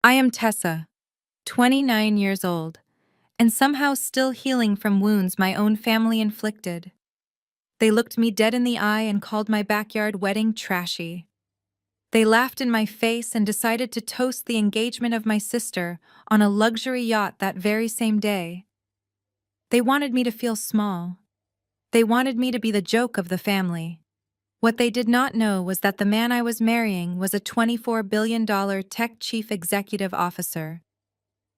I am Tessa, 29 years old, and somehow still healing from wounds my own family inflicted. They looked me dead in the eye and called my backyard wedding trashy. They laughed in my face and decided to toast the engagement of my sister on a luxury yacht that very same day. They wanted me to feel small. They wanted me to be the joke of the family. What they did not know was that the man I was marrying was a $24 billion tech chief executive officer.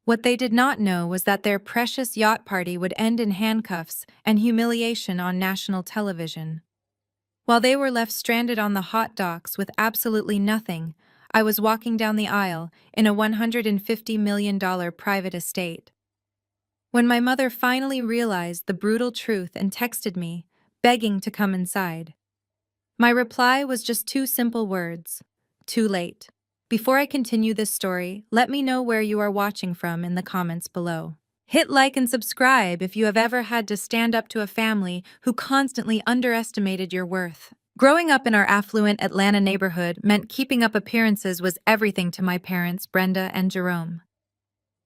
What they did not know was that their precious yacht party would end in handcuffs and humiliation on national television. While they were left stranded on the hot docks with absolutely nothing, I was walking down the aisle in a $150 million private estate. When my mother finally realized the brutal truth and texted me, begging to come inside, my reply was just two simple words: too late. Before I continue this story, let me know where you are watching from in the comments below. Hit like and subscribe if you have ever had to stand up to a family who constantly underestimated your worth. Growing up in our affluent Atlanta neighborhood meant keeping up appearances was everything to my parents, Brenda and Jerome.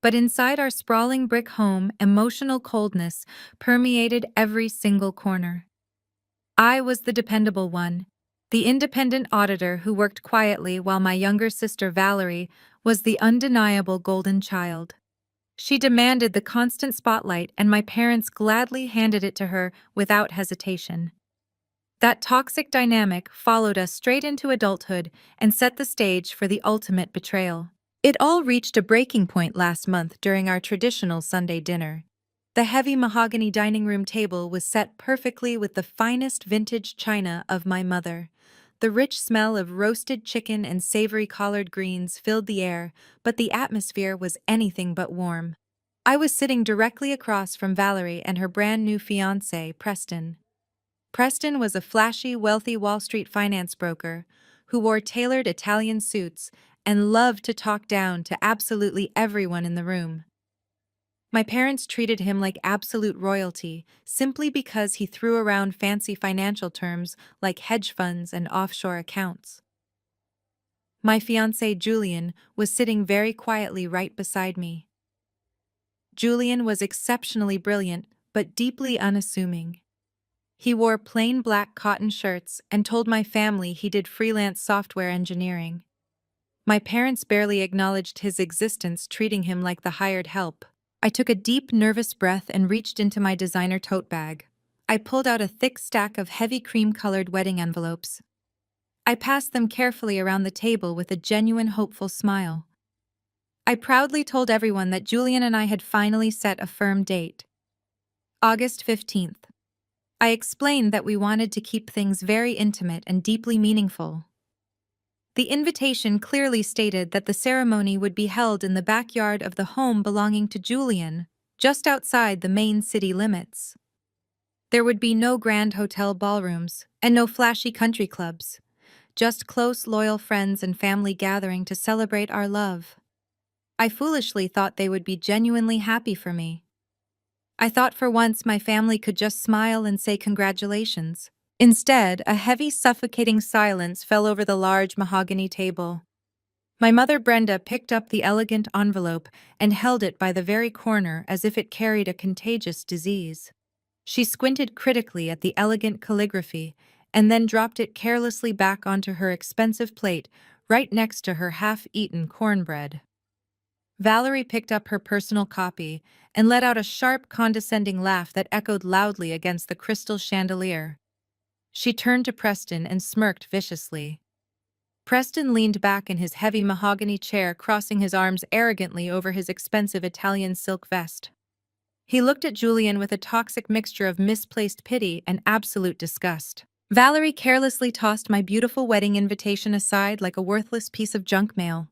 But inside our sprawling brick home, emotional coldness permeated every single corner. I was the dependable one, the independent auditor who worked quietly while my younger sister Valerie was the undeniable golden child. She demanded the constant spotlight, and my parents gladly handed it to her without hesitation. That toxic dynamic followed us straight into adulthood and set the stage for the ultimate betrayal. It all reached a breaking point last month during our traditional Sunday dinner. The heavy mahogany dining room table was set perfectly with the finest vintage china of my mother. The rich smell of roasted chicken and savory collard greens filled the air, but the atmosphere was anything but warm. I was sitting directly across from Valerie and her brand new fiancé, Preston. Preston was a flashy, wealthy Wall Street finance broker who wore tailored Italian suits and loved to talk down to absolutely everyone in the room. My parents treated him like absolute royalty simply because he threw around fancy financial terms like hedge funds and offshore accounts. My fiancé Julian was sitting very quietly right beside me. Julian was exceptionally brilliant but deeply unassuming. He wore plain black cotton shirts and told my family he did freelance software engineering. My parents barely acknowledged his existence, treating him like the hired help. I took a deep, nervous breath and reached into my designer tote bag. I pulled out a thick stack of heavy cream-colored wedding envelopes. I passed them carefully around the table with a genuine, hopeful smile. I proudly told everyone that Julian and I had finally set a firm date. August 15th. I explained that we wanted to keep things very intimate and deeply meaningful. The invitation clearly stated that the ceremony would be held in the backyard of the home belonging to Julian, just outside the main city limits. There would be no grand hotel ballrooms and no flashy country clubs, just close, loyal friends and family gathering to celebrate our love. I foolishly thought they would be genuinely happy for me. I thought for once my family could just smile and say congratulations. Instead, a heavy, suffocating silence fell over the large mahogany table. My mother Brenda picked up the elegant envelope and held it by the very corner as if it carried a contagious disease. She squinted critically at the elegant calligraphy and then dropped it carelessly back onto her expensive plate right next to her half-eaten cornbread. Valerie picked up her personal copy and let out a sharp, condescending laugh that echoed loudly against the crystal chandelier. She turned to Preston and smirked viciously. Preston leaned back in his heavy mahogany chair, crossing his arms arrogantly over his expensive Italian silk vest. He looked at Julian with a toxic mixture of misplaced pity and absolute disgust. Valerie carelessly tossed my beautiful wedding invitation aside like a worthless piece of junk mail.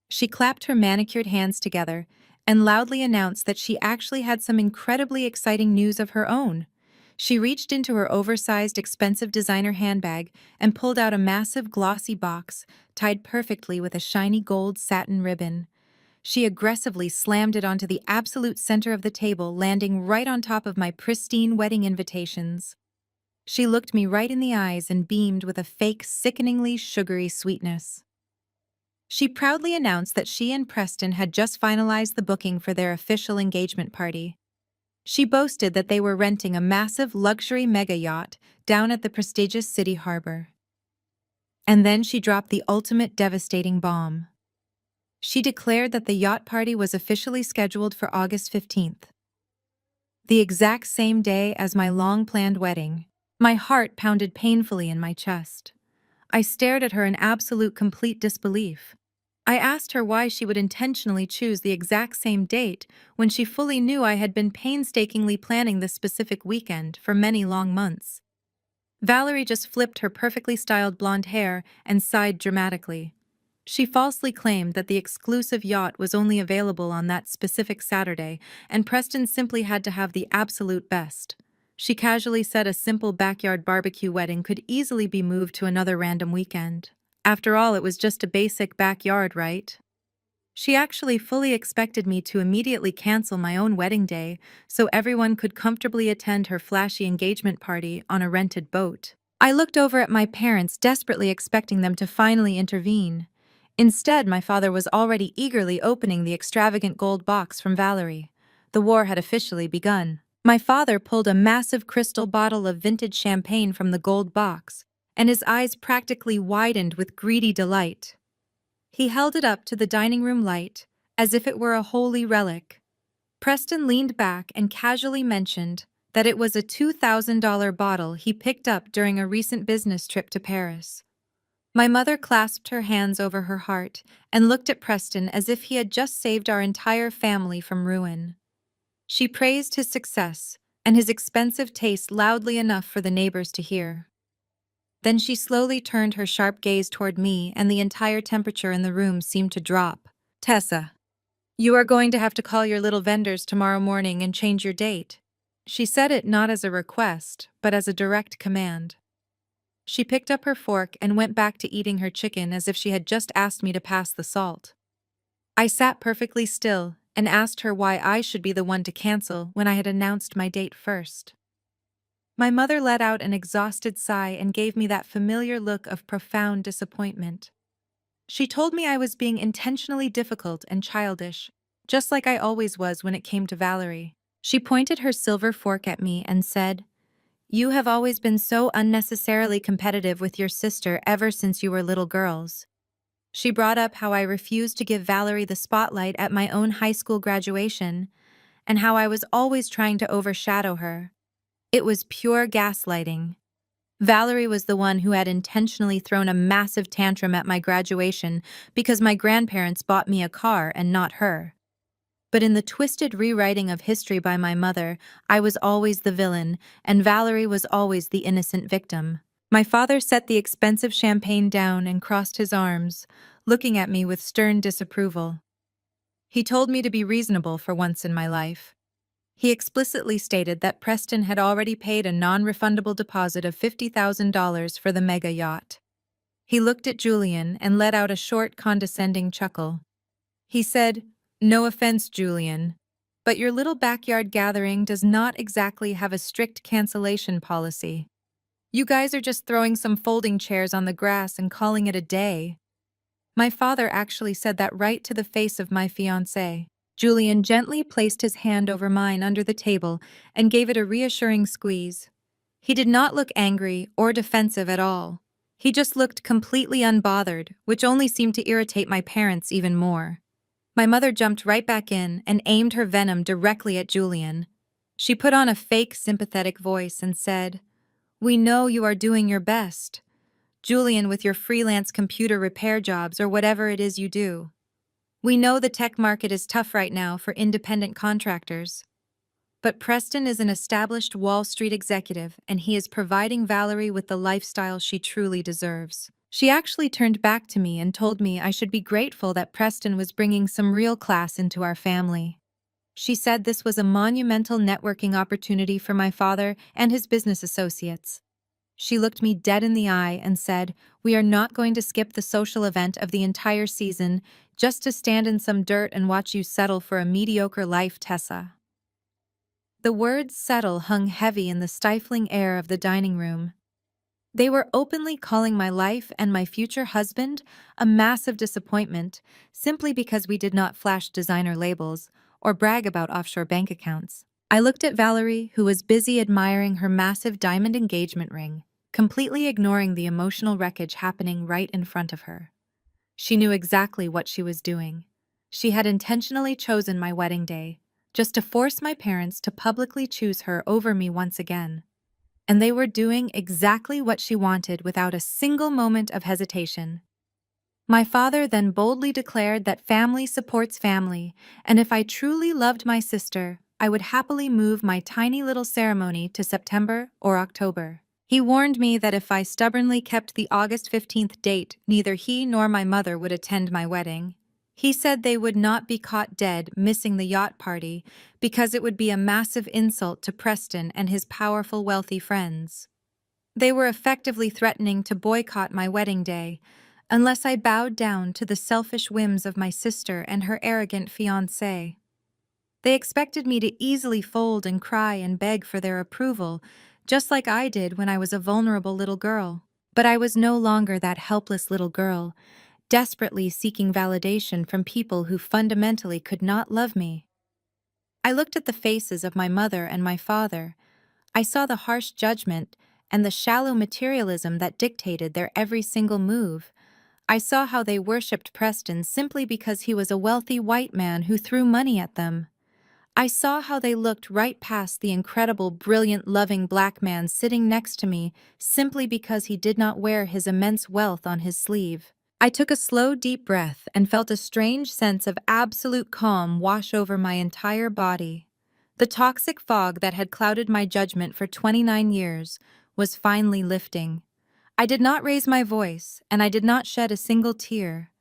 She clapped her manicured hands together and loudly announced that she actually had some incredibly exciting news of her own. She reached into her oversized, expensive designer handbag and pulled out a massive, glossy box tied perfectly with a shiny gold satin ribbon. She aggressively slammed it onto the absolute center of the table, landing right on top of my pristine wedding invitations. She looked me right in the eyes and beamed with a fake, sickeningly sugary sweetness. She proudly announced that she and Preston had just finalized the booking for their official engagement party. She boasted that they were renting a massive luxury mega yacht down at the prestigious city harbor. And then she dropped the ultimate devastating bomb. She declared that the yacht party was officially scheduled for August 15th, the exact same day as my long-planned wedding. My heart pounded painfully in my chest. I stared at her in absolute complete disbelief. I asked her why she would intentionally choose the exact same date when she fully knew I had been painstakingly planning this specific weekend for many long months. Valerie just flipped her perfectly styled blonde hair and sighed dramatically. She falsely claimed that the exclusive yacht was only available on that specific Saturday, and Preston simply had to have the absolute best. She casually said a simple backyard barbecue wedding could easily be moved to another random weekend. After all, it was just a basic backyard, right? She actually fully expected me to immediately cancel my own wedding day so everyone could comfortably attend her flashy engagement party on a rented boat. I looked over at my parents, desperately expecting them to finally intervene. Instead, my father was already eagerly opening the extravagant gold box from Valerie. The war had officially begun. My father pulled a massive crystal bottle of vintage champagne from the gold box, and his eyes practically widened with greedy delight. He held it up to the dining room light, as if it were a holy relic. Preston leaned back and casually mentioned that it was a $2,000 bottle he picked up during a recent business trip to Paris. My mother clasped her hands over her heart and looked at Preston as if he had just saved our entire family from ruin. She praised his success and his expensive taste loudly enough for the neighbors to hear. Then she slowly turned her sharp gaze toward me, and the entire temperature in the room seemed to drop. "Tessa, you are going to have to call your little vendors tomorrow morning and change your date." She said it not as a request, but as a direct command. She picked up her fork and went back to eating her chicken as if she had just asked me to pass the salt. I sat perfectly still and asked her why I should be the one to cancel when I had announced my date first. My mother let out an exhausted sigh and gave me that familiar look of profound disappointment. She told me I was being intentionally difficult and childish, just like I always was when it came to Valerie. She pointed her silver fork at me and said, "You have always been so unnecessarily competitive with your sister ever since you were little girls." She brought up how I refused to give Valerie the spotlight at my own high school graduation, and how I was always trying to overshadow her. It was pure gaslighting. Valerie was the one who had intentionally thrown a massive tantrum at my graduation because my grandparents bought me a car and not her. But in the twisted rewriting of history by my mother, I was always the villain, and Valerie was always the innocent victim. My father set the expensive champagne down and crossed his arms, looking at me with stern disapproval. He told me to be reasonable for once in my life. He explicitly stated that Preston had already paid a non-refundable deposit of $50,000 for the mega yacht. He looked at Julian and let out a short, condescending chuckle. He said, "No offense, Julian, but your little backyard gathering does not exactly have a strict cancellation policy. You guys are just throwing some folding chairs on the grass and calling it a day." My father actually said that right to the face of my fiancé. Julian gently placed his hand over mine under the table and gave it a reassuring squeeze. He did not look angry or defensive at all. He just looked completely unbothered, which only seemed to irritate my parents even more. My mother jumped right back in and aimed her venom directly at Julian. She put on a fake sympathetic voice and said, "We know you are doing your best, Julian, with your freelance computer repair jobs or whatever it is you do. We know the tech market is tough right now for independent contractors. But Preston is an established Wall Street executive, and he is providing Valerie with the lifestyle she truly deserves." She actually turned back to me and told me I should be grateful that Preston was bringing some real class into our family. She said this was a monumental networking opportunity for my father and his business associates. She looked me dead in the eye and said, "We are not going to skip the social event of the entire season just to stand in some dirt and watch you settle for a mediocre life, Tessa." The word "settle" hung heavy in the stifling air of the dining room. They were openly calling my life and my future husband a massive disappointment simply because we did not flash designer labels or brag about offshore bank accounts. I looked at Valerie, who was busy admiring her massive diamond engagement ring, completely ignoring the emotional wreckage happening right in front of her. She knew exactly what she was doing. She had intentionally chosen my wedding day, just to force my parents to publicly choose her over me once again. And they were doing exactly what she wanted without a single moment of hesitation. My father then boldly declared that family supports family, and if I truly loved my sister, I would happily move my tiny little ceremony to September or October. He warned me that if I stubbornly kept the August 15th date, neither he nor my mother would attend my wedding. He said they would not be caught dead missing the yacht party because it would be a massive insult to Preston and his powerful, wealthy friends. They were effectively threatening to boycott my wedding day unless I bowed down to the selfish whims of my sister and her arrogant fiancé. They expected me to easily fold and cry and beg for their approval, just like I did when I was a vulnerable little girl. But I was no longer that helpless little girl, desperately seeking validation from people who fundamentally could not love me. I looked at the faces of my mother and my father. I saw the harsh judgment and the shallow materialism that dictated their every single move. I saw how they worshipped Preston simply because he was a wealthy white man who threw money at them. I saw how they looked right past the incredible, brilliant, loving black man sitting next to me simply because he did not wear his immense wealth on his sleeve. I took a slow, deep breath and felt a strange sense of absolute calm wash over my entire body. The toxic fog that had clouded my judgment for 29 years was finally lifting. I did not raise my voice, and I did not shed a single tear.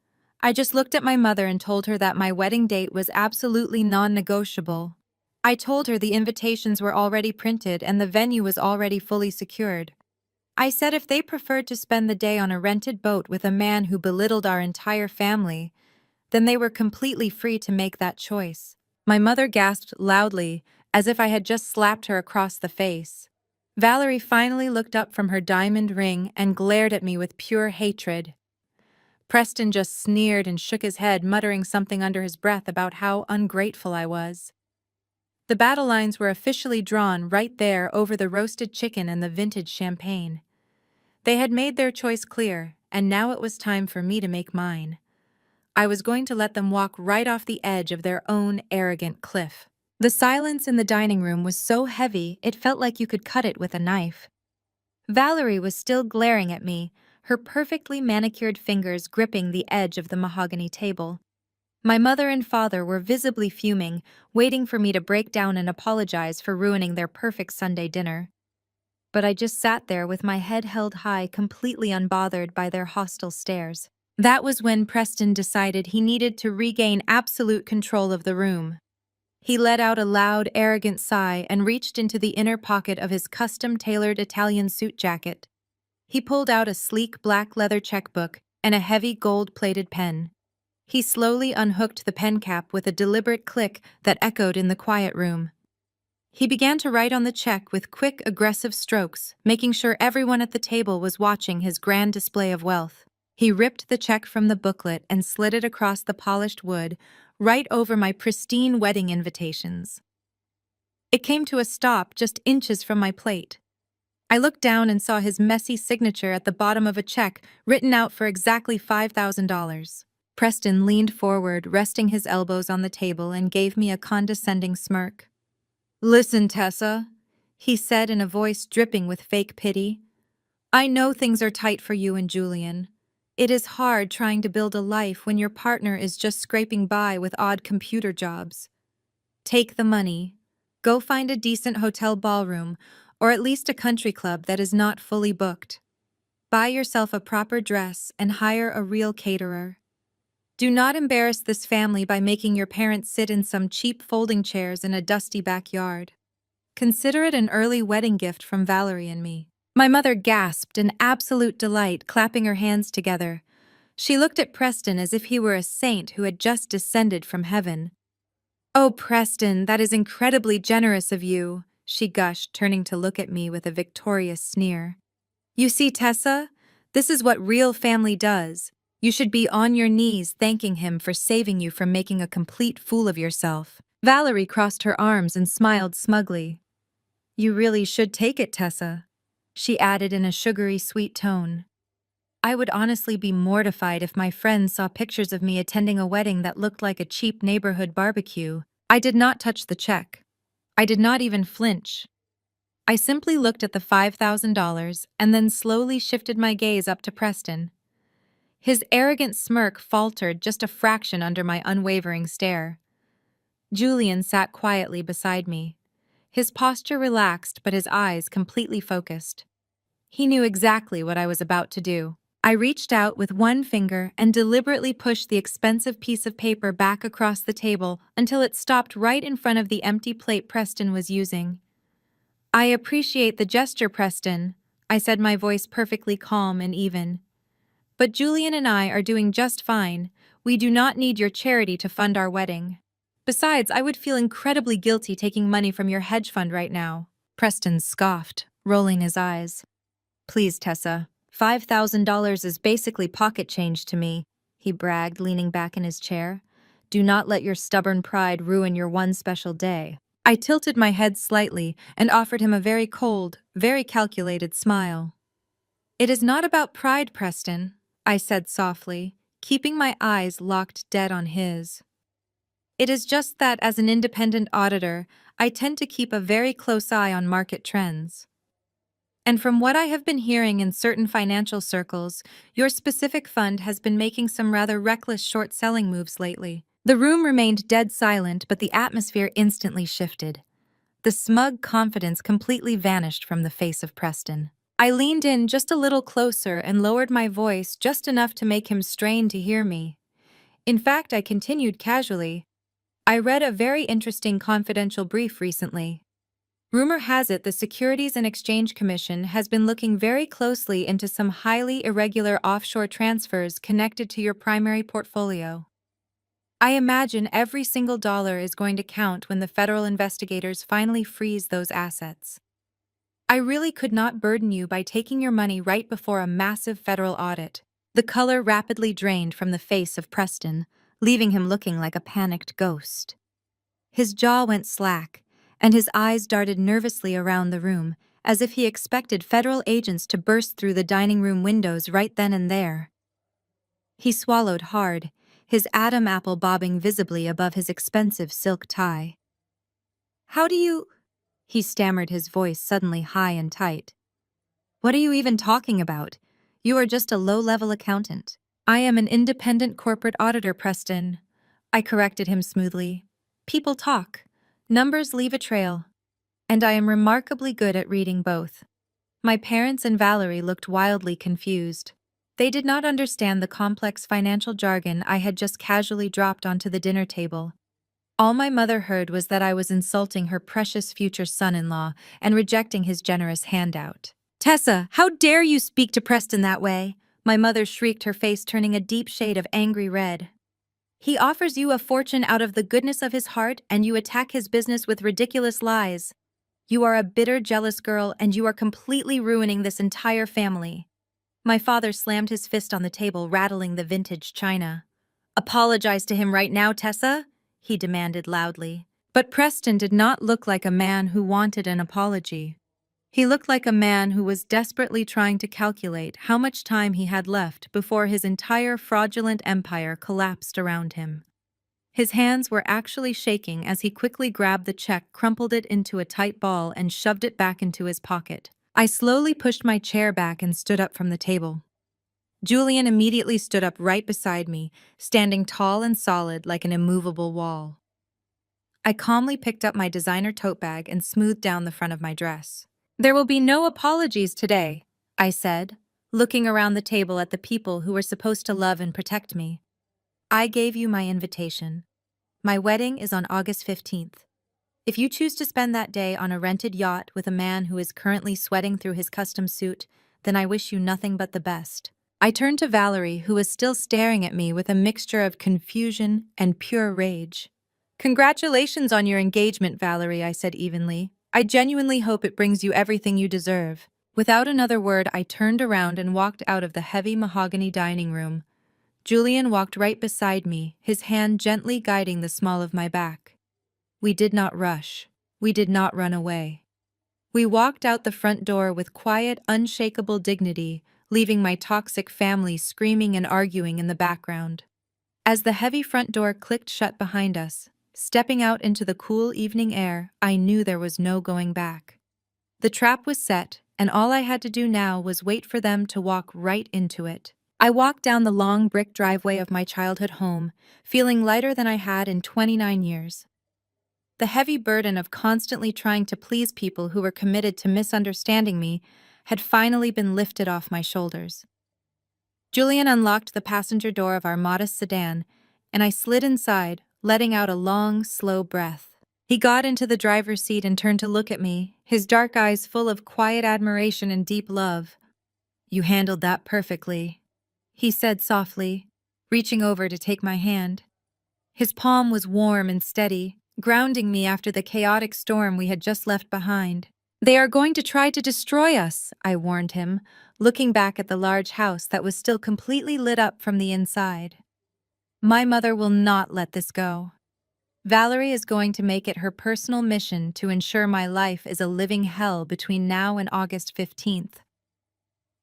I just looked at my mother and told her that my wedding date was absolutely non-negotiable. I told her the invitations were already printed and the venue was already fully secured. I said if they preferred to spend the day on a rented boat with a man who belittled our entire family, then they were completely free to make that choice. My mother gasped loudly, as if I had just slapped her across the face. Valerie finally looked up from her diamond ring and glared at me with pure hatred. Preston just sneered and shook his head, muttering something under his breath about how ungrateful I was. The battle lines were officially drawn right there over the roasted chicken and the vintage champagne. They had made their choice clear, and now it was time for me to make mine. I was going to let them walk right off the edge of their own arrogant cliff. The silence in the dining room was so heavy it felt like you could cut it with a knife. Valerie was still glaring at me, her perfectly manicured fingers gripping the edge of the mahogany table. My mother and father were visibly fuming, waiting for me to break down and apologize for ruining their perfect Sunday dinner. But I just sat there with my head held high, completely unbothered by their hostile stares. That was when Preston decided he needed to regain absolute control of the room. He let out a loud, arrogant sigh and reached into the inner pocket of his custom-tailored Italian suit jacket. He pulled out a sleek black leather checkbook and a heavy gold-plated pen. He slowly unhooked the pen cap with a deliberate click that echoed in the quiet room. He began to write on the check with quick, aggressive strokes, making sure everyone at the table was watching his grand display of wealth. He ripped the check from the booklet and slid it across the polished wood, right over my pristine wedding invitations. It came to a stop just inches from my plate. I looked down and saw his messy signature at the bottom of a check written out for exactly $5,000. Preston leaned forward, resting his elbows on the table, and gave me a condescending smirk. "Listen, Tessa," he said in a voice dripping with fake pity. "I know things are tight for you and Julian. It is hard trying to build a life when your partner is just scraping by with odd computer jobs. Take the money. Go find a decent hotel ballroom, or at least a country club that is not fully booked. Buy yourself a proper dress and hire a real caterer. Do not embarrass this family by making your parents sit in some cheap folding chairs in a dusty backyard. Consider it an early wedding gift from Valerie and me." My mother gasped in absolute delight, clapping her hands together. She looked at Preston as if he were a saint who had just descended from heaven. "Oh, Preston, that is incredibly generous of you," she gushed, turning to look at me with a victorious sneer. You see, Tessa, this is what real family does. You should be on your knees thanking him for saving you from making a complete fool of yourself. Valerie crossed her arms and smiled smugly. You really should take it, Tessa, she added in a sugary sweet tone. I would honestly be mortified if my friends saw pictures of me attending a wedding that looked like a cheap neighborhood barbecue. I did not touch the check. I did not even flinch. I simply looked at the $5,000 and then slowly shifted my gaze up to Preston. His arrogant smirk faltered just a fraction under my unwavering stare. Julian sat quietly beside me. His posture relaxed but his eyes completely focused. He knew exactly what I was about to do. I reached out with one finger and deliberately pushed the expensive piece of paper back across the table until it stopped right in front of the empty plate Preston was using. I appreciate the gesture, Preston, I said, my voice perfectly calm and even. But Julian and I are doing just fine. We do not need your charity to fund our wedding. Besides, I would feel incredibly guilty taking money from your hedge fund right now. Preston scoffed, rolling his eyes. Please, Tessa, $5,000 is basically pocket change to me, he bragged, leaning back in his chair. Do not let your stubborn pride ruin your one special day. I tilted my head slightly and offered him a very cold, very calculated smile. It is not about pride, Preston, I said softly, keeping my eyes locked dead on his. It is just that as an independent auditor, I tend to keep a very close eye on market trends. And from what I have been hearing in certain financial circles, your specific fund has been making some rather reckless short-selling moves lately. The room remained dead silent, but the atmosphere instantly shifted. The smug confidence completely vanished from the face of Preston. I leaned in just a little closer and lowered my voice just enough to make him strain to hear me. In fact, I continued casually. I read a very interesting confidential brief recently. Rumor has it the Securities and Exchange Commission has been looking very closely into some highly irregular offshore transfers connected to your primary portfolio. I imagine every single dollar is going to count when the federal investigators finally freeze those assets. I really could not burden you by taking your money right before a massive federal audit. The color rapidly drained from the face of Preston, leaving him looking like a panicked ghost. His jaw went slack, and his eyes darted nervously around the room, as if he expected federal agents to burst through the dining room windows right then and there. He swallowed hard, his Adam apple bobbing visibly above his expensive silk tie. How do you... He stammered, his voice suddenly high and tight. What are you even talking about? You are just a low-level accountant. I am an independent corporate auditor, Preston. I corrected him smoothly. People talk. Numbers leave a trail. And I am remarkably good at reading both. My parents and Valerie looked wildly confused. They did not understand the complex financial jargon I had just casually dropped onto the dinner table. All my mother heard was that I was insulting her precious future son-in-law and rejecting his generous handout. Tessa, how dare you speak to Preston that way? My mother shrieked, her face turning a deep shade of angry red. He offers you a fortune out of the goodness of his heart, and you attack his business with ridiculous lies. You are a bitter, jealous girl, and you are completely ruining this entire family. My father slammed his fist on the table, rattling the vintage china. Apologize to him right now, Tessa, he demanded loudly. But Preston did not look like a man who wanted an apology. He looked like a man who was desperately trying to calculate how much time he had left before his entire fraudulent empire collapsed around him. His hands were actually shaking as he quickly grabbed the check, crumpled it into a tight ball, and shoved it back into his pocket. I slowly pushed my chair back and stood up from the table. Julian immediately stood up right beside me, standing tall and solid like an immovable wall. I calmly picked up my designer tote bag and smoothed down the front of my dress. There will be no apologies today, I said, looking around the table at the people who were supposed to love and protect me. I gave you my invitation. My wedding is on August 15th. If you choose to spend that day on a rented yacht with a man who is currently sweating through his custom suit, then I wish you nothing but the best. I turned to Valerie, who was still staring at me with a mixture of confusion and pure rage. Congratulations on your engagement, Valerie, I said evenly. I genuinely hope it brings you everything you deserve. Without another word, I turned around and walked out of the heavy mahogany dining room. Julian walked right beside me, his hand gently guiding the small of my back. We did not rush. We did not run away. We walked out the front door with quiet, unshakable dignity, leaving my toxic family screaming and arguing in the background. As the heavy front door clicked shut behind us, stepping out into the cool evening air, I knew there was no going back. The trap was set, and all I had to do now was wait for them to walk right into it. I walked down the long brick driveway of my childhood home, feeling lighter than I had in 29 years. The heavy burden of constantly trying to please people who were committed to misunderstanding me had finally been lifted off my shoulders. Julian unlocked the passenger door of our modest sedan, and I slid inside, letting out a long, slow breath. He got into the driver's seat and turned to look at me, his dark eyes full of quiet admiration and deep love. "You handled that perfectly," he said softly, reaching over to take my hand. His palm was warm and steady, grounding me after the chaotic storm we had just left behind. "They are going to try to destroy us," I warned him, looking back at the large house that was still completely lit up from the inside. "My mother will not let this go. Valerie is going to make it her personal mission to ensure my life is a living hell between now and August 15th.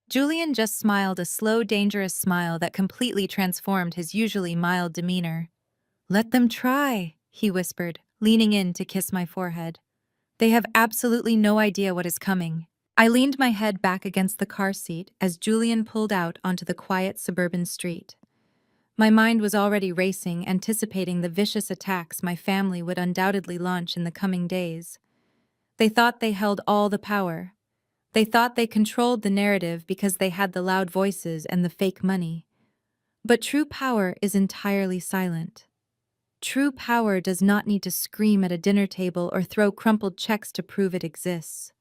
Julian just smiled a slow, dangerous smile that completely transformed his usually mild demeanor. "Let them try," he whispered, leaning in to kiss my forehead. "They have absolutely no idea what is coming." I leaned my head back against the car seat as Julian pulled out onto the quiet suburban street. My mind was already racing, anticipating the vicious attacks my family would undoubtedly launch in the coming days. They thought they held all the power. They thought they controlled the narrative because they had the loud voices and the fake money. But true power is entirely silent. True power does not need to scream at a dinner table or throw crumpled checks to prove it exists.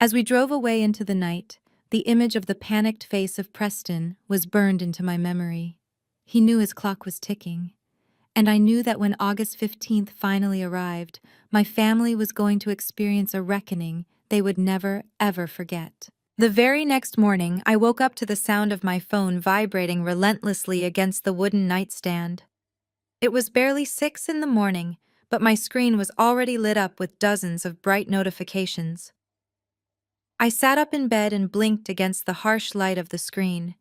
As we drove away into the night, the image of the panicked face of Preston was burned into my memory. He knew his clock was ticking, and I knew that when August 15th finally arrived, my family was going to experience a reckoning they would never, ever forget. The very next morning, I woke up to the sound of my phone vibrating relentlessly against the wooden nightstand. It was barely 6 in the morning, but my screen was already lit up with dozens of bright notifications. I sat up in bed and blinked against the harsh light of the screen.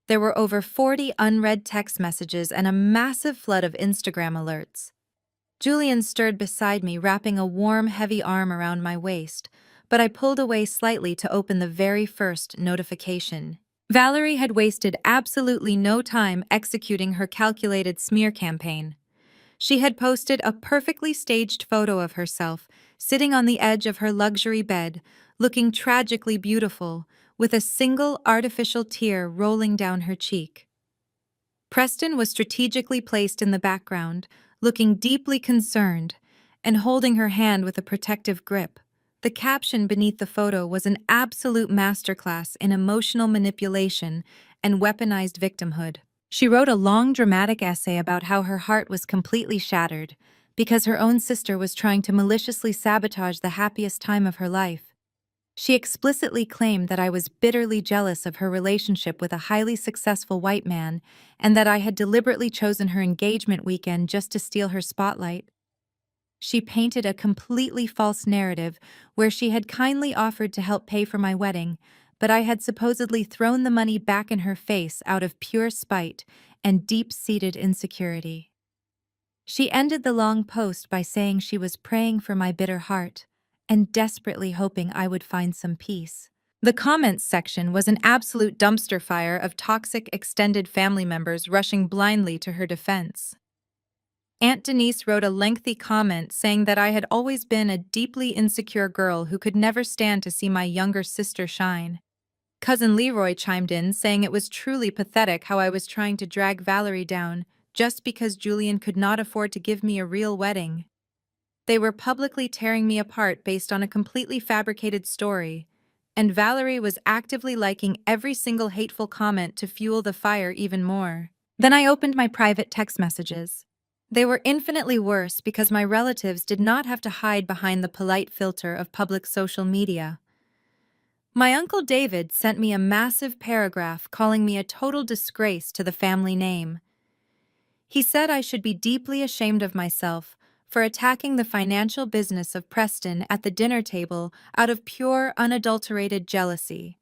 There were over 40 unread text messages and a massive flood of Instagram alerts. Julian stirred beside me, wrapping a warm, heavy arm around my waist, but I pulled away slightly to open the very first notification. Valerie had wasted absolutely no time executing her calculated smear campaign. She had posted a perfectly staged photo of herself, sitting on the edge of her luxury bed, looking tragically beautiful, with a single artificial tear rolling down her cheek. Preston was strategically placed in the background, looking deeply concerned, and holding her hand with a protective grip. The caption beneath the photo was an absolute masterclass in emotional manipulation and weaponized victimhood. She wrote a long, dramatic essay about how her heart was completely shattered because her own sister was trying to maliciously sabotage the happiest time of her life. She explicitly claimed that I was bitterly jealous of her relationship with a highly successful white man and that I had deliberately chosen her engagement weekend just to steal her spotlight. She painted a completely false narrative where she had kindly offered to help pay for my wedding, but I had supposedly thrown the money back in her face out of pure spite and deep-seated insecurity. She ended the long post by saying she was praying for my bitter heart and desperately hoping I would find some peace. The comments section was an absolute dumpster fire of toxic extended family members rushing blindly to her defense. Aunt Denise wrote a lengthy comment saying that I had always been a deeply insecure girl who could never stand to see my younger sister shine. Cousin Leroy chimed in, saying it was truly pathetic how I was trying to drag Valerie down just because Julian could not afford to give me a real wedding. They were publicly tearing me apart based on a completely fabricated story, and Valerie was actively liking every single hateful comment to fuel the fire even more. Then I opened my private text messages. They were infinitely worse because my relatives did not have to hide behind the polite filter of public social media. My Uncle David sent me a massive paragraph calling me a total disgrace to the family name. He said I should be deeply ashamed of myself for attacking the financial business of Preston at the dinner table out of pure, unadulterated jealousy.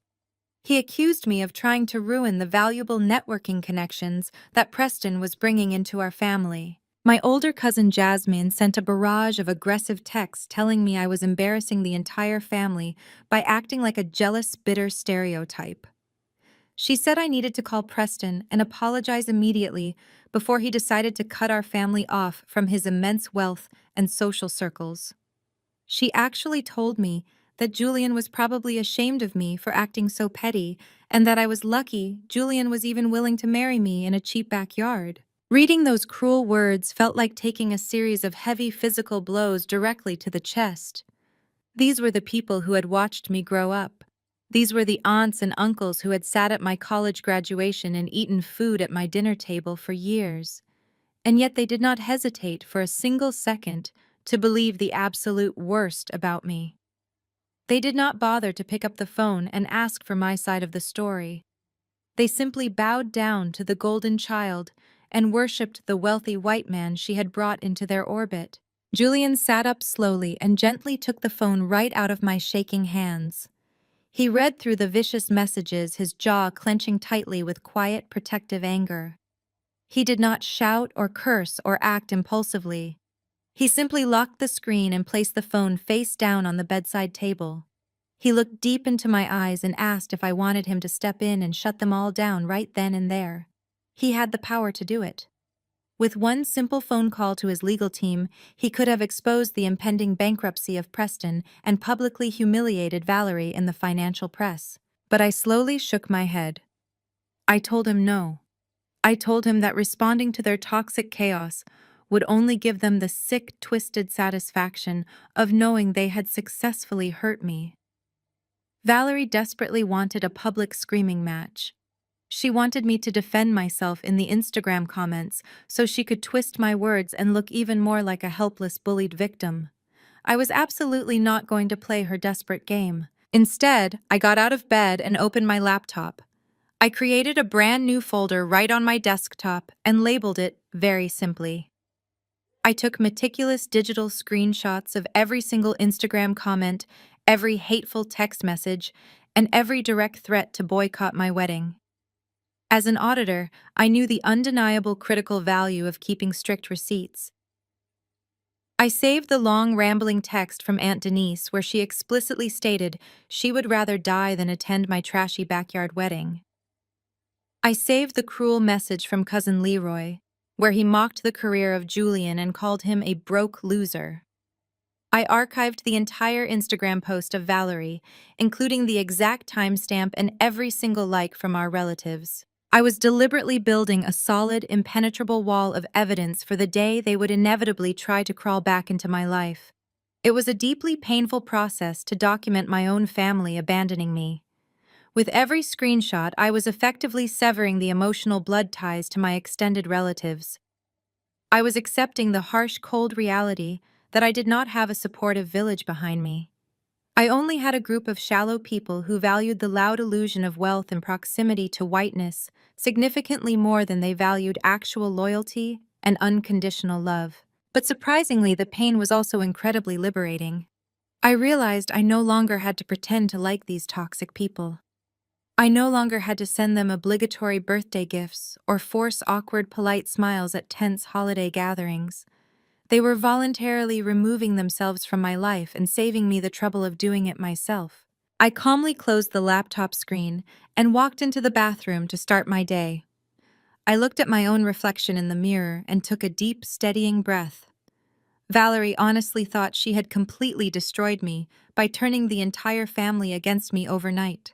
He accused me of trying to ruin the valuable networking connections that Preston was bringing into our family. My older cousin Jasmine sent a barrage of aggressive texts telling me I was embarrassing the entire family by acting like a jealous, bitter stereotype. She said I needed to call Preston and apologize immediately before he decided to cut our family off from his immense wealth and social circles. She actually told me that Julian was probably ashamed of me for acting so petty and that I was lucky Julian was even willing to marry me in a cheap backyard. Reading those cruel words felt like taking a series of heavy physical blows directly to the chest. These were the people who had watched me grow up. These were the aunts and uncles who had sat at my college graduation and eaten food at my dinner table for years. And yet they did not hesitate for a single second to believe the absolute worst about me. They did not bother to pick up the phone and ask for my side of the story. They simply bowed down to the golden child and worshipped the wealthy white man she had brought into their orbit. Julian sat up slowly and gently took the phone right out of my shaking hands. He read through the vicious messages, his jaw clenching tightly with quiet, protective anger. He did not shout or curse or act impulsively. He simply locked the screen and placed the phone face down on the bedside table. He looked deep into my eyes and asked if I wanted him to step in and shut them all down right then and there. He had the power to do it. With one simple phone call to his legal team, he could have exposed the impending bankruptcy of Preston and publicly humiliated Valerie in the financial press. But I slowly shook my head. I told him no. I told him that responding to their toxic chaos would only give them the sick, twisted satisfaction of knowing they had successfully hurt me. Valerie desperately wanted a public screaming match. She wanted me to defend myself in the Instagram comments so she could twist my words and look even more like a helpless, bullied victim. I was absolutely not going to play her desperate game. Instead, I got out of bed and opened my laptop. I created a brand new folder right on my desktop and labeled it very simply. I took meticulous digital screenshots of every single Instagram comment, every hateful text message, and every direct threat to boycott my wedding. As an auditor, I knew the undeniable critical value of keeping strict receipts. I saved the long, rambling text from Aunt Denise where she explicitly stated she would rather die than attend my trashy backyard wedding. I saved the cruel message from Cousin Leroy, where he mocked the career of Julian and called him a broke loser. I archived the entire Instagram post of Valerie, including the exact timestamp and every single like from our relatives. I was deliberately building a solid, impenetrable wall of evidence for the day they would inevitably try to crawl back into my life. It was a deeply painful process to document my own family abandoning me. With every screenshot, I was effectively severing the emotional blood ties to my extended relatives. I was accepting the harsh, cold reality that I did not have a supportive village behind me. I only had a group of shallow people who valued the loud illusion of wealth and proximity to whiteness significantly more than they valued actual loyalty and unconditional love. But surprisingly, the pain was also incredibly liberating. I realized I no longer had to pretend to like these toxic people. I no longer had to send them obligatory birthday gifts or force awkward, polite smiles at tense holiday gatherings. They were voluntarily removing themselves from my life and saving me the trouble of doing it myself. I calmly closed the laptop screen and walked into the bathroom to start my day. I looked at my own reflection in the mirror and took a deep, steadying breath. Valerie honestly thought she had completely destroyed me by turning the entire family against me overnight.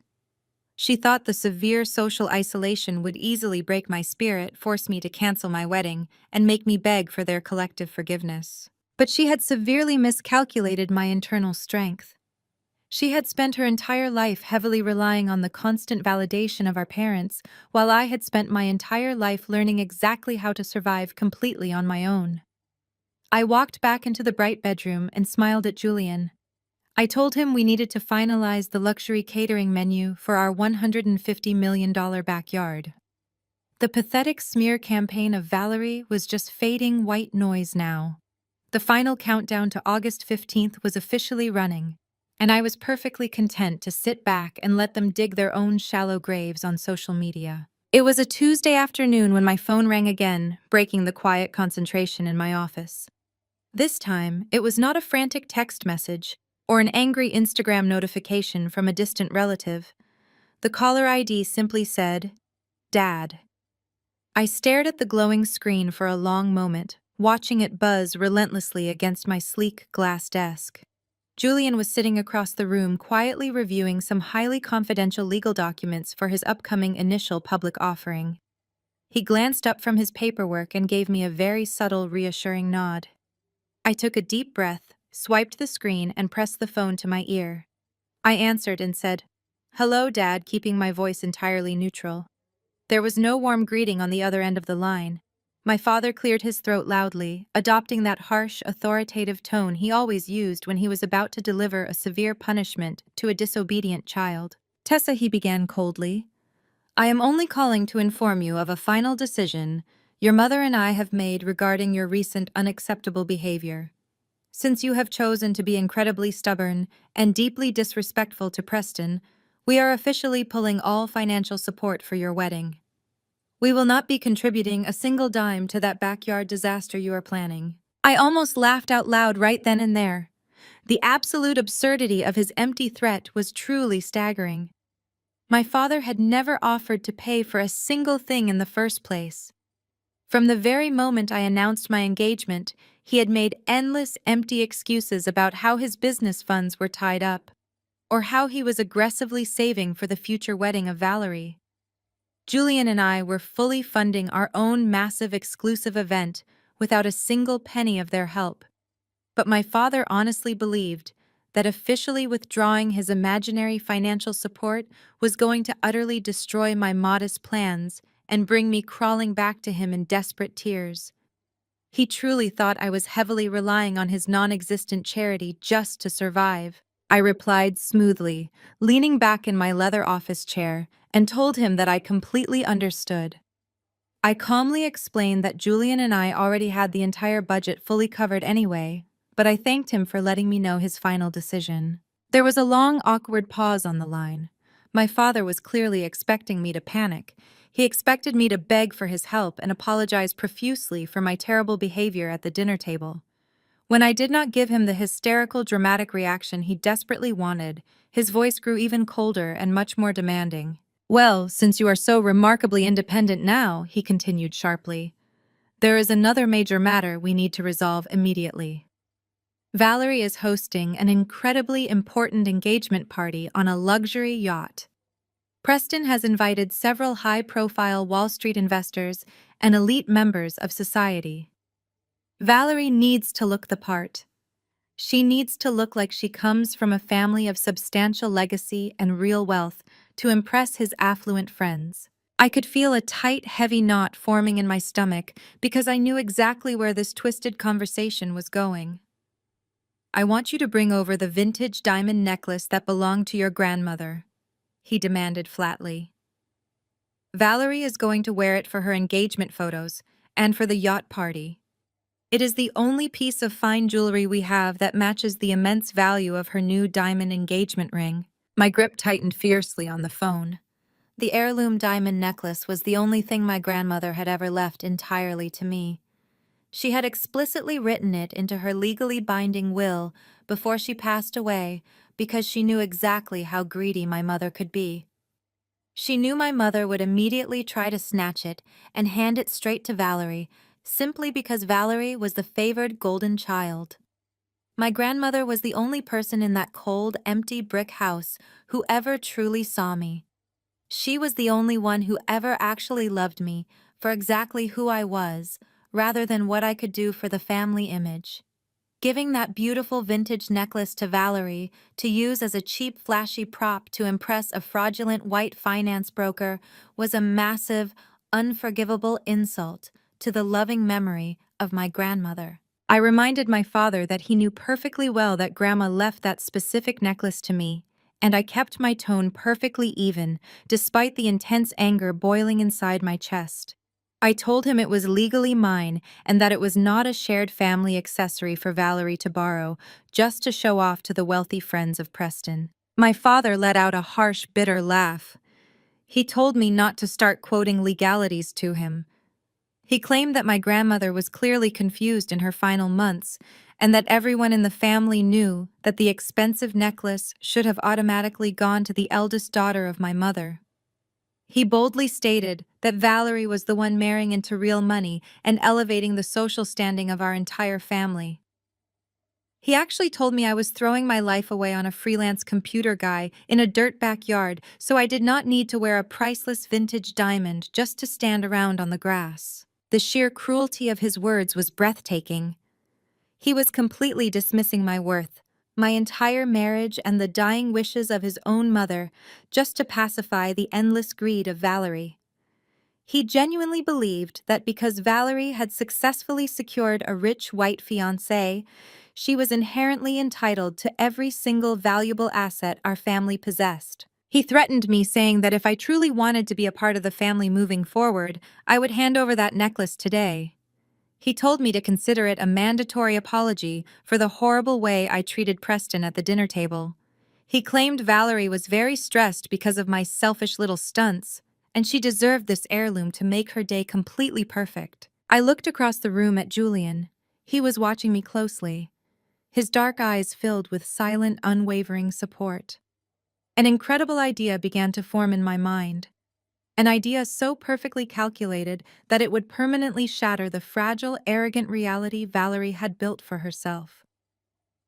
She thought the severe social isolation would easily break my spirit, force me to cancel my wedding, and make me beg for their collective forgiveness. But she had severely miscalculated my internal strength. She had spent her entire life heavily relying on the constant validation of our parents, while I had spent my entire life learning exactly how to survive completely on my own. I walked back into the bright bedroom and smiled at Julian. I told him we needed to finalize the luxury catering menu for our $150 million backyard. The pathetic smear campaign of Valerie was just fading white noise now. The final countdown to August 15th was officially running, and I was perfectly content to sit back and let them dig their own shallow graves on social media. It was a Tuesday afternoon when my phone rang again, breaking the quiet concentration in my office. This time, it was not a frantic text message or an angry Instagram notification from a distant relative. The caller ID simply said, Dad. I stared at the glowing screen for a long moment, watching it buzz relentlessly against my sleek glass desk. Julian was sitting across the room quietly reviewing some highly confidential legal documents for his upcoming initial public offering. He glanced up from his paperwork and gave me a very subtle, reassuring nod. I took a deep breath, swiped the screen, and pressed the phone to my ear. I answered and said, Hello, Dad, keeping my voice entirely neutral. There was no warm greeting on the other end of the line. My father cleared his throat loudly, adopting that harsh, authoritative tone he always used when he was about to deliver a severe punishment to a disobedient child. Tessa, he began coldly, I am only calling to inform you of a final decision your mother and I have made regarding your recent unacceptable behavior. Since you have chosen to be incredibly stubborn and deeply disrespectful to Preston, we are officially pulling all financial support for your wedding. We will not be contributing a single dime to that backyard disaster you are planning. I almost laughed out loud right then and there. The absolute absurdity of his empty threat was truly staggering. My father had never offered to pay for a single thing in the first place. From the very moment I announced my engagement, he had made endless empty excuses about how his business funds were tied up, or how he was aggressively saving for the future wedding of Valerie. Julian and I were fully funding our own massive exclusive event without a single penny of their help. But my father honestly believed that officially withdrawing his imaginary financial support was going to utterly destroy my modest plans and bring me crawling back to him in desperate tears. He truly thought I was heavily relying on his non-existent charity just to survive. I replied smoothly, leaning back in my leather office chair, and told him that I completely understood. I calmly explained that Julian and I already had the entire budget fully covered anyway, but I thanked him for letting me know his final decision. There was a long, awkward pause on the line. My father was clearly expecting me to panic. He expected me to beg for his help and apologize profusely for my terrible behavior at the dinner table. When I did not give him the hysterical, dramatic reaction he desperately wanted, his voice grew even colder and much more demanding. Well, since you are so remarkably independent now, he continued sharply, there is another major matter we need to resolve immediately. Valerie is hosting an incredibly important engagement party on a luxury yacht. Preston has invited several high-profile Wall Street investors and elite members of society. Valerie needs to look the part. She needs to look like she comes from a family of substantial legacy and real wealth to impress his affluent friends. I could feel a tight, heavy knot forming in my stomach because I knew exactly where this twisted conversation was going. I want you to bring over the vintage diamond necklace that belonged to your grandmother, he demanded flatly. Valerie is going to wear it for her engagement photos and for the yacht party. It is the only piece of fine jewelry we have that matches the immense value of her new diamond engagement ring. My grip tightened fiercely on the phone. The heirloom diamond necklace was the only thing my grandmother had ever left entirely to me. She had explicitly written it into her legally binding will before she passed away because she knew exactly how greedy my mother could be. She knew my mother would immediately try to snatch it and hand it straight to Valerie, simply because Valerie was the favored golden child. My grandmother was the only person in that cold, empty brick house who ever truly saw me. She was the only one who ever actually loved me for exactly who I was, rather than what I could do for the family image. Giving that beautiful vintage necklace to Valerie to use as a cheap, flashy prop to impress a fraudulent white finance broker was a massive, unforgivable insult to the loving memory of my grandmother. I reminded my father that he knew perfectly well that Grandma left that specific necklace to me, and I kept my tone perfectly even, despite the intense anger boiling inside my chest. I told him it was legally mine and that it was not a shared family accessory for Valerie to borrow, just to show off to the wealthy friends of Preston. My father let out a harsh, bitter laugh. He told me not to start quoting legalities to him. He claimed that my grandmother was clearly confused in her final months, and that everyone in the family knew that the expensive necklace should have automatically gone to the eldest daughter of my mother. He boldly stated that Valerie was the one marrying into real money and elevating the social standing of our entire family. He actually told me I was throwing my life away on a freelance computer guy in a dirt backyard, so I did not need to wear a priceless vintage diamond just to stand around on the grass. The sheer cruelty of his words was breathtaking. He was completely dismissing my worth, my entire marriage, and the dying wishes of his own mother, just to pacify the endless greed of Valerie. He genuinely believed that because Valerie had successfully secured a rich white fiancé, she was inherently entitled to every single valuable asset our family possessed. He threatened me, saying that if I truly wanted to be a part of the family moving forward, I would hand over that necklace today. He told me to consider it a mandatory apology for the horrible way I treated Preston at the dinner table. He claimed Valerie was very stressed because of my selfish little stunts, and she deserved this heirloom to make her day completely perfect. I looked across the room at Julian. He was watching me closely, his dark eyes filled with silent, unwavering support. An incredible idea began to form in my mind. An idea so perfectly calculated that it would permanently shatter the fragile, arrogant reality Valerie had built for herself.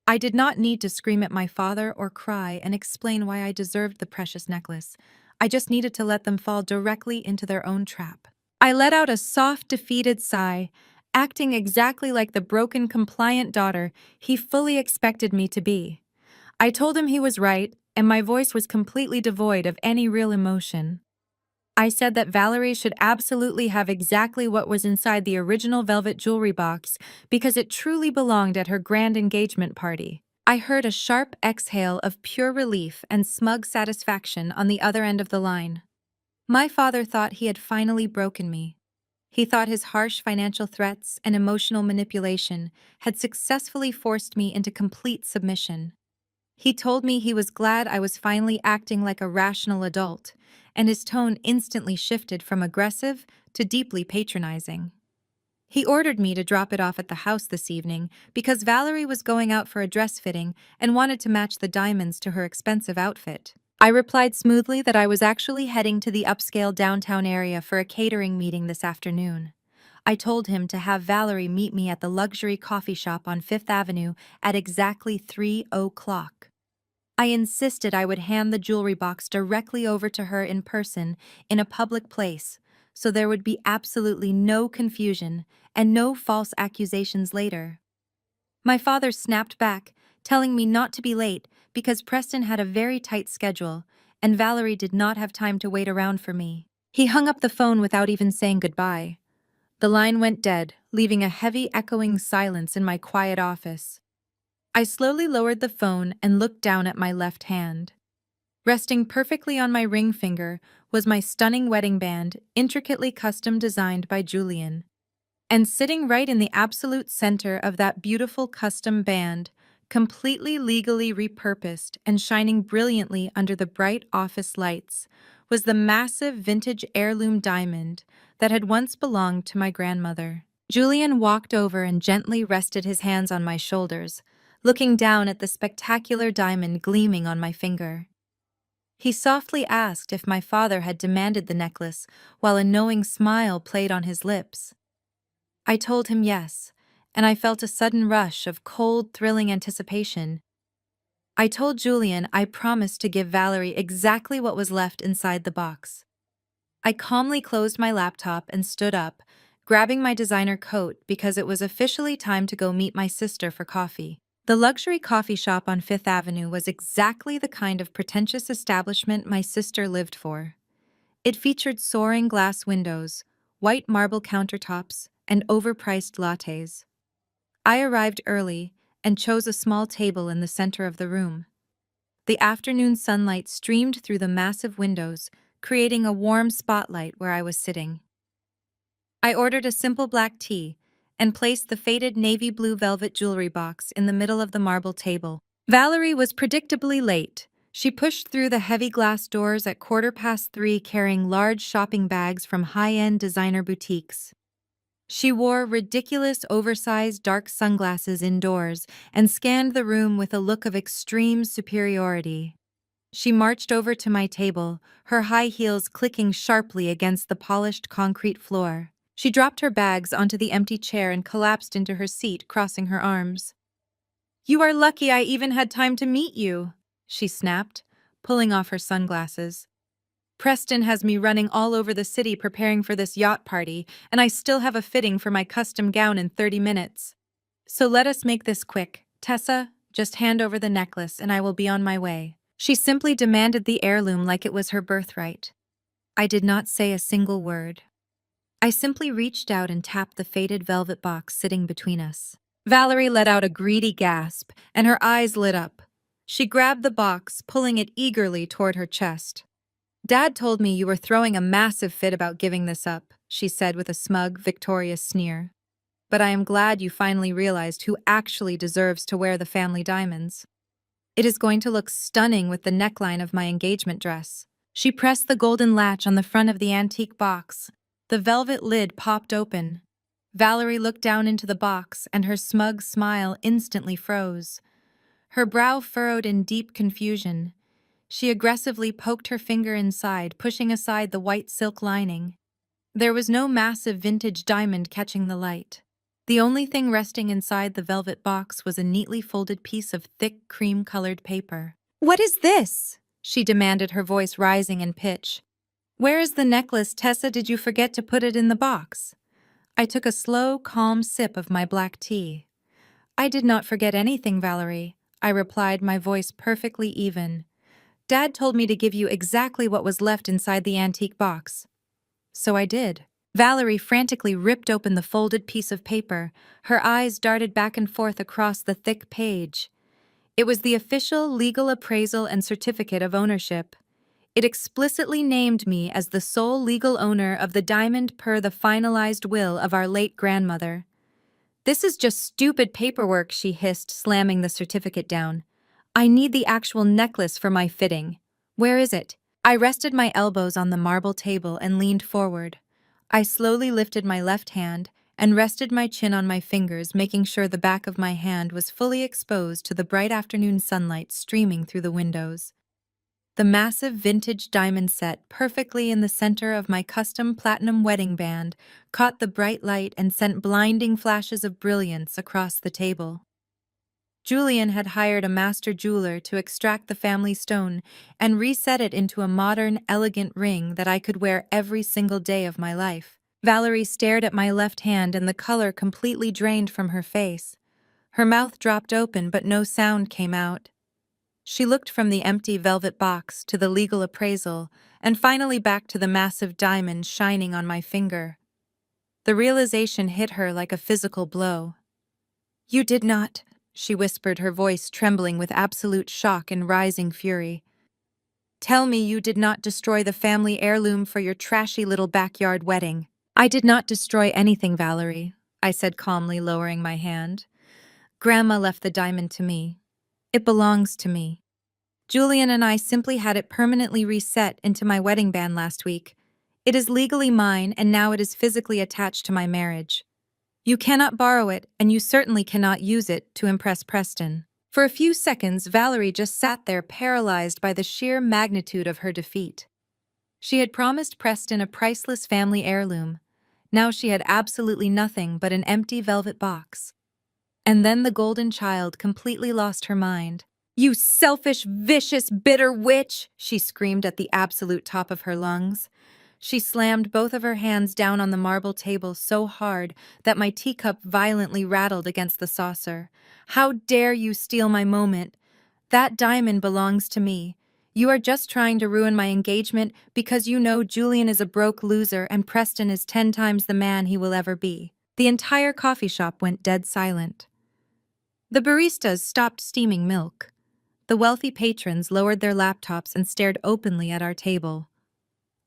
I did not need to scream at my father or cry and explain why I deserved the precious necklace. I just needed to let them fall directly into their own trap. I let out a soft, defeated sigh, acting exactly like the broken, compliant daughter he fully expected me to be. I told him he was right, and my voice was completely devoid of any real emotion. I said that Valerie should absolutely have exactly what was inside the original velvet jewelry box because it truly belonged at her grand engagement party. I heard a sharp exhale of pure relief and smug satisfaction on the other end of the line. My father thought he had finally broken me. He thought his harsh financial threats and emotional manipulation had successfully forced me into complete submission. He told me he was glad I was finally acting like a rational adult, and his tone instantly shifted from aggressive to deeply patronizing. He ordered me to drop it off at the house this evening because Valerie was going out for a dress fitting and wanted to match the diamonds to her expensive outfit. I replied smoothly that I was actually heading to the upscale downtown area for a catering meeting this afternoon. I told him to have Valerie meet me at the luxury coffee shop on Fifth Avenue at exactly 3:00. I insisted I would hand the jewelry box directly over to her in person in a public place, so there would be absolutely no confusion and no false accusations later. My father snapped back, telling me not to be late because Preston had a very tight schedule, and Valerie did not have time to wait around for me. He hung up the phone without even saying goodbye. The line went dead, leaving a heavy, echoing silence in my quiet office. I slowly lowered the phone and looked down at my left hand. Resting perfectly on my ring finger was my stunning wedding band, intricately custom designed by Julian. And sitting right in the absolute center of that beautiful custom band, completely legally repurposed and shining brilliantly under the bright office lights, was the massive vintage heirloom diamond that had once belonged to my grandmother. Julian walked over and gently rested his hands on my shoulders, looking down at the spectacular diamond gleaming on my finger. He softly asked if my father had demanded the necklace, while a knowing smile played on his lips. I told him yes, and I felt a sudden rush of cold, thrilling anticipation. I told Julian I promised to give Valerie exactly what was left inside the box. I calmly closed my laptop and stood up, grabbing my designer coat because it was officially time to go meet my sister for coffee. The luxury coffee shop on Fifth Avenue was exactly the kind of pretentious establishment my sister lived for. It featured soaring glass windows, white marble countertops, and overpriced lattes. I arrived early and chose a small table in the center of the room. The afternoon sunlight streamed through the massive windows, creating a warm spotlight where I was sitting. I ordered a simple black tea and placed the faded navy blue velvet jewelry box in the middle of the marble table. Valerie was predictably late. She pushed through the heavy glass doors at 3:15 carrying large shopping bags from high-end designer boutiques. She wore ridiculous oversized dark sunglasses indoors and scanned the room with a look of extreme superiority. She marched over to my table, her high heels clicking sharply against the polished concrete floor. She dropped her bags onto the empty chair and collapsed into her seat, crossing her arms. "You are lucky I even had time to meet you," she snapped, pulling off her sunglasses. "Preston has me running all over the city preparing for this yacht party, and I still have a fitting for my custom gown in 30 minutes. So let us make this quick. Tessa, just hand over the necklace and I will be on my way." She simply demanded the heirloom like it was her birthright. I did not say a single word. I simply reached out and tapped the faded velvet box sitting between us. Valerie let out a greedy gasp, and her eyes lit up. She grabbed the box, pulling it eagerly toward her chest. "Dad told me you were throwing a massive fit about giving this up," she said with a smug, victorious sneer. "But I am glad you finally realized who actually deserves to wear the family diamonds. It is going to look stunning with the neckline of my engagement dress." She pressed the golden latch on the front of the antique box. The velvet lid popped open. Valerie looked down into the box, and her smug smile instantly froze. Her brow furrowed in deep confusion. She aggressively poked her finger inside, pushing aside the white silk lining. There was no massive vintage diamond catching the light. The only thing resting inside the velvet box was a neatly folded piece of thick, cream-colored paper. "What is this?" she demanded, her voice rising in pitch. "Where is the necklace, Tessa? Did you forget to put it in the box?" I took a slow, calm sip of my black tea. "I did not forget anything, Valerie," I replied, my voice perfectly even. "Dad told me to give you exactly what was left inside the antique box." So I did. Valerie frantically ripped open the folded piece of paper. Her eyes darted back and forth across the thick page. It was the official legal appraisal and certificate of ownership. It explicitly named me as the sole legal owner of the diamond per the finalized will of our late grandmother. "This is just stupid paperwork," she hissed, slamming the certificate down. "I need the actual necklace for my fitting. Where is it?" I rested my elbows on the marble table and leaned forward. I slowly lifted my left hand and rested my chin on my fingers, making sure the back of my hand was fully exposed to the bright afternoon sunlight streaming through the windows. The massive vintage diamond set, perfectly in the center of my custom platinum wedding band, caught the bright light and sent blinding flashes of brilliance across the table. Julian had hired a master jeweler to extract the family stone and reset it into a modern, elegant ring that I could wear every single day of my life. Valerie stared at my left hand, and the color completely drained from her face. Her mouth dropped open, but no sound came out. She looked from the empty velvet box to the legal appraisal, and finally back to the massive diamond shining on my finger. The realization hit her like a physical blow. "You did not," she whispered, her voice trembling with absolute shock and rising fury. "Tell me you did not destroy the family heirloom for your trashy little backyard wedding." "I did not destroy anything, Valerie," I said calmly, lowering my hand. "Grandma left the diamond to me. It belongs to me. Julian and I simply had it permanently reset into my wedding band last week. It is legally mine, and now it is physically attached to my marriage. You cannot borrow it, and you certainly cannot use it to impress Preston." For a few seconds, Valerie just sat there, paralyzed by the sheer magnitude of her defeat. She had promised Preston a priceless family heirloom. Now she had absolutely nothing but an empty velvet box. And then the golden child completely lost her mind. "You selfish, vicious, bitter witch!" she screamed at the absolute top of her lungs. She slammed both of her hands down on the marble table so hard that my teacup violently rattled against the saucer. "How dare you steal my moment? That diamond belongs to me. You are just trying to ruin my engagement because you know Julian is a broke loser and Preston is 10 times the man he will ever be." The entire coffee shop went dead silent. The baristas stopped steaming milk. The wealthy patrons lowered their laptops and stared openly at our table.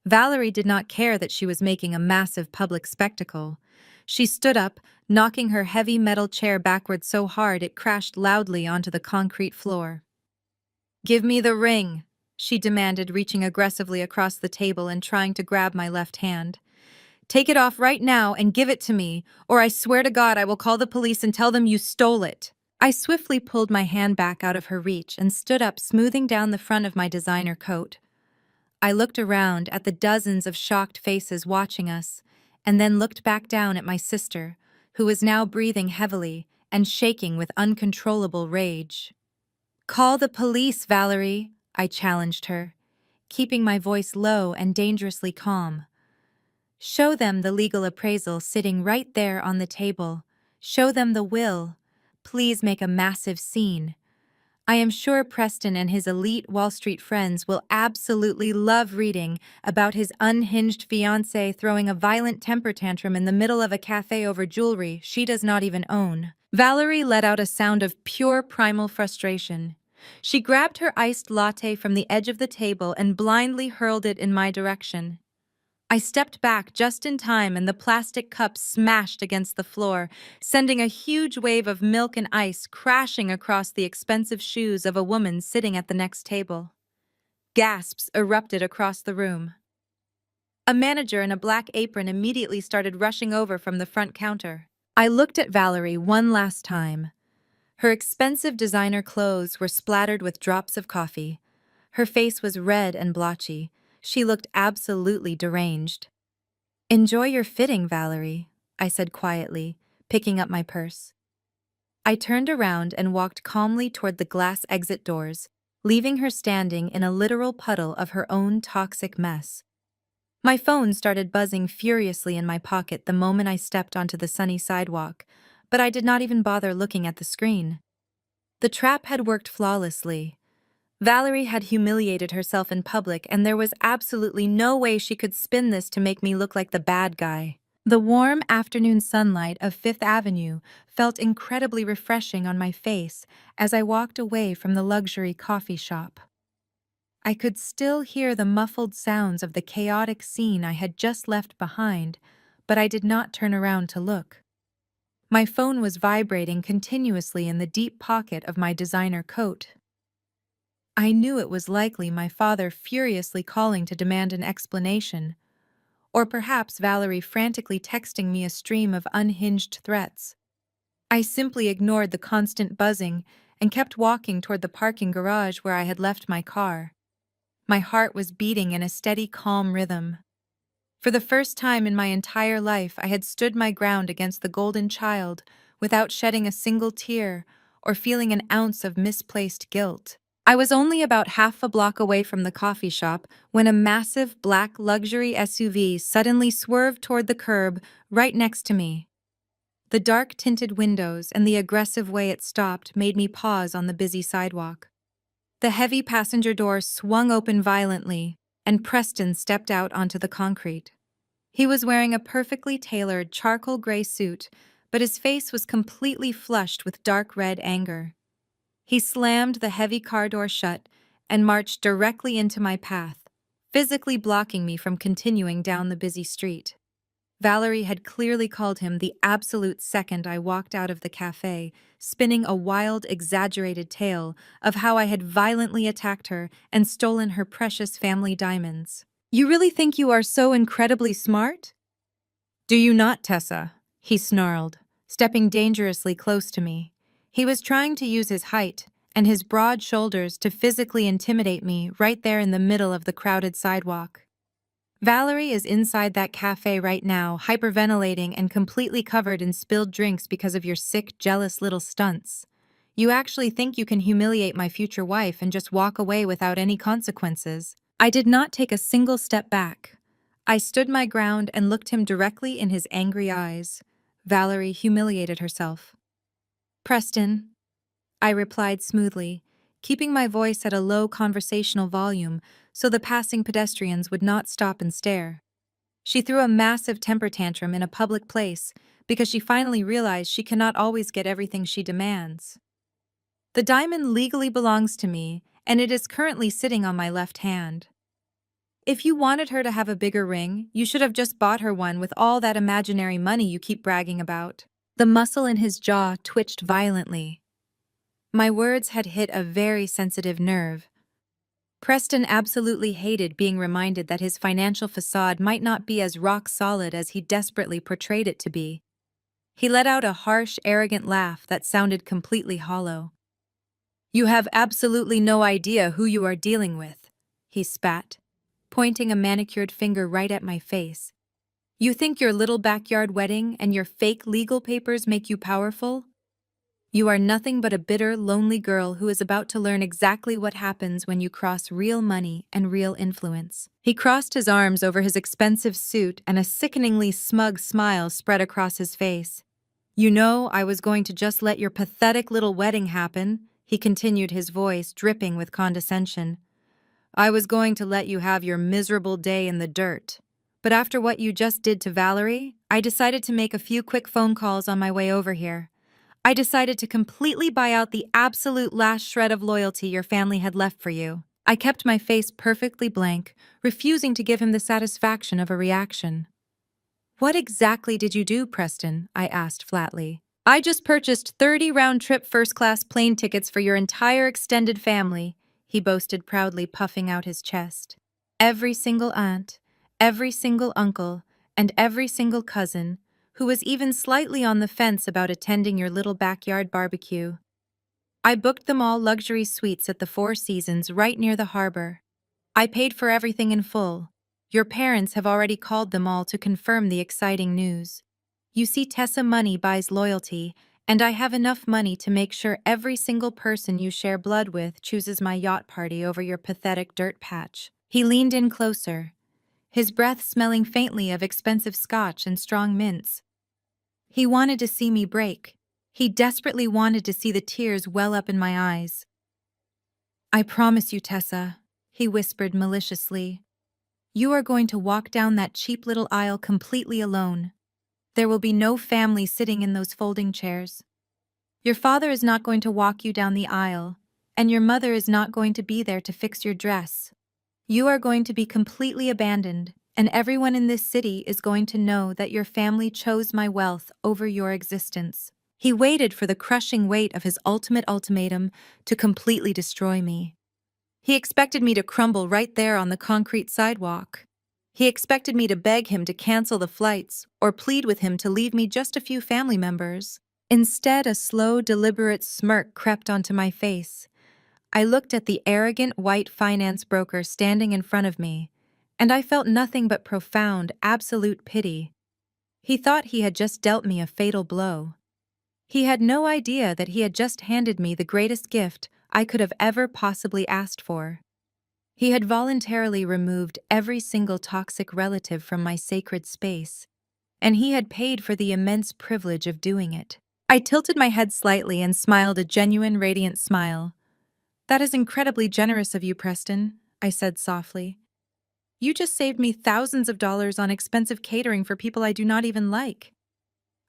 Valerie did not care that she was making a massive public spectacle. She stood up, knocking her heavy metal chair backward so hard it crashed loudly onto the concrete floor. "Give me the ring," she demanded, reaching aggressively across the table and trying to grab my left hand. "Take it off right now and give it to me, or I swear to God I will call the police and tell them you stole it." I swiftly pulled my hand back out of her reach and stood up, smoothing down the front of my designer coat. I looked around at the dozens of shocked faces watching us, and then looked back down at my sister, who was now breathing heavily and shaking with uncontrollable rage. "Call the police, Valerie," I challenged her, keeping my voice low and dangerously calm. "Show them the legal appraisal sitting right there on the table. Show them the will. Please make a massive scene. I am sure Preston and his elite Wall Street friends will absolutely love reading about his unhinged fiancée throwing a violent temper tantrum in the middle of a cafe over jewelry she does not even own." Valerie let out a sound of pure primal frustration. She grabbed her iced latte from the edge of the table and blindly hurled it in my direction. I stepped back just in time and the plastic cup smashed against the floor, sending a huge wave of milk and ice crashing across the expensive shoes of a woman sitting at the next table. Gasps erupted across the room. A manager in a black apron immediately started rushing over from the front counter. I looked at Valerie one last time. Her expensive designer clothes were splattered with drops of coffee. Her face was red and blotchy. She looked absolutely deranged. "Enjoy your fitting, Valerie," I said quietly, picking up my purse. I turned around and walked calmly toward the glass exit doors, leaving her standing in a literal puddle of her own toxic mess. My phone started buzzing furiously in my pocket the moment I stepped onto the sunny sidewalk, but I did not even bother looking at the screen. The trap had worked flawlessly. Valerie had humiliated herself in public, and there was absolutely no way she could spin this to make me look like the bad guy. The warm afternoon sunlight of Fifth Avenue felt incredibly refreshing on my face as I walked away from the luxury coffee shop. I could still hear the muffled sounds of the chaotic scene I had just left behind, but I did not turn around to look. My phone was vibrating continuously in the deep pocket of my designer coat. I knew it was likely my father furiously calling to demand an explanation, or perhaps Valerie frantically texting me a stream of unhinged threats. I simply ignored the constant buzzing and kept walking toward the parking garage where I had left my car. My heart was beating in a steady, calm rhythm. For the first time in my entire life, I had stood my ground against the golden child without shedding a single tear or feeling an ounce of misplaced guilt. I was only about half a block away from the coffee shop when a massive black luxury SUV suddenly swerved toward the curb right next to me. The dark-tinted windows and the aggressive way it stopped made me pause on the busy sidewalk. The heavy passenger door swung open violently, and Preston stepped out onto the concrete. He was wearing a perfectly tailored charcoal gray suit, but his face was completely flushed with dark red anger. He slammed the heavy car door shut and marched directly into my path, physically blocking me from continuing down the busy street. Valerie had clearly called him the absolute second I walked out of the cafe, spinning a wild, exaggerated tale of how I had violently attacked her and stolen her precious family diamonds. "You really think you are so incredibly smart?" "Do you not, Tessa?" he snarled, stepping dangerously close to me. He was trying to use his height and his broad shoulders to physically intimidate me right there in the middle of the crowded sidewalk. "Valerie is inside that cafe right now, hyperventilating and completely covered in spilled drinks because of your sick, jealous little stunts. You actually think you can humiliate my future wife and just walk away without any consequences?" I did not take a single step back. I stood my ground and looked him directly in his angry eyes. Valerie humiliated herself. "Preston," I replied smoothly, keeping my voice at a low conversational volume so the passing pedestrians would not stop and stare. "She threw a massive temper tantrum in a public place because she finally realized she cannot always get everything she demands. The diamond legally belongs to me, and it is currently sitting on my left hand. If you wanted her to have a bigger ring, you should have just bought her one with all that imaginary money you keep bragging about. The muscle in his jaw twitched violently. My words had hit a very sensitive nerve. Preston absolutely hated being reminded that his financial facade might not be as rock solid as he desperately portrayed it to be. He let out a harsh, arrogant laugh that sounded completely hollow. "You have absolutely no idea who you are dealing with," he spat, pointing a manicured finger right at my face. "You think your little backyard wedding and your fake legal papers make you powerful? You are nothing but a bitter, lonely girl who is about to learn exactly what happens when you cross real money and real influence." He crossed his arms over his expensive suit and a sickeningly smug smile spread across his face. "You know, I was going to just let your pathetic little wedding happen," he continued, his voice dripping with condescension. "I was going to let you have your miserable day in the dirt. But after what you just did to Valerie, I decided to make a few quick phone calls on my way over here. I decided to completely buy out the absolute last shred of loyalty your family had left for you." I kept my face perfectly blank, refusing to give him the satisfaction of a reaction. "What exactly did you do, Preston?" I asked flatly. "I just purchased 30 round-trip first-class plane tickets for your entire extended family," he boasted proudly, puffing out his chest. "Every single aunt, every single uncle, and every single cousin, who was even slightly on the fence about attending your little backyard barbecue. I booked them all luxury suites at the Four Seasons right near the harbor. I paid for everything in full. Your parents have already called them all to confirm the exciting news. You see, Tessa, money buys loyalty, and I have enough money to make sure every single person you share blood with chooses my yacht party over your pathetic dirt patch." He leaned in closer, his breath smelling faintly of expensive scotch and strong mints. He wanted to see me break. He desperately wanted to see the tears well up in my eyes. "I promise you, Tessa," he whispered maliciously, "you are going to walk down that cheap little aisle completely alone. There will be no family sitting in those folding chairs. Your father is not going to walk you down the aisle, and your mother is not going to be there to fix your dress. You are going to be completely abandoned, and everyone in this city is going to know that your family chose my wealth over your existence." He waited for the crushing weight of his ultimate ultimatum to completely destroy me. He expected me to crumble right there on the concrete sidewalk. He expected me to beg him to cancel the flights or plead with him to leave me just a few family members. Instead, a slow, deliberate smirk crept onto my face. I looked at the arrogant white finance broker standing in front of me, and I felt nothing but profound, absolute pity. He thought he had just dealt me a fatal blow. He had no idea that he had just handed me the greatest gift I could have ever possibly asked for. He had voluntarily removed every single toxic relative from my sacred space, and he had paid for the immense privilege of doing it. I tilted my head slightly and smiled a genuine, radiant smile. "That is incredibly generous of you, Preston," I said softly. "You just saved me thousands of dollars on expensive catering for people I do not even like.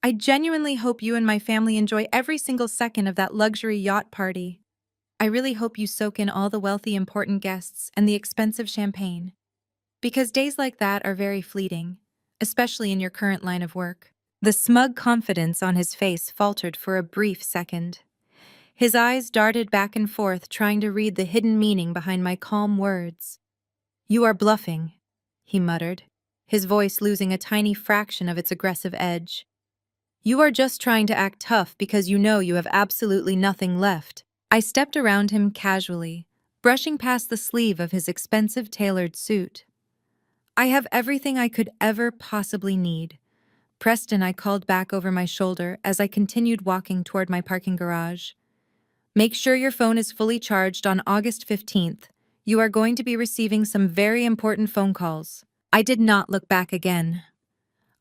I genuinely hope you and my family enjoy every single second of that luxury yacht party. I really hope you soak in all the wealthy, important guests and the expensive champagne. Because days like that are very fleeting, especially in your current line of work." The smug confidence on his face faltered for a brief second. His eyes darted back and forth, trying to read the hidden meaning behind my calm words. "You are bluffing," he muttered, his voice losing a tiny fraction of its aggressive edge. "You are just trying to act tough because you know you have absolutely nothing left." I stepped around him casually, brushing past the sleeve of his expensive tailored suit. "I have everything I could ever possibly need." "Preston," I called back over my shoulder as I continued walking toward my parking garage. "Make sure your phone is fully charged on August 15th. You are going to be receiving some very important phone calls." I did not look back again.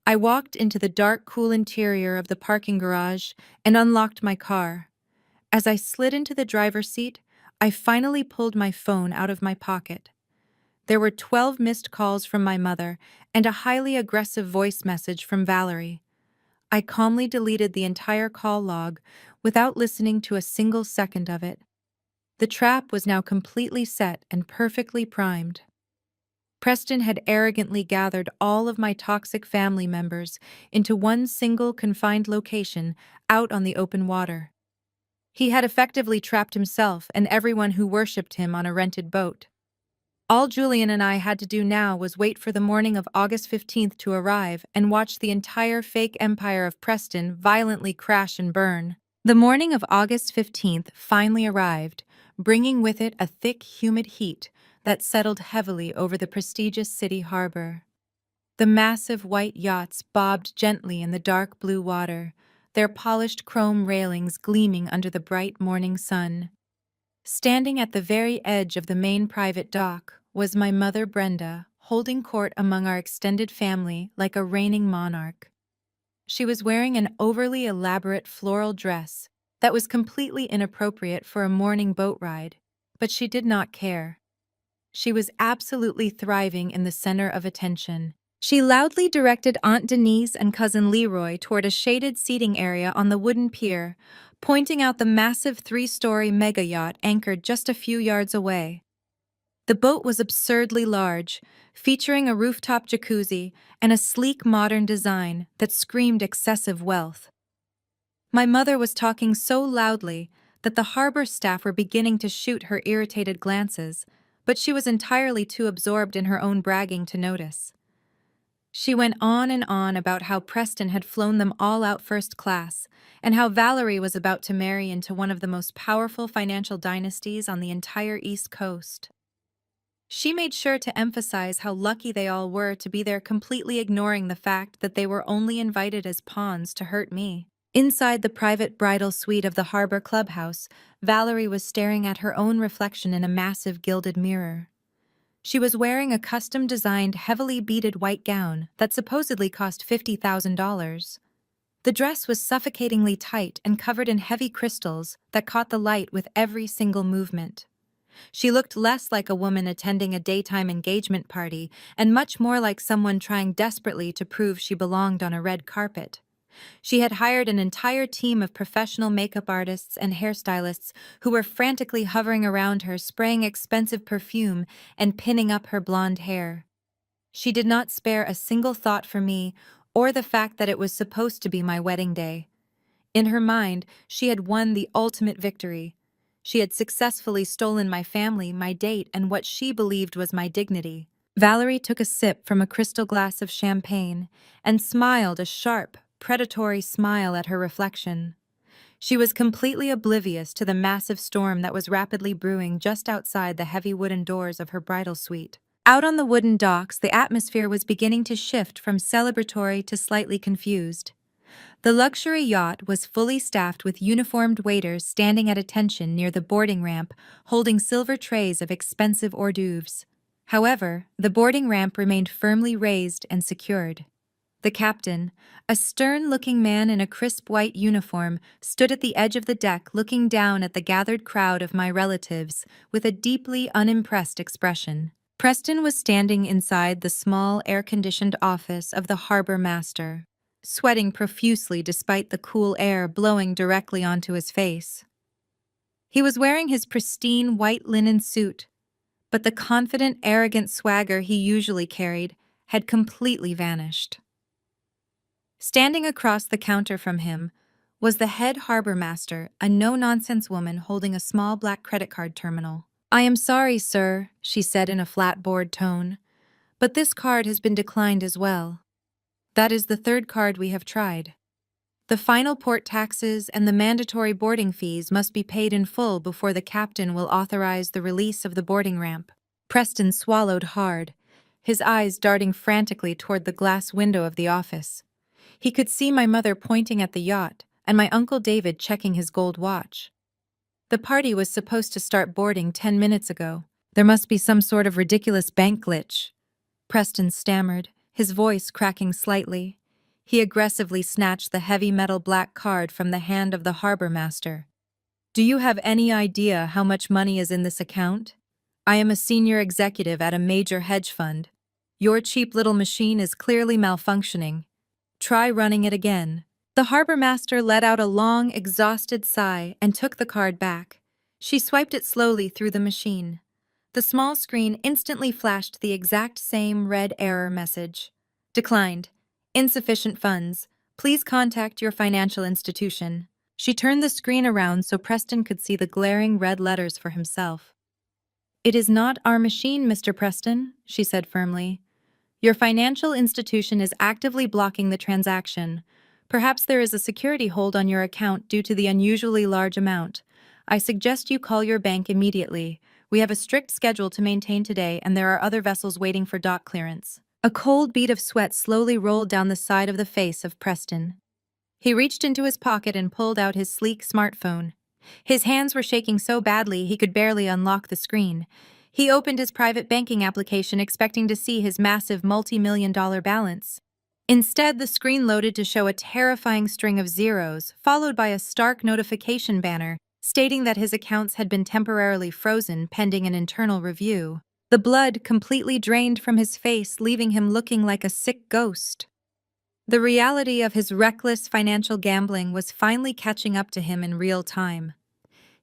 I walked into the dark, cool interior of the parking garage and unlocked my car. As I slid into the driver's seat, I finally pulled my phone out of my pocket. There were 12 missed calls from my mother and a highly aggressive voice message from Valerie. I calmly deleted the entire call log without listening to a single second of it. The trap was now completely set and perfectly primed. Preston had arrogantly gathered all of my toxic family members into one single confined location out on the open water. He had effectively trapped himself and everyone who worshipped him on a rented boat. All Julian and I had to do now was wait for the morning of August 15th to arrive and watch the entire fake empire of Preston violently crash and burn. The morning of August 15th finally arrived, bringing with it a thick, humid heat that settled heavily over the prestigious city harbor. The massive white yachts bobbed gently in the dark blue water, their polished chrome railings gleaming under the bright morning sun. Standing at the very edge of the main private dock was my mother Brenda, holding court among our extended family like a reigning monarch. She was wearing an overly elaborate floral dress that was completely inappropriate for a morning boat ride, but she did not care. She was absolutely thriving in the center of attention. She loudly directed Aunt Denise and Cousin Leroy toward a shaded seating area on the wooden pier, pointing out the massive 3-story mega yacht anchored just a few yards away. The boat was absurdly large, featuring a rooftop jacuzzi and a sleek modern design that screamed excessive wealth. My mother was talking so loudly that the harbor staff were beginning to shoot her irritated glances, but she was entirely too absorbed in her own bragging to notice. She went on and on about how Preston had flown them all out first class, and how Valerie was about to marry into one of the most powerful financial dynasties on the entire East Coast. She made sure to emphasize how lucky they all were to be there, completely ignoring the fact that they were only invited as pawns to hurt me. Inside the private bridal suite of the harbor clubhouse, Valerie was staring at her own reflection in a massive gilded mirror. She was wearing a custom-designed, heavily beaded white gown that supposedly cost $50,000. The dress was suffocatingly tight and covered in heavy crystals that caught the light with every single movement. She looked less like a woman attending a daytime engagement party and much more like someone trying desperately to prove she belonged on a red carpet. She had hired an entire team of professional makeup artists and hairstylists who were frantically hovering around her, spraying expensive perfume and pinning up her blonde hair. She did not spare a single thought for me or the fact that it was supposed to be my wedding day. In her mind, she had won the ultimate victory. She had successfully stolen my family, my date, and what she believed was my dignity. Valerie took a sip from a crystal glass of champagne and smiled a sharp, predatory smile at her reflection. She was completely oblivious to the massive storm that was rapidly brewing just outside the heavy wooden doors of her bridal suite. Out on the wooden docks, the atmosphere was beginning to shift from celebratory to slightly confused. The luxury yacht was fully staffed with uniformed waiters standing at attention near the boarding ramp, holding silver trays of expensive hors d'oeuvres. However, the boarding ramp remained firmly raised and secured. The captain, a stern-looking man in a crisp white uniform, stood at the edge of the deck looking down at the gathered crowd of my relatives with a deeply unimpressed expression. Preston was standing inside the small, air-conditioned office of the harbor master, sweating profusely despite the cool air blowing directly onto his face. He was wearing his pristine white linen suit, but the confident, arrogant swagger he usually carried had completely vanished. Standing across the counter from him was the head harbor master, a no-nonsense woman holding a small black credit card terminal. "I am sorry, sir," she said in a flat, bored tone, "but this card has been declined as well. That is the third card we have tried. The final port taxes and the mandatory boarding fees must be paid in full before the captain will authorize the release of the boarding ramp." Preston swallowed hard, his eyes darting frantically toward the glass window of the office. He could see my mother pointing at the yacht and my Uncle David checking his gold watch. The party was supposed to start boarding 10 minutes ago. There must be some sort of ridiculous bank glitch, Preston stammered, his voice cracking slightly. He aggressively snatched the heavy metal black card from the hand of the harbor master. "Do you have any idea how much money is in this account? I am a senior executive at a major hedge fund. Your cheap little machine is clearly malfunctioning. Try running it again." The harbor master let out a long, exhausted sigh and took the card back. She swiped it slowly through the machine. The small screen instantly flashed the exact same red error message. Declined. Insufficient funds. Please contact your financial institution. She turned the screen around so Preston could see the glaring red letters for himself. It is not our machine, Mr. Preston, she said firmly. Your financial institution is actively blocking the transaction. Perhaps there is a security hold on your account due to the unusually large amount. I suggest you call your bank immediately. We have a strict schedule to maintain today, and there are other vessels waiting for dock clearance. A cold bead of sweat slowly rolled down the side of the face of Preston. He reached into his pocket and pulled out his sleek smartphone. His hands were shaking so badly he could barely unlock the screen. He opened his private banking application expecting to see his massive multi-million-dollar balance. Instead, the screen loaded to show a terrifying string of zeros, followed by a stark notification banner stating that his accounts had been temporarily frozen pending an internal review. The blood completely drained from his face, leaving him looking like a sick ghost. The reality of his reckless financial gambling was finally catching up to him in real time.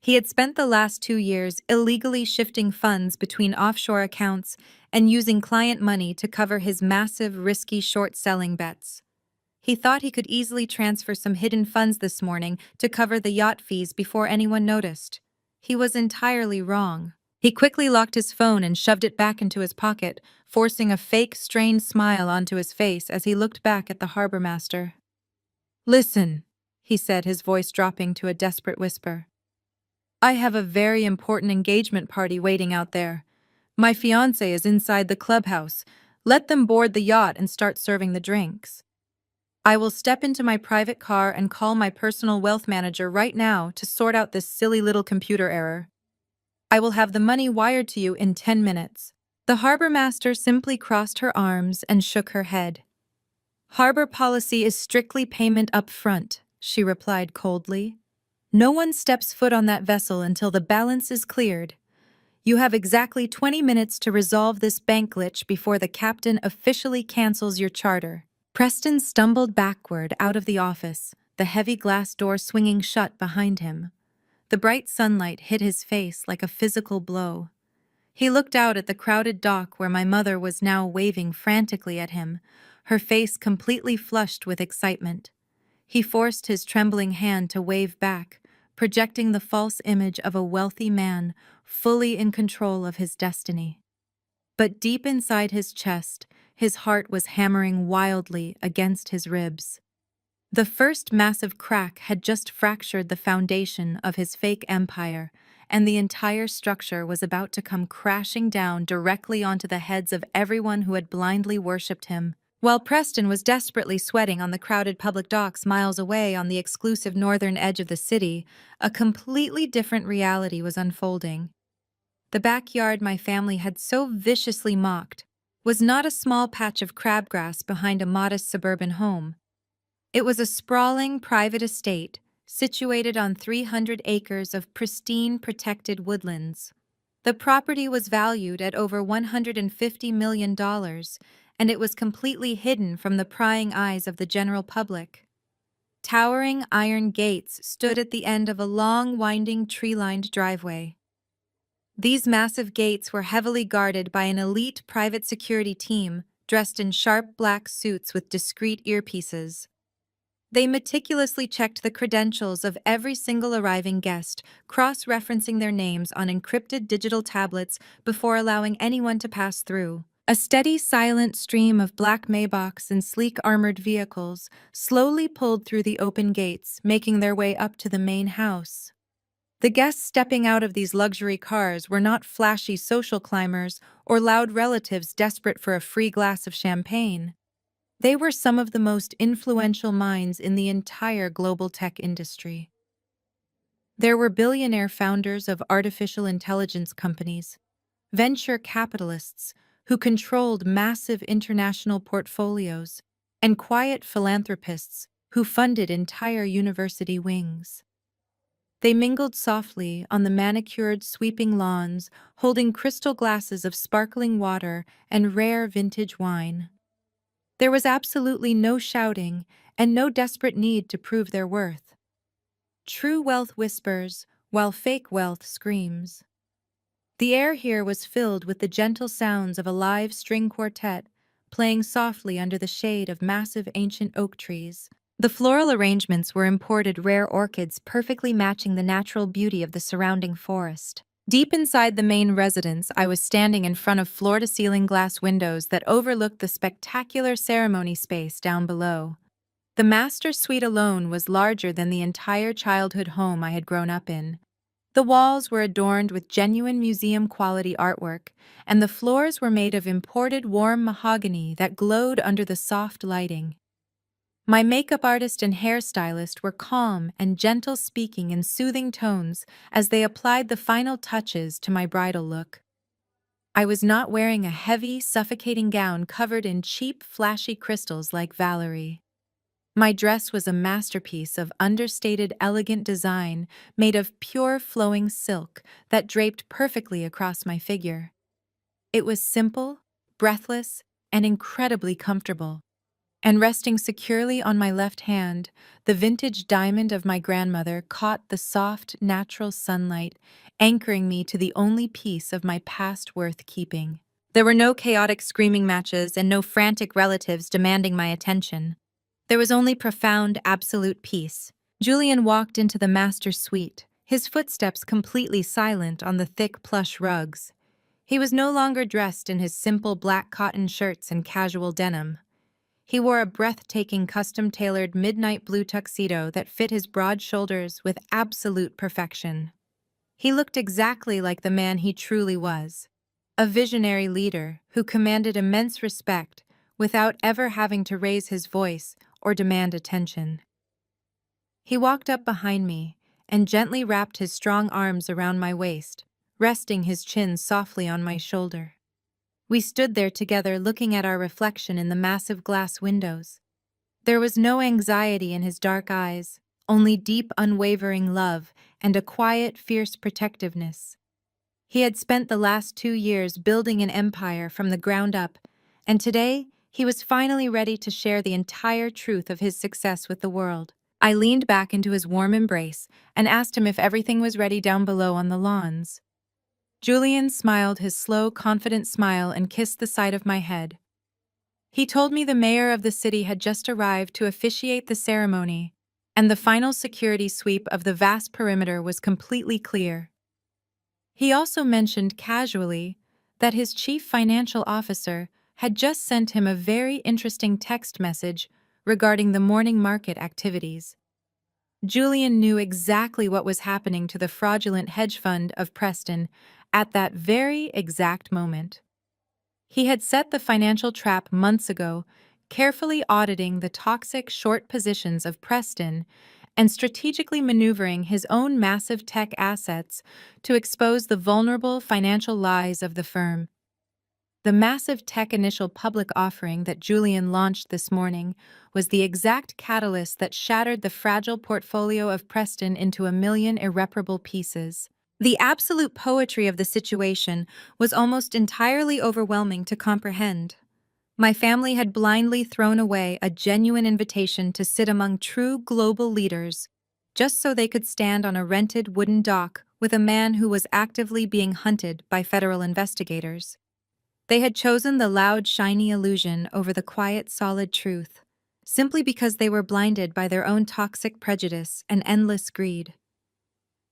He had spent the last 2 years illegally shifting funds between offshore accounts and using client money to cover his massive, risky short-selling bets. He thought he could easily transfer some hidden funds this morning to cover the yacht fees before anyone noticed. He was entirely wrong. He quickly locked his phone and shoved it back into his pocket, forcing a fake, strained smile onto his face as he looked back at the harbor master. "Listen," he said, his voice dropping to a desperate whisper. "I have a very important engagement party waiting out there. My fiancé is inside the clubhouse. Let them board the yacht and start serving the drinks. I will step into my private car and call my personal wealth manager right now to sort out this silly little computer error. I will have the money wired to you in 10 minutes. The harbor master simply crossed her arms and shook her head. "Harbor policy is strictly payment up front," she replied coldly. "No one steps foot on that vessel until the balance is cleared. You have exactly 20 minutes to resolve this bank glitch before the captain officially cancels your charter." Preston stumbled backward out of the office, the heavy glass door swinging shut behind him. The bright sunlight hit his face like a physical blow. He looked out at the crowded dock where my mother was now waving frantically at him, her face completely flushed with excitement. He forced his trembling hand to wave back, projecting the false image of a wealthy man fully in control of his destiny. But deep inside his chest, his heart was hammering wildly against his ribs. The first massive crack had just fractured the foundation of his fake empire, and the entire structure was about to come crashing down directly onto the heads of everyone who had blindly worshipped him. While Preston was desperately sweating on the crowded public docks miles away on the exclusive northern edge of the city, a completely different reality was unfolding. The backyard my family had so viciously mocked was not a small patch of crabgrass behind a modest suburban home. It was a sprawling private estate situated on 300 acres of pristine protected woodlands. The property was valued at over $150 million, and it was completely hidden from the prying eyes of the general public. Towering iron gates stood at the end of a long, winding, tree-lined driveway. These massive gates were heavily guarded by an elite private security team dressed in sharp black suits with discreet earpieces. They meticulously checked the credentials of every single arriving guest, cross-referencing their names on encrypted digital tablets before allowing anyone to pass through. A steady, silent stream of black Maybachs and sleek armored vehicles slowly pulled through the open gates, making their way up to the main house. The guests stepping out of these luxury cars were not flashy social climbers or loud relatives desperate for a free glass of champagne. They were some of the most influential minds in the entire global tech industry. There were billionaire founders of artificial intelligence companies, venture capitalists who controlled massive international portfolios, and quiet philanthropists who funded entire university wings. They mingled softly on the manicured, sweeping lawns, holding crystal glasses of sparkling water and rare vintage wine. There was absolutely no shouting and no desperate need to prove their worth. True wealth whispers, while fake wealth screams. The air here was filled with the gentle sounds of a live string quartet playing softly under the shade of massive ancient oak trees. The floral arrangements were imported rare orchids perfectly matching the natural beauty of the surrounding forest. Deep inside the main residence, I was standing in front of floor-to-ceiling glass windows that overlooked the spectacular ceremony space down below. The master suite alone was larger than the entire childhood home I had grown up in. The walls were adorned with genuine museum-quality artwork, and the floors were made of imported warm mahogany that glowed under the soft lighting. My makeup artist and hairstylist were calm and gentle, speaking in soothing tones as they applied the final touches to my bridal look. I was not wearing a heavy, suffocating gown covered in cheap, flashy crystals like Valerie. My dress was a masterpiece of understated, elegant design made of pure, flowing silk that draped perfectly across my figure. It was simple, breathless, and incredibly comfortable. And resting securely on my left hand, the vintage diamond of my grandmother caught the soft, natural sunlight, anchoring me to the only piece of my past worth keeping. There were no chaotic screaming matches and no frantic relatives demanding my attention. There was only profound, absolute peace. Julian walked into the master suite, his footsteps completely silent on the thick plush rugs. He was no longer dressed in his simple black cotton shirts and casual denim. He wore a breathtaking custom-tailored midnight blue tuxedo that fit his broad shoulders with absolute perfection. He looked exactly like the man he truly was, a visionary leader who commanded immense respect without ever having to raise his voice or demand attention. He walked up behind me and gently wrapped his strong arms around my waist, resting his chin softly on my shoulder. We stood there together looking at our reflection in the massive glass windows. There was no anxiety in his dark eyes, only deep, unwavering love and a quiet, fierce protectiveness. He had spent the last 2 years building an empire from the ground up, and today he was finally ready to share the entire truth of his success with the world. I leaned back into his warm embrace and asked him if everything was ready down below on the lawns. Julian smiled his slow, confident smile and kissed the side of my head. He told me the mayor of the city had just arrived to officiate the ceremony, and the final security sweep of the vast perimeter was completely clear. He also mentioned casually that his chief financial officer had just sent him a very interesting text message regarding the morning market activities. Julian knew exactly what was happening to the fraudulent hedge fund of Preston at that very exact moment. He had set the financial trap months ago, carefully auditing the toxic short positions of Preston and strategically maneuvering his own massive tech assets to expose the vulnerable financial lies of the firm. The massive tech initial public offering that Julian launched this morning was the exact catalyst that shattered the fragile portfolio of Preston into a million irreparable pieces. The absolute poetry of the situation was almost entirely overwhelming to comprehend. My family had blindly thrown away a genuine invitation to sit among true global leaders, just so they could stand on a rented wooden dock with a man who was actively being hunted by federal investigators. They had chosen the loud, shiny illusion over the quiet, solid truth, simply because they were blinded by their own toxic prejudice and endless greed.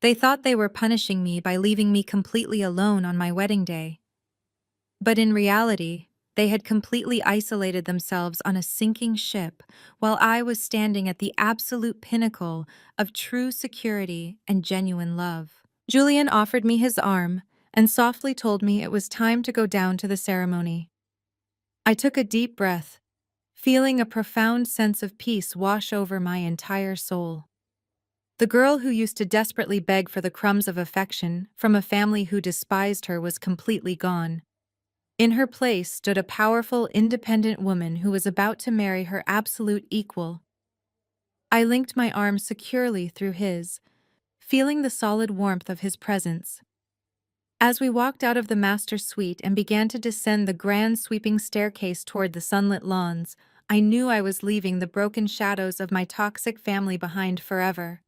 They thought they were punishing me by leaving me completely alone on my wedding day. But in reality, they had completely isolated themselves on a sinking ship while I was standing at the absolute pinnacle of true security and genuine love. Julian offered me his arm and softly told me it was time to go down to the ceremony. I took a deep breath, feeling a profound sense of peace wash over my entire soul. The girl who used to desperately beg for the crumbs of affection from a family who despised her was completely gone. In her place stood a powerful, independent woman who was about to marry her absolute equal. I linked my arm securely through his, feeling the solid warmth of his presence. As we walked out of the master suite and began to descend the grand sweeping staircase toward the sunlit lawns, I knew I was leaving the broken shadows of my toxic family behind forever.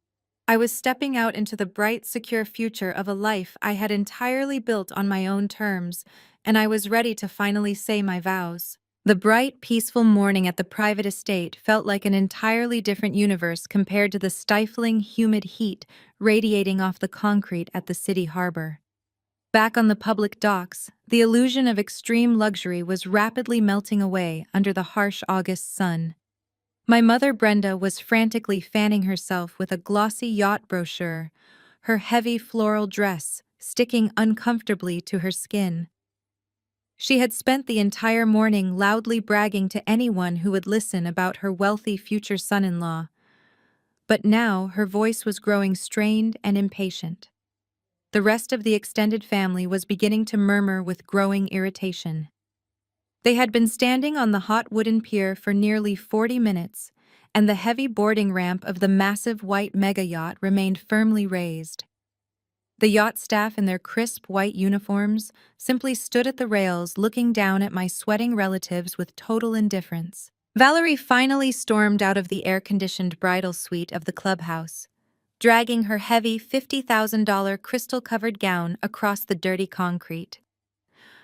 I was stepping out into the bright, secure future of a life I had entirely built on my own terms, and I was ready to finally say my vows. The bright, peaceful morning at the private estate felt like an entirely different universe compared to the stifling, humid heat radiating off the concrete at the city harbor. Back on the public docks, the illusion of extreme luxury was rapidly melting away under the harsh August sun. My mother Brenda was frantically fanning herself with a glossy yacht brochure, her heavy floral dress sticking uncomfortably to her skin. She had spent the entire morning loudly bragging to anyone who would listen about her wealthy future son-in-law, but now her voice was growing strained and impatient. The rest of the extended family was beginning to murmur with growing irritation. They had been standing on the hot wooden pier for nearly 40 minutes, and the heavy boarding ramp of the massive white mega yacht remained firmly raised. The yacht staff in their crisp white uniforms simply stood at the rails looking down at my sweating relatives with total indifference. Valerie finally stormed out of the air-conditioned bridal suite of the clubhouse, dragging her heavy $50,000 crystal-covered gown across the dirty concrete.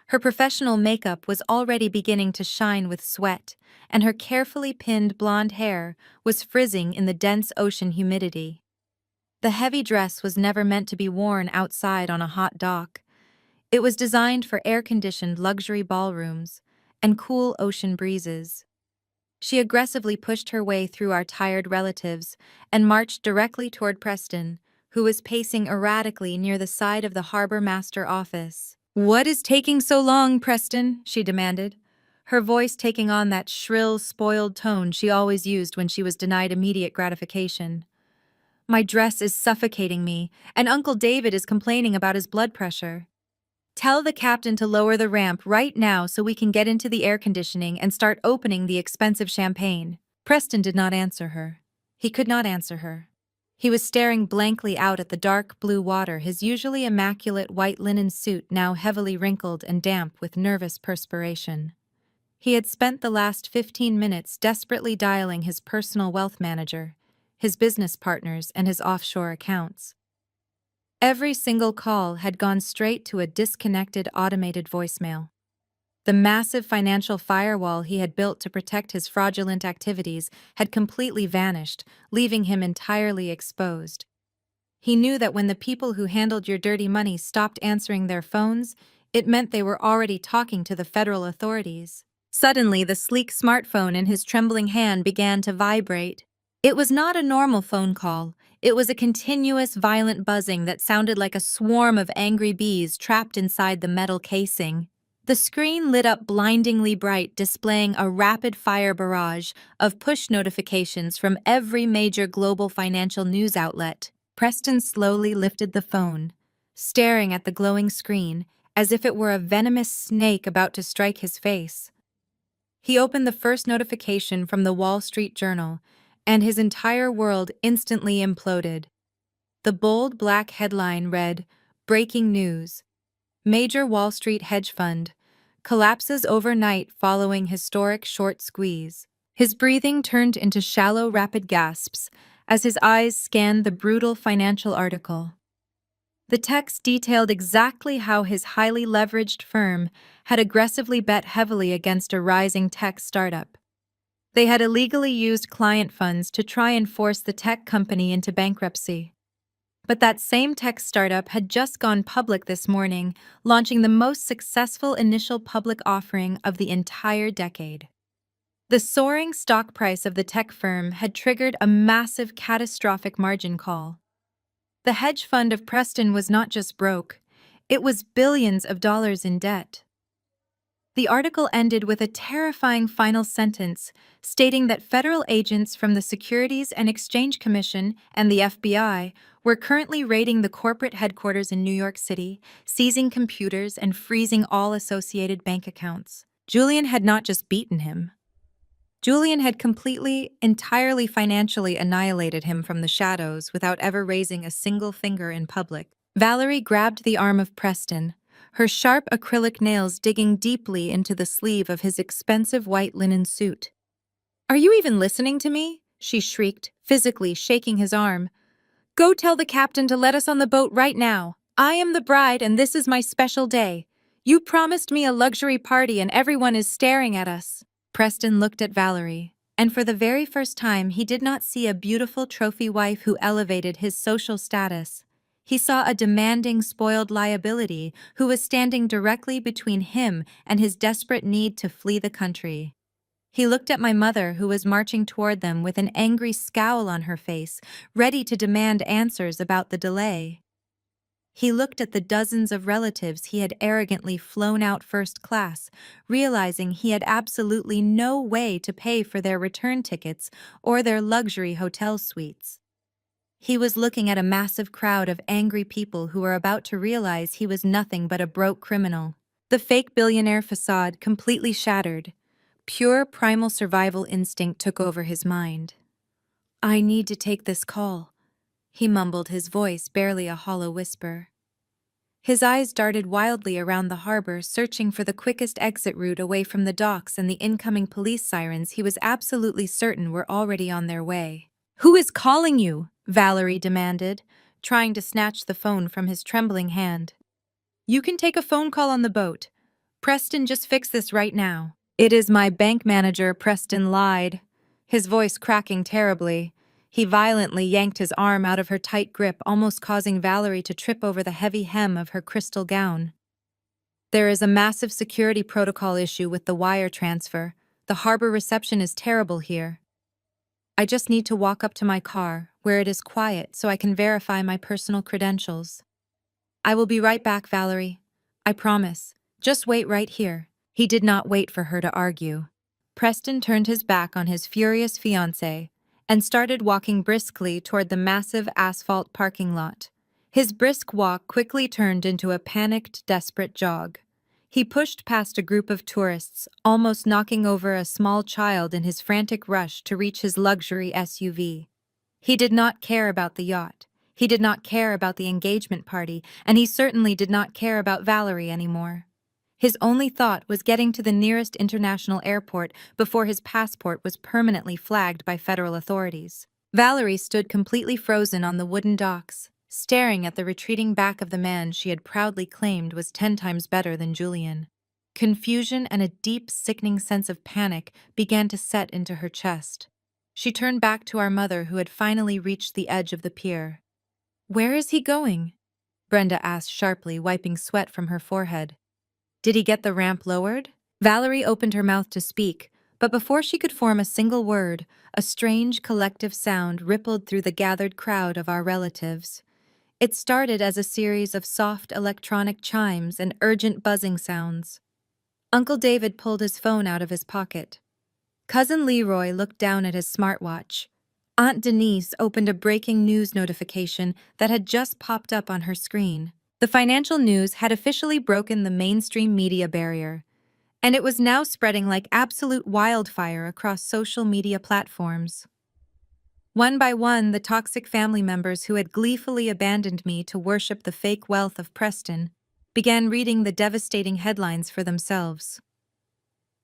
Her professional makeup was already beginning to shine with sweat, and her carefully pinned blonde hair was frizzing in the dense ocean humidity. The heavy dress was never meant to be worn outside on a hot dock. It was designed for air-conditioned luxury ballrooms and cool ocean breezes. She aggressively pushed her way through our tired relatives and marched directly toward Preston, who was pacing erratically near the side of the harbor master office. "What is taking so long, Preston?" she demanded, her voice taking on that shrill, spoiled tone she always used when she was denied immediate gratification. "My dress is suffocating me, and Uncle David is complaining about his blood pressure. Tell the captain to lower the ramp right now so we can get into the air conditioning and start opening the expensive champagne." Preston did not answer her. He could not answer her. He was staring blankly out at the dark blue water, his usually immaculate white linen suit now heavily wrinkled and damp with nervous perspiration. He had spent the last 15 minutes desperately dialing his personal wealth manager, his business partners, and his offshore accounts. Every single call had gone straight to a disconnected automated voicemail. The massive financial firewall he had built to protect his fraudulent activities had completely vanished, leaving him entirely exposed. He knew that when the people who handled your dirty money stopped answering their phones, it meant they were already talking to the federal authorities. Suddenly, the sleek smartphone in his trembling hand began to vibrate. It was not a normal phone call. It was a continuous, violent buzzing that sounded like a swarm of angry bees trapped inside the metal casing. The screen lit up blindingly bright, displaying a rapid-fire barrage of push notifications from every major global financial news outlet. Preston slowly lifted the phone, staring at the glowing screen as if it were a venomous snake about to strike his face. He opened the first notification from the Wall Street Journal, and his entire world instantly imploded. The bold black headline read, "Breaking News. Major Wall Street Hedge Fund collapses overnight following historic short squeeze." His breathing turned into shallow, rapid gasps as his eyes scanned the brutal financial article. The text detailed exactly how his highly leveraged firm had aggressively bet heavily against a rising tech startup. They had illegally used client funds to try and force the tech company into bankruptcy. But that same tech startup had just gone public this morning, launching the most successful initial public offering of the entire decade. The soaring stock price of the tech firm had triggered a massive catastrophic margin call. The hedge fund of Preston was not just broke, it was billions of dollars in debt. The article ended with a terrifying final sentence stating that federal agents from the Securities and Exchange Commission and the FBI were currently raiding the corporate headquarters in New York City, seizing computers and freezing all associated bank accounts. Julian had not just beaten him. Julian had entirely financially annihilated him from the shadows without ever raising a single finger in public. Valerie grabbed the arm of Preston, her sharp acrylic nails digging deeply into the sleeve of his expensive white linen suit. Are you even listening to me? She shrieked, physically shaking his arm. Go tell the captain to let us on the boat right now. I am the bride and this is my special day. You promised me a luxury party and everyone is staring at us. Preston looked at Valerie, and for the very first time he did not see a beautiful trophy wife who elevated his social status. He saw a demanding, spoiled liability who was standing directly between him and his desperate need to flee the country. He looked at my mother, who was marching toward them with an angry scowl on her face, ready to demand answers about the delay. He looked at the dozens of relatives he had arrogantly flown out first class, realizing he had absolutely no way to pay for their return tickets or their luxury hotel suites. He was looking at a massive crowd of angry people who were about to realize he was nothing but a broke criminal. The fake billionaire facade completely shattered. Pure primal survival instinct took over his mind. I need to take this call, he mumbled, his voice barely a hollow whisper. His eyes darted wildly around the harbor, searching for the quickest exit route away from the docks and the incoming police sirens he was absolutely certain were already on their way. Who is calling you? Valerie demanded, trying to snatch the phone from his trembling hand. You can take a phone call on the boat. Preston, just fix this right now. It is my bank manager, Preston lied, his voice cracking terribly. He violently yanked his arm out of her tight grip, almost causing Valerie to trip over the heavy hem of her crystal gown. There is a massive security protocol issue with the wire transfer. The harbor reception is terrible here. I just need to walk up to my car, where it is quiet, so I can verify my personal credentials. I will be right back, Valerie. I promise. Just wait right here. He did not wait for her to argue. Preston turned his back on his furious fiancée and started walking briskly toward the massive asphalt parking lot. His brisk walk quickly turned into a panicked, desperate jog. He pushed past a group of tourists, almost knocking over a small child in his frantic rush to reach his luxury SUV. He did not care about the yacht. He did not care about the engagement party, and he certainly did not care about Valerie anymore. His only thought was getting to the nearest international airport before his passport was permanently flagged by federal authorities. Valerie stood completely frozen on the wooden docks, staring at the retreating back of the man she had proudly claimed was 10 times better than Julian. Confusion and a deep, sickening sense of panic began to set into her chest. She turned back to our mother, who had finally reached the edge of the pier. Where is he going? Brenda asked sharply, wiping sweat from her forehead. Did he get the ramp lowered? Valerie opened her mouth to speak, but before she could form a single word, a strange collective sound rippled through the gathered crowd of our relatives. It started as a series of soft electronic chimes and urgent buzzing sounds. Uncle David pulled his phone out of his pocket. Cousin Leroy looked down at his smartwatch. Aunt Denise opened a breaking news notification that had just popped up on her screen. The financial news had officially broken the mainstream media barrier, and it was now spreading like absolute wildfire across social media platforms. One by one, the toxic family members who had gleefully abandoned me to worship the fake wealth of Preston began reading the devastating headlines for themselves.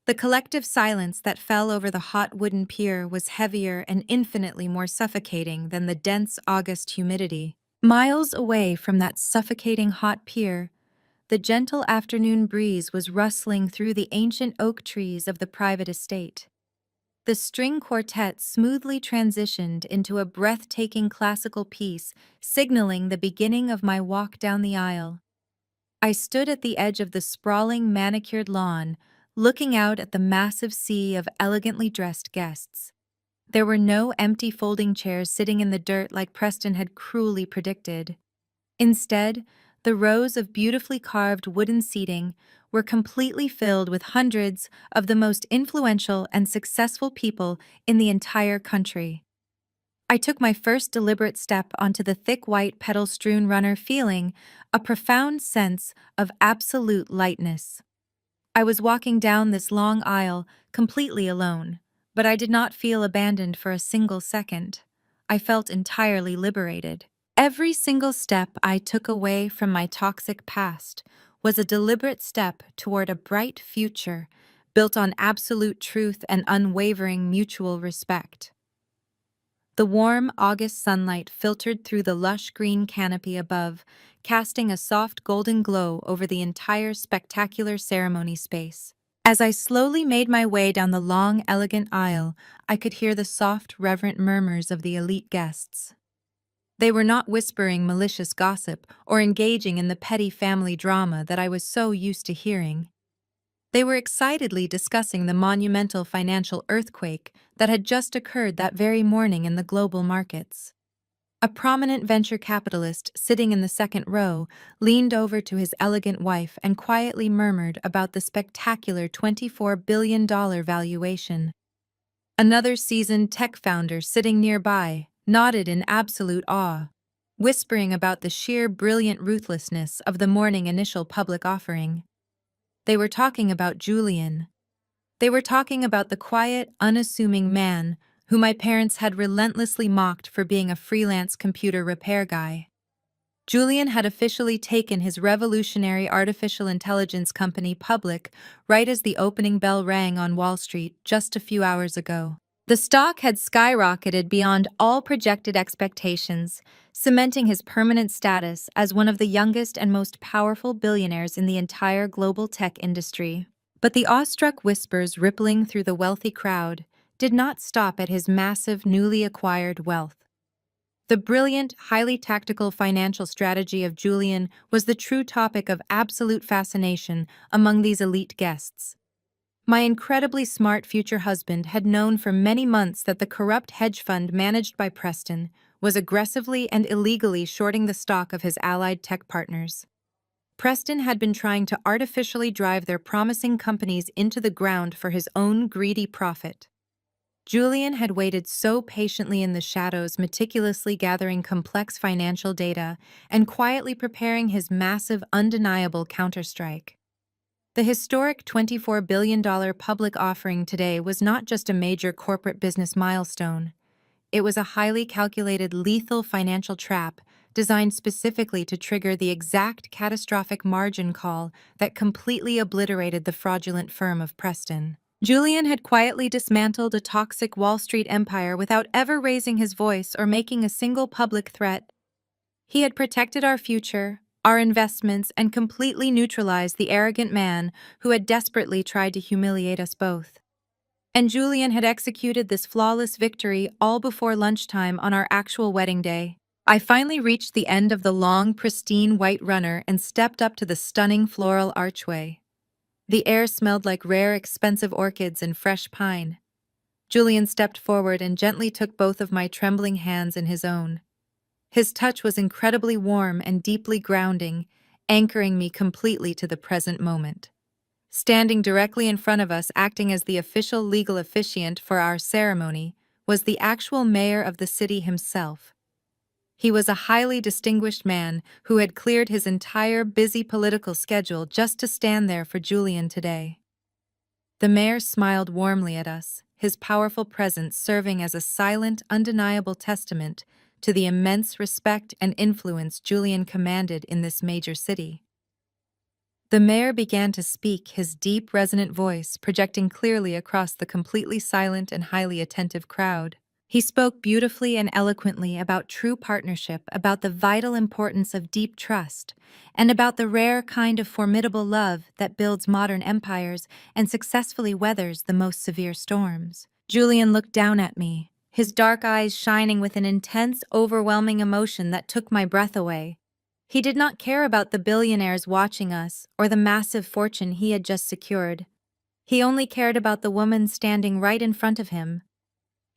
The collective silence that fell over the hot wooden pier was heavier and infinitely more suffocating than the dense August humidity. Miles away from that suffocating hot pier, the gentle afternoon breeze was rustling through the ancient oak trees of the private estate. The string quartet smoothly transitioned into a breathtaking classical piece, signaling the beginning of my walk down the aisle. I stood at the edge of the sprawling, manicured lawn, looking out at the massive sea of elegantly dressed guests. There were no empty folding chairs sitting in the dirt like Preston had cruelly predicted. Instead, the rows of beautifully carved wooden seating were completely filled with hundreds of the most influential and successful people in the entire country. I took my first deliberate step onto the thick white petal-strewn runner, feeling a profound sense of absolute lightness. I was walking down this long aisle completely alone, but I did not feel abandoned for a single second. I felt entirely liberated. Every single step I took away from my toxic past was a deliberate step toward a bright future built on absolute truth and unwavering mutual respect. The warm August sunlight filtered through the lush green canopy above, casting a soft golden glow over the entire spectacular ceremony space. As I slowly made my way down the long, elegant aisle, I could hear the soft, reverent murmurs of the elite guests. They were not whispering malicious gossip or engaging in the petty family drama that I was so used to hearing. They were excitedly discussing the monumental financial earthquake that had just occurred that very morning in the global markets. A prominent venture capitalist sitting in the second row leaned over to his elegant wife and quietly murmured about the spectacular $24 billion valuation. Another seasoned tech founder sitting nearby nodded in absolute awe, whispering about the sheer brilliant ruthlessness of the morning initial public offering. They were talking about Julian. They were talking about the quiet, unassuming man who my parents had relentlessly mocked for being a freelance computer repair guy. Julian had officially taken his revolutionary artificial intelligence company public right as the opening bell rang on Wall Street just a few hours ago. The stock had skyrocketed beyond all projected expectations, cementing his permanent status as one of the youngest and most powerful billionaires in the entire global tech industry. But the awestruck whispers rippling through the wealthy crowd did not stop at his massive, newly acquired wealth. The brilliant, highly tactical financial strategy of Julian was the true topic of absolute fascination among these elite guests. My incredibly smart future husband had known for many months that the corrupt hedge fund managed by Preston was aggressively and illegally shorting the stock of his allied tech partners. Preston had been trying to artificially drive their promising companies into the ground for his own greedy profit. Julian had waited so patiently in the shadows, meticulously gathering complex financial data and quietly preparing his massive, undeniable counterstrike. The historic $24 billion public offering today was not just a major corporate business milestone. It was a highly calculated, lethal financial trap designed specifically to trigger the exact catastrophic margin call that completely obliterated the fraudulent firm of Preston. Julian had quietly dismantled a toxic Wall Street empire without ever raising his voice or making a single public threat. He had protected our future, our investments, and completely neutralized the arrogant man who had desperately tried to humiliate us both. And Julian had executed this flawless victory all before lunchtime on our actual wedding day. I finally reached the end of the long, pristine white runner and stepped up to the stunning floral archway. The air smelled like rare, expensive orchids and fresh pine. Julian stepped forward and gently took both of my trembling hands in his own. His touch was incredibly warm and deeply grounding, anchoring me completely to the present moment. Standing directly in front of us, acting as the official legal officiant for our ceremony, was the actual mayor of the city himself. He was a highly distinguished man who had cleared his entire busy political schedule just to stand there for Julian today. The mayor smiled warmly at us, his powerful presence serving as a silent, undeniable testament to the immense respect and influence Julian commanded in this major city. The mayor began to speak, his deep, resonant voice projecting clearly across the completely silent and highly attentive crowd. He spoke beautifully and eloquently about true partnership, about the vital importance of deep trust, and about the rare kind of formidable love that builds modern empires and successfully weathers the most severe storms. Julian looked down at me, his dark eyes shining with an intense, overwhelming emotion that took my breath away. He did not care about the billionaires watching us or the massive fortune he had just secured. He only cared about the woman standing right in front of him.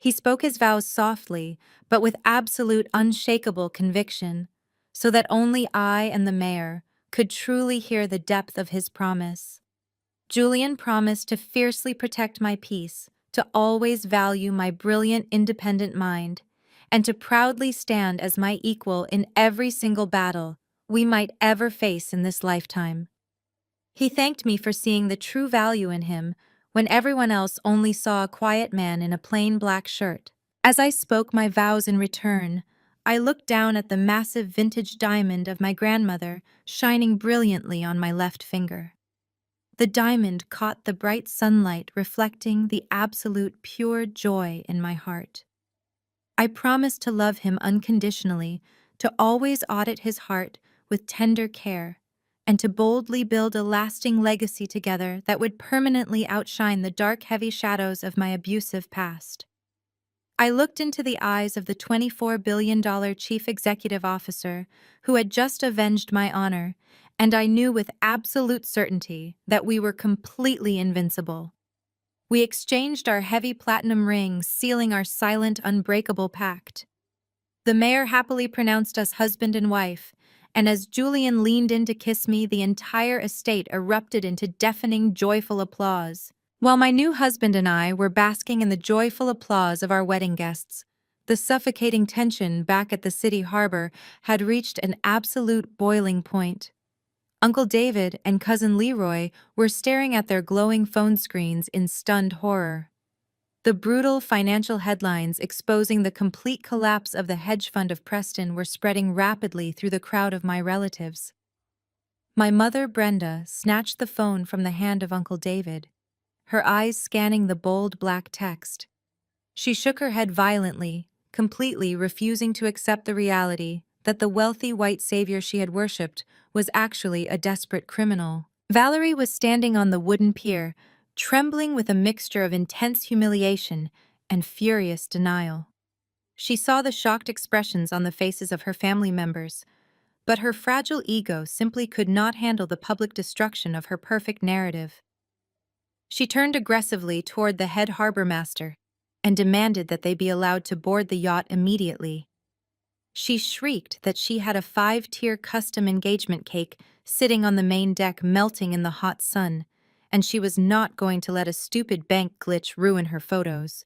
He spoke his vows softly, but with absolute, unshakable conviction, so that only I and the mayor could truly hear the depth of his promise. Julian promised to fiercely protect my peace, to always value my brilliant, independent mind, and to proudly stand as my equal in every single battle we might ever face in this lifetime. He thanked me for seeing the true value in him when everyone else only saw a quiet man in a plain black shirt. As I spoke my vows in return, I looked down at the massive vintage diamond of my grandmother shining brilliantly on my left finger. The diamond caught the bright sunlight, reflecting the absolute pure joy in my heart. I promised to love him unconditionally, to always audit his heart with tender care, and to boldly build a lasting legacy together that would permanently outshine the dark, heavy shadows of my abusive past. I looked into the eyes of the $24 billion chief executive officer who had just avenged my honor, and I knew with absolute certainty that we were completely invincible. We exchanged our heavy platinum rings, sealing our silent, unbreakable pact. The mayor happily pronounced us husband and wife, and as Julian leaned in to kiss me, the entire estate erupted into deafening, joyful applause. While my new husband and I were basking in the joyful applause of our wedding guests, the suffocating tension back at the city harbor had reached an absolute boiling point. Uncle David and Cousin Leroy were staring at their glowing phone screens in stunned horror. The brutal financial headlines exposing the complete collapse of the hedge fund of Preston were spreading rapidly through the crowd of my relatives. My mother, Brenda, snatched the phone from the hand of Uncle David, her eyes scanning the bold black text. She shook her head violently, completely refusing to accept the reality that the wealthy white savior she had worshipped was actually a desperate criminal. Valerie was standing on the wooden pier, trembling with a mixture of intense humiliation and furious denial. She saw the shocked expressions on the faces of her family members, but her fragile ego simply could not handle the public destruction of her perfect narrative. She turned aggressively toward the head harbor master and demanded that they be allowed to board the yacht immediately. She shrieked that she had a 5-tier custom engagement cake sitting on the main deck melting in the hot sun, and she was not going to let a stupid bank glitch ruin her photos.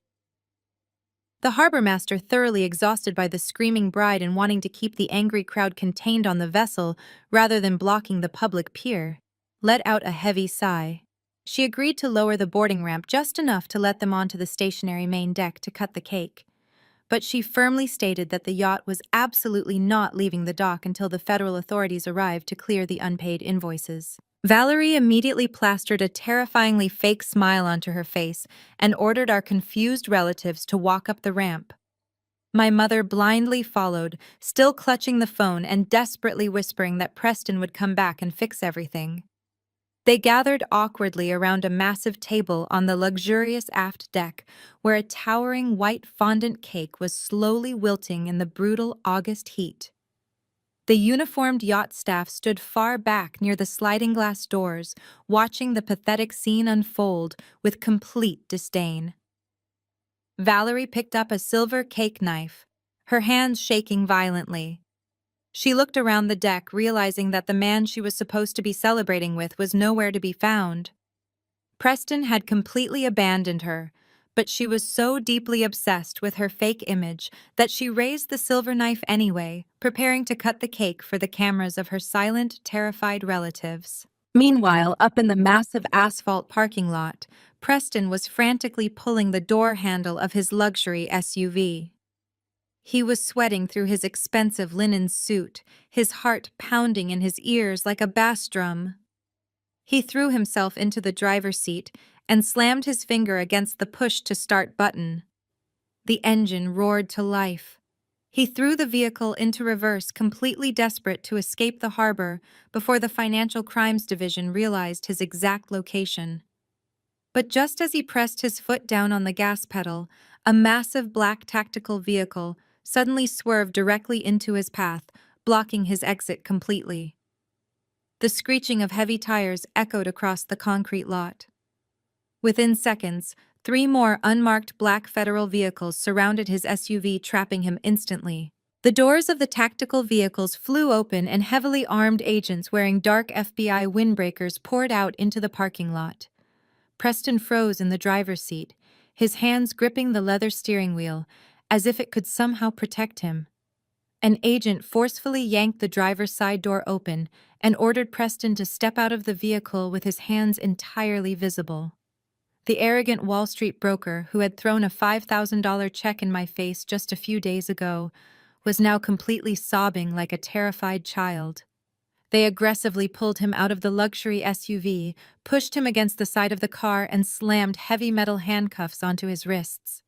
The harbor master, thoroughly exhausted by the screaming bride and wanting to keep the angry crowd contained on the vessel rather than blocking the public pier, let out a heavy sigh. She agreed to lower the boarding ramp just enough to let them onto the stationary main deck to cut the cake, but she firmly stated that the yacht was absolutely not leaving the dock until the federal authorities arrived to clear the unpaid invoices. Valerie immediately plastered a terrifyingly fake smile onto her face and ordered our confused relatives to walk up the ramp. My mother blindly followed, still clutching the phone and desperately whispering that Preston would come back and fix everything. They gathered awkwardly around a massive table on the luxurious aft deck, where a towering white fondant cake was slowly wilting in the brutal August heat. The uniformed yacht staff stood far back near the sliding glass doors, watching the pathetic scene unfold with complete disdain. Valerie picked up a silver cake knife, her hands shaking violently. She looked around the deck, realizing that the man she was supposed to be celebrating with was nowhere to be found. Preston had completely abandoned her, but she was so deeply obsessed with her fake image that she raised the silver knife anyway, preparing to cut the cake for the cameras of her silent, terrified relatives. Meanwhile, up in the massive asphalt parking lot, Preston was frantically pulling the door handle of his luxury SUV. He was sweating through his expensive linen suit, his heart pounding in his ears like a bass drum. He threw himself into the driver's seat and slammed his finger against the push-to-start button. The engine roared to life. He threw the vehicle into reverse, completely desperate to escape the harbor before the Financial Crimes Division realized his exact location. But just as he pressed his foot down on the gas pedal, a massive black tactical vehicle suddenly swerved directly into his path, blocking his exit completely. The screeching of heavy tires echoed across the concrete lot. Within seconds, 3 more unmarked black federal vehicles surrounded his SUV, trapping him instantly. The doors of the tactical vehicles flew open and heavily armed agents wearing dark FBI windbreakers poured out into the parking lot. Preston froze in the driver's seat, his hands gripping the leather steering wheel, as if it could somehow protect him. An agent forcefully yanked the driver's side door open and ordered Preston to step out of the vehicle with his hands entirely visible. The arrogant Wall Street broker who had thrown a $5,000 check in my face just a few days ago was now completely sobbing like a terrified child. They aggressively pulled him out of the luxury SUV, pushed him against the side of the car, and slammed heavy metal handcuffs onto his wrists.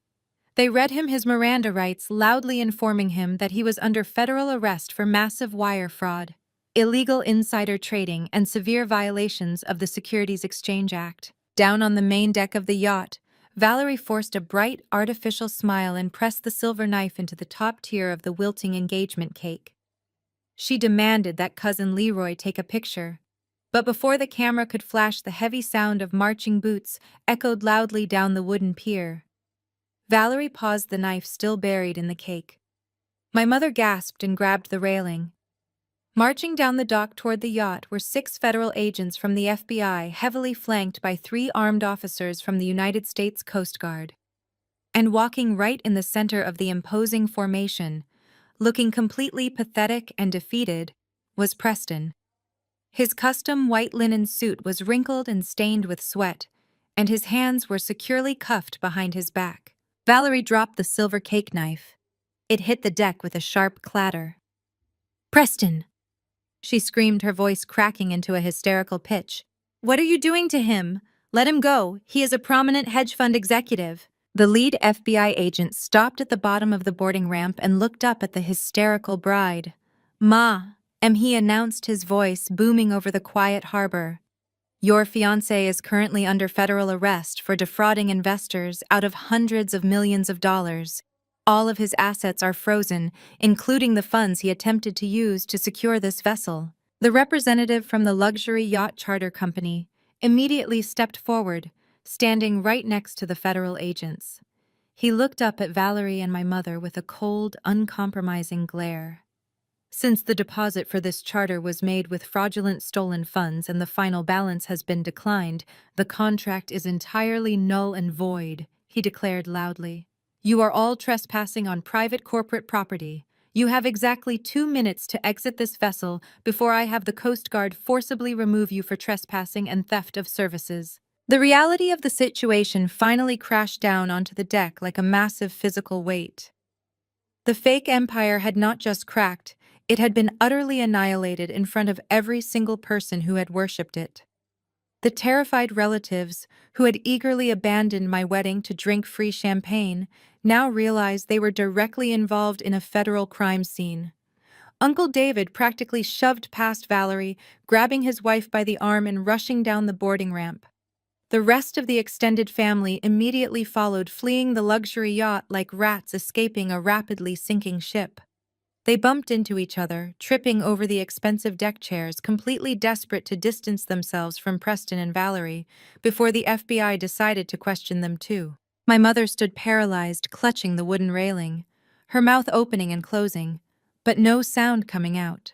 They read him his Miranda rights, loudly informing him that he was under federal arrest for massive wire fraud, illegal insider trading, and severe violations of the Securities Exchange Act. Down on the main deck of the yacht, Valerie forced a bright, artificial smile and pressed the silver knife into the top tier of the wilting engagement cake. She demanded that Cousin Leroy take a picture. But before the camera could flash, the heavy sound of marching boots echoed loudly down the wooden pier. Valerie paused, the knife still buried in the cake. My mother gasped and grabbed the railing. Marching down the dock toward the yacht were 6 federal agents from the FBI, heavily flanked by 3 armed officers from the United States Coast Guard. And walking right in the center of the imposing formation, looking completely pathetic and defeated, was Preston. His custom white linen suit was wrinkled and stained with sweat, and his hands were securely cuffed behind his back. Valerie dropped the silver cake knife. It hit the deck with a sharp clatter. "Preston!" she screamed, her voice cracking into a hysterical pitch. "What are you doing to him? Let him go. He is a prominent hedge fund executive." The lead FBI agent stopped at the bottom of the boarding ramp and looked up at the hysterical bride. "Ma," he announced, his voice booming over the quiet harbor. "Your fiancé is currently under federal arrest for defrauding investors out of hundreds of millions of dollars. All of his assets are frozen, including the funds he attempted to use to secure this vessel." The representative from the luxury yacht charter company immediately stepped forward, standing right next to the federal agents. He looked up at Valerie and my mother with a cold, uncompromising glare. "Since the deposit for this charter was made with fraudulent stolen funds and the final balance has been declined, the contract is entirely null and void," he declared loudly. "You are all trespassing on private corporate property. You have exactly 2 minutes to exit this vessel before I have the Coast Guard forcibly remove you for trespassing and theft of services." The reality of the situation finally crashed down onto the deck like a massive physical weight. The fake empire had not just cracked, it had been utterly annihilated in front of every single person who had worshipped it. The terrified relatives, who had eagerly abandoned my wedding to drink free champagne, now realized they were directly involved in a federal crime scene. Uncle David practically shoved past Valerie, grabbing his wife by the arm and rushing down the boarding ramp. The rest of the extended family immediately followed, fleeing the luxury yacht like rats escaping a rapidly sinking ship. They bumped into each other, tripping over the expensive deck chairs, completely desperate to distance themselves from Preston and Valerie, before the FBI decided to question them too. My mother stood paralyzed, clutching the wooden railing, her mouth opening and closing, but no sound coming out.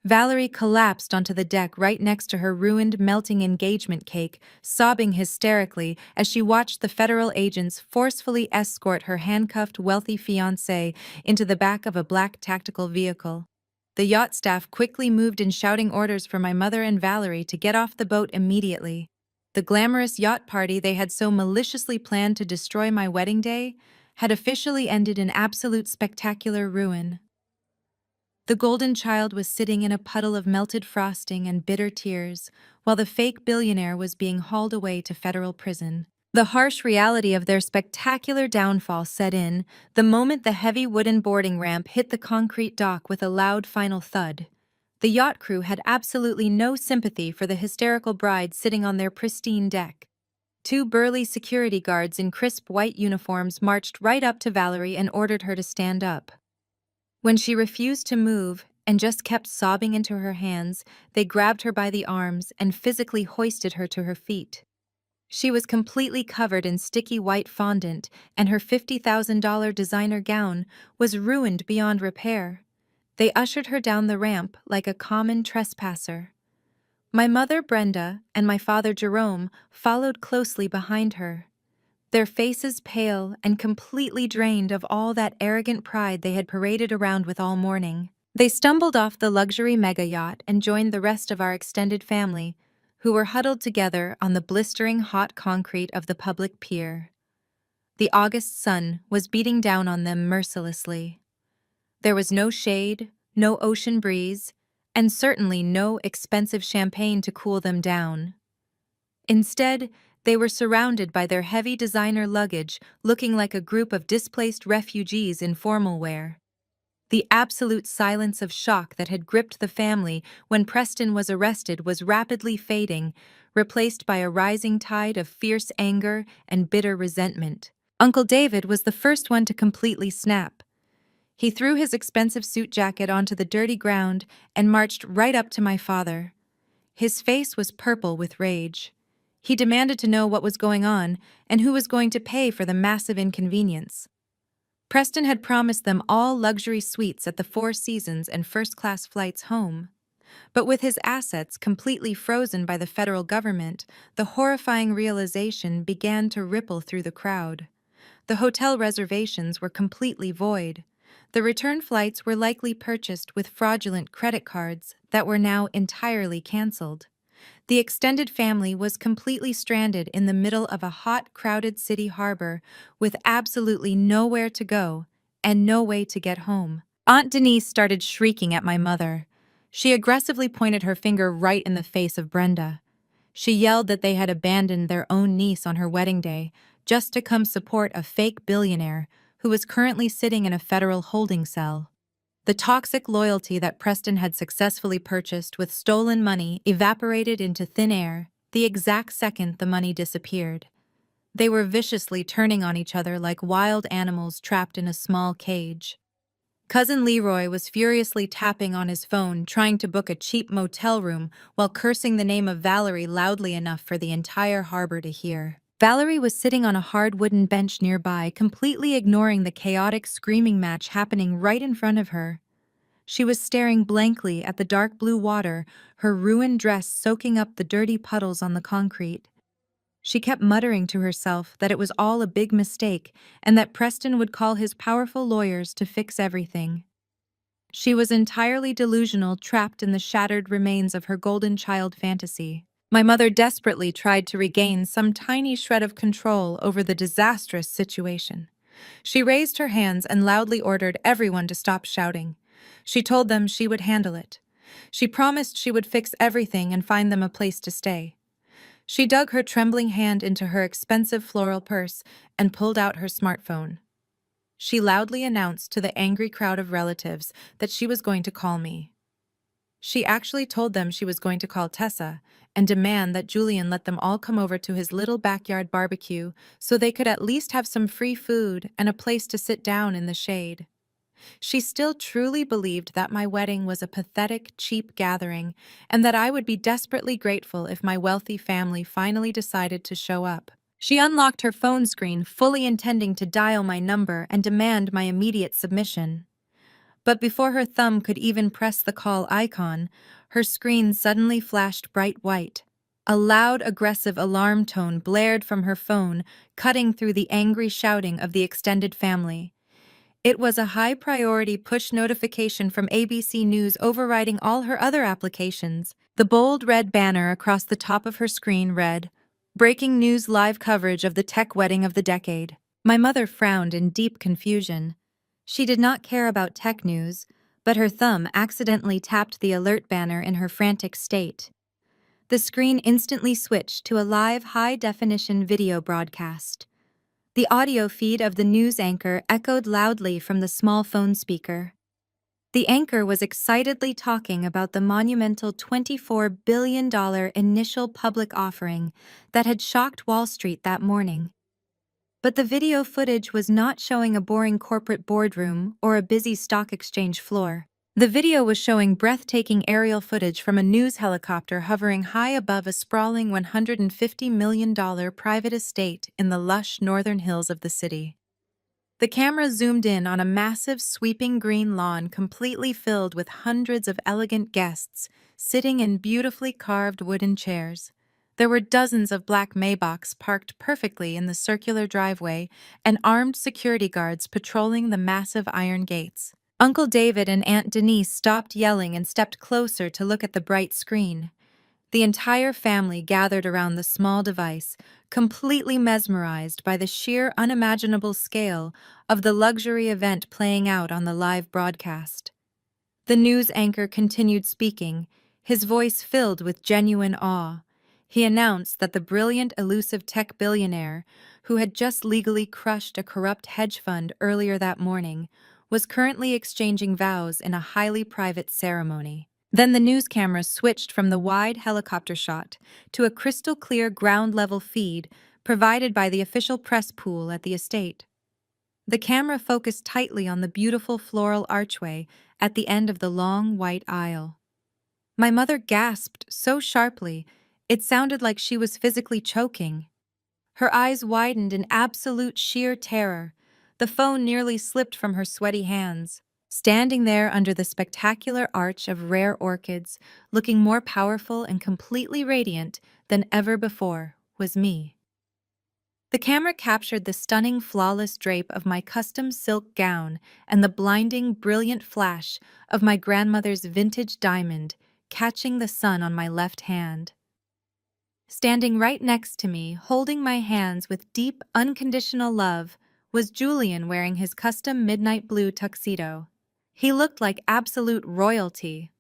Valerie collapsed onto the deck right next to her ruined, melting engagement cake, sobbing hysterically as she watched the federal agents forcefully escort her handcuffed, wealthy fiancé into the back of a black tactical vehicle. The yacht staff quickly moved in, shouting orders for my mother and Valerie to get off the boat immediately. The glamorous yacht party they had so maliciously planned to destroy my wedding day had officially ended in absolute spectacular ruin. The golden child was sitting in a puddle of melted frosting and bitter tears, while the fake billionaire was being hauled away to federal prison. The harsh reality of their spectacular downfall set in the moment the heavy wooden boarding ramp hit the concrete dock with a loud final thud. The yacht crew had absolutely no sympathy for the hysterical bride sitting on their pristine deck. 2 burly security guards in crisp white uniforms marched right up to Valerie and ordered her to stand up. When she refused to move and just kept sobbing into her hands, they grabbed her by the arms and physically hoisted her to her feet. She was completely covered in sticky white fondant, and her $50,000 designer gown was ruined beyond repair. They ushered her down the ramp like a common trespasser. My mother, Brenda, and my father, Jerome, followed closely behind her, their faces pale and completely drained of all that arrogant pride they had paraded around with all morning. They stumbled off the luxury mega yacht and joined the rest of our extended family, who were huddled together on the blistering hot concrete of the public pier. The August sun was beating down on them mercilessly. There was no shade, no ocean breeze, and certainly no expensive champagne to cool them down. Instead, they were surrounded by their heavy designer luggage, looking like a group of displaced refugees in formal wear. The absolute silence of shock that had gripped the family when Preston was arrested was rapidly fading, replaced by a rising tide of fierce anger and bitter resentment. Uncle David was the first one to completely snap. He threw his expensive suit jacket onto the dirty ground and marched right up to my father. His face was purple with rage. He demanded to know what was going on and who was going to pay for the massive inconvenience. Preston had promised them all luxury suites at the Four Seasons and first-class flights home. But with his assets completely frozen by the federal government, the horrifying realization began to ripple through the crowd. The hotel reservations were completely void. The return flights were likely purchased with fraudulent credit cards that were now entirely canceled. The extended family was completely stranded in the middle of a hot, crowded city harbor with absolutely nowhere to go and no way to get home. Aunt Denise started shrieking at my mother. She aggressively pointed her finger right in the face of Brenda. She yelled that they had abandoned their own niece on her wedding day just to come support a fake billionaire who was currently sitting in a federal holding cell. The toxic loyalty that Preston had successfully purchased with stolen money evaporated into thin air the exact second the money disappeared. They were viciously turning on each other like wild animals trapped in a small cage. Cousin Leroy was furiously tapping on his phone, trying to book a cheap motel room while cursing the name of Valerie loudly enough for the entire harbor to hear. Valerie was sitting on a hard wooden bench nearby, completely ignoring the chaotic screaming match happening right in front of her. She was staring blankly at the dark blue water, her ruined dress soaking up the dirty puddles on the concrete. She kept muttering to herself that it was all a big mistake and that Preston would call his powerful lawyers to fix everything. She was entirely delusional, trapped in the shattered remains of her golden child fantasy. My mother desperately tried to regain some tiny shred of control over the disastrous situation. She raised her hands and loudly ordered everyone to stop shouting. She told them she would handle it. She promised she would fix everything and find them a place to stay. She dug her trembling hand into her expensive floral purse and pulled out her smartphone. She loudly announced to the angry crowd of relatives that she was going to call me. She actually told them she was going to call Tessa and demand that Julian let them all come over to his little backyard barbecue so they could at least have some free food and a place to sit down in the shade. She still truly believed that my wedding was a pathetic, cheap gathering and that I would be desperately grateful if my wealthy family finally decided to show up. She unlocked her phone screen, fully intending to dial my number and demand my immediate submission. But before her thumb could even press the call icon, her screen suddenly flashed bright white. A loud, aggressive alarm tone blared from her phone, cutting through the angry shouting of the extended family. It was a high-priority push notification from ABC News overriding all her other applications. The bold red banner across the top of her screen read, "Breaking news live coverage of the tech wedding of the decade." My mother frowned in deep confusion. She did not care about tech news, but her thumb accidentally tapped the alert banner in her frantic state. The screen instantly switched to a live high-definition video broadcast. The audio feed of the news anchor echoed loudly from the small phone speaker. The anchor was excitedly talking about the monumental $24 billion initial public offering that had shocked Wall Street that morning. But the video footage was not showing a boring corporate boardroom or a busy stock exchange floor. The video was showing breathtaking aerial footage from a news helicopter hovering high above a sprawling $150 million private estate in the lush northern hills of the city. The camera zoomed in on a massive, sweeping green lawn completely filled with hundreds of elegant guests sitting in beautifully carved wooden chairs. There were dozens of black Maybachs parked perfectly in the circular driveway and armed security guards patrolling the massive iron gates. Uncle David and Aunt Denise stopped yelling and stepped closer to look at the bright screen. The entire family gathered around the small device, completely mesmerized by the sheer unimaginable scale of the luxury event playing out on the live broadcast. The news anchor continued speaking, his voice filled with genuine awe. He announced that the brilliant, elusive tech billionaire, who had just legally crushed a corrupt hedge fund earlier that morning, was currently exchanging vows in a highly private ceremony. Then the news camera switched from the wide helicopter shot to a crystal-clear ground-level feed provided by the official press pool at the estate. The camera focused tightly on the beautiful floral archway at the end of the long white aisle. My mother gasped so sharply, it sounded like she was physically choking. Her eyes widened in absolute sheer terror. The phone nearly slipped from her sweaty hands. Standing there under the spectacular arch of rare orchids, looking more powerful and completely radiant than ever before, was me. The camera captured the stunning, flawless drape of my custom silk gown and the blinding, brilliant flash of my grandmother's vintage diamond catching the sun on my left hand. Standing right next to me, holding my hands with deep, unconditional love, was Julian wearing his custom midnight blue tuxedo. He looked like absolute royalty.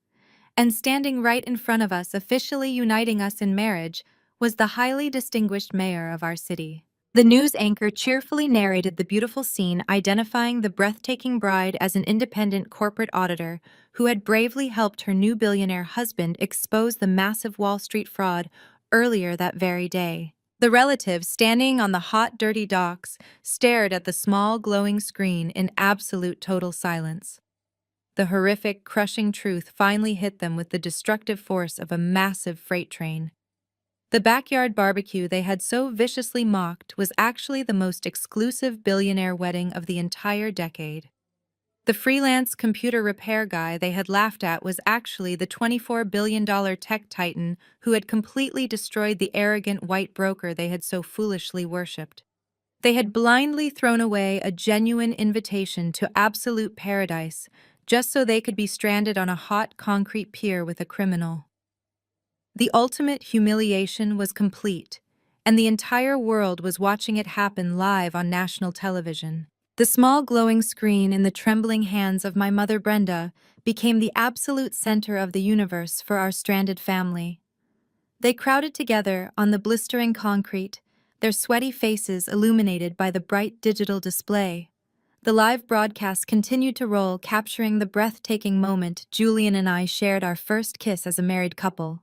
And standing right in front of us, officially uniting us in marriage, was the highly distinguished mayor of our city. The news anchor cheerfully narrated the beautiful scene, identifying the breathtaking bride as an independent corporate auditor who had bravely helped her new billionaire husband expose the massive Wall Street fraud earlier that very day. The relatives, standing on the hot, dirty docks, stared at the small, glowing screen in absolute total silence. The horrific, crushing truth finally hit them with the destructive force of a massive freight train. The backyard barbecue they had so viciously mocked was actually the most exclusive billionaire wedding of the entire decade. The freelance computer repair guy they had laughed at was actually the $24 billion tech titan who had completely destroyed the arrogant white broker they had so foolishly worshipped. They had blindly thrown away a genuine invitation to absolute paradise just so they could be stranded on a hot concrete pier with a criminal. The ultimate humiliation was complete, and the entire world was watching it happen live on national television. The small glowing screen in the trembling hands of my mother Brenda became the absolute center of the universe for our stranded family. They crowded together on the blistering concrete, their sweaty faces illuminated by the bright digital display. The live broadcast continued to roll, capturing the breathtaking moment Julian and I shared our first kiss as a married couple.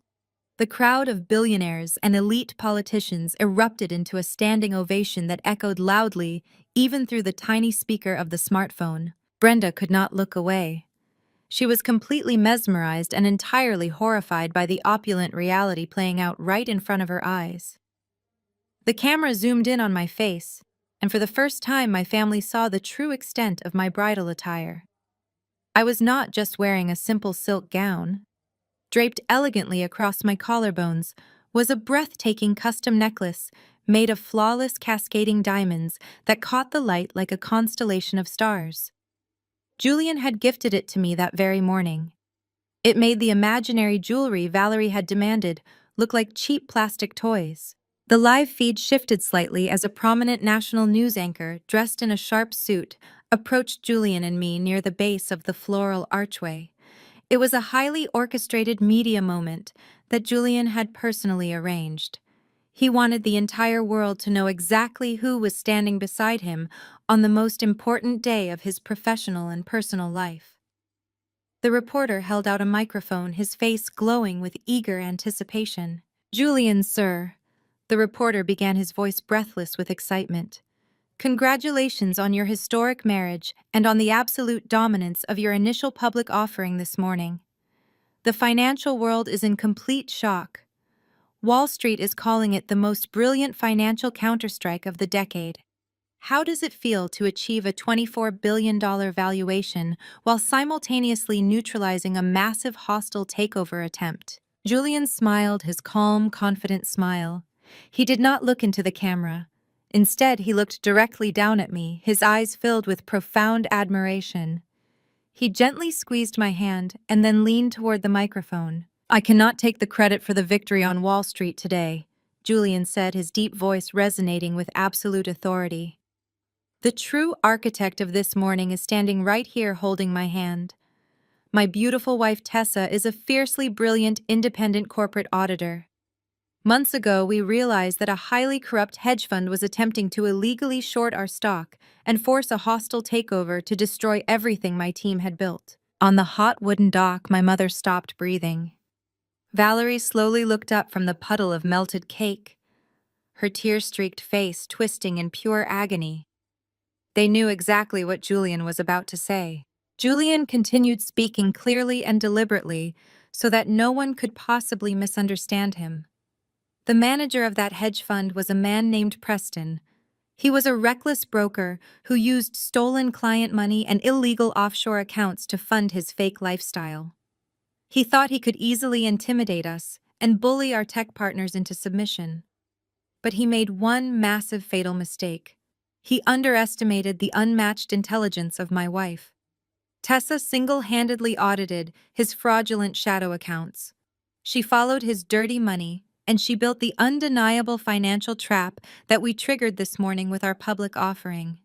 The crowd of billionaires and elite politicians erupted into a standing ovation that echoed loudly, even through the tiny speaker of the smartphone. Brenda could not look away. She was completely mesmerized and entirely horrified by the opulent reality playing out right in front of her eyes. The camera zoomed in on my face, and for the first time my family saw the true extent of my bridal attire. I was not just wearing a simple silk gown. Draped elegantly across my collarbones was a breathtaking custom necklace made of flawless cascading diamonds that caught the light like a constellation of stars. Julian had gifted it to me that very morning. It made the imaginary jewelry Valerie had demanded look like cheap plastic toys. The live feed shifted slightly as a prominent national news anchor, dressed in a sharp suit, approached Julian and me near the base of the floral archway. It was a highly orchestrated media moment that Julian had personally arranged. He wanted the entire world to know exactly who was standing beside him on the most important day of his professional and personal life. The reporter held out a microphone, his face glowing with eager anticipation. "Julian, sir," the reporter began, his voice breathless with excitement. "Congratulations on your historic marriage and on the absolute dominance of your initial public offering this morning. The financial world is in complete shock. Wall Street is calling it the most brilliant financial counterstrike of the decade. How does it feel to achieve a $24 billion valuation while simultaneously neutralizing a massive hostile takeover attempt?" Julian smiled his calm, confident smile. He did not look into the camera. Instead, he looked directly down at me, his eyes filled with profound admiration. He gently squeezed my hand and then leaned toward the microphone. "I cannot take the credit for the victory on Wall Street today," Julian said, his deep voice resonating with absolute authority. "The true architect of this morning is standing right here holding my hand. My beautiful wife Tessa is a fiercely brilliant independent corporate auditor. Months ago, we realized that a highly corrupt hedge fund was attempting to illegally short our stock and force a hostile takeover to destroy everything my team had built. On the hot wooden dock, my mother stopped breathing. Valerie slowly looked up from the puddle of melted cake, her tear-streaked face twisting in pure agony. They knew exactly what Julian was about to say. Julian continued speaking clearly and deliberately so that no one could possibly misunderstand him. The manager of that hedge fund was a man named Preston. He was a reckless broker who used stolen client money and illegal offshore accounts to fund his fake lifestyle. He thought he could easily intimidate us and bully our tech partners into submission. But he made one massive fatal mistake. He underestimated the unmatched intelligence of my wife. Tessa single-handedly audited his fraudulent shadow accounts. She followed his dirty money, and she built the undeniable financial trap that we triggered this morning with our public offering.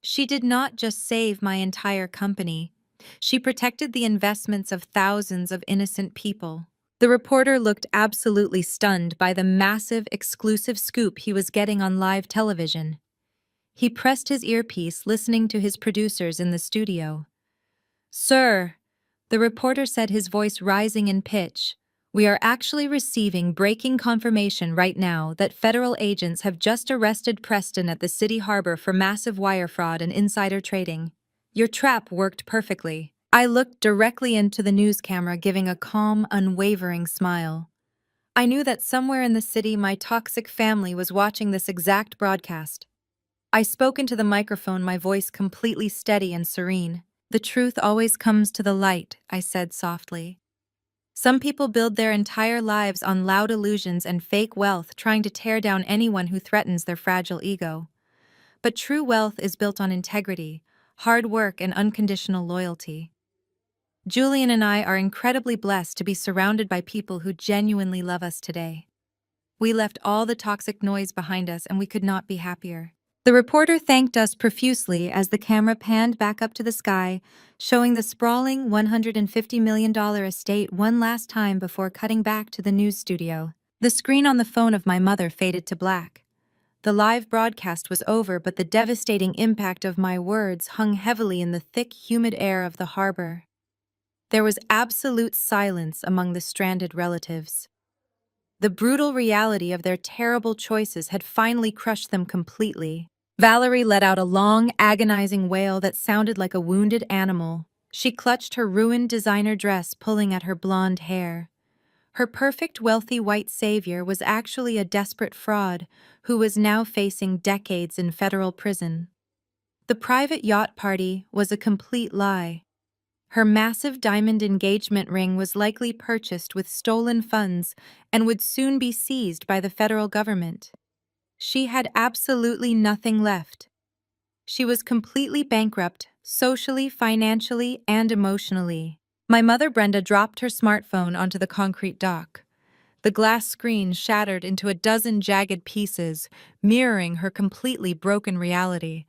She did not just save my entire company. She protected the investments of thousands of innocent people. The reporter looked absolutely stunned by the massive, exclusive scoop he was getting on live television. He pressed his earpiece, listening to his producers in the studio. "Sir," the reporter said, his voice rising in pitch, "we are actually receiving breaking confirmation right now that federal agents have just arrested Preston at the city harbor for massive wire fraud and insider trading. Your trap worked perfectly." I looked directly into the news camera, giving a calm, unwavering smile. I knew that somewhere in the city my toxic family was watching this exact broadcast. I spoke into the microphone, my voice completely steady and serene. "The truth always comes to the light," I said softly. "Some people build their entire lives on loud illusions and fake wealth, trying to tear down anyone who threatens their fragile ego. But true wealth is built on integrity, hard work, and unconditional loyalty. Julian and I are incredibly blessed to be surrounded by people who genuinely love us today. We left all the toxic noise behind us, and we could not be happier." The reporter thanked us profusely as the camera panned back up to the sky, showing the sprawling $150 million estate one last time before cutting back to the news studio. The screen on the phone of my mother faded to black. The live broadcast was over, but the devastating impact of my words hung heavily in the thick, humid air of the harbor. There was absolute silence among the stranded relatives. The brutal reality of their terrible choices had finally crushed them completely. Valerie let out a long, agonizing wail that sounded like a wounded animal. She clutched her ruined designer dress, pulling at her blonde hair. Her perfect, wealthy white savior was actually a desperate fraud who was now facing decades in federal prison. The private yacht party was a complete lie. Her massive diamond engagement ring was likely purchased with stolen funds and would soon be seized by the federal government. She had absolutely nothing left. She was completely bankrupt, socially, financially, and emotionally. My mother Brenda dropped her smartphone onto the concrete dock. The glass screen shattered into a dozen jagged pieces, mirroring her completely broken reality.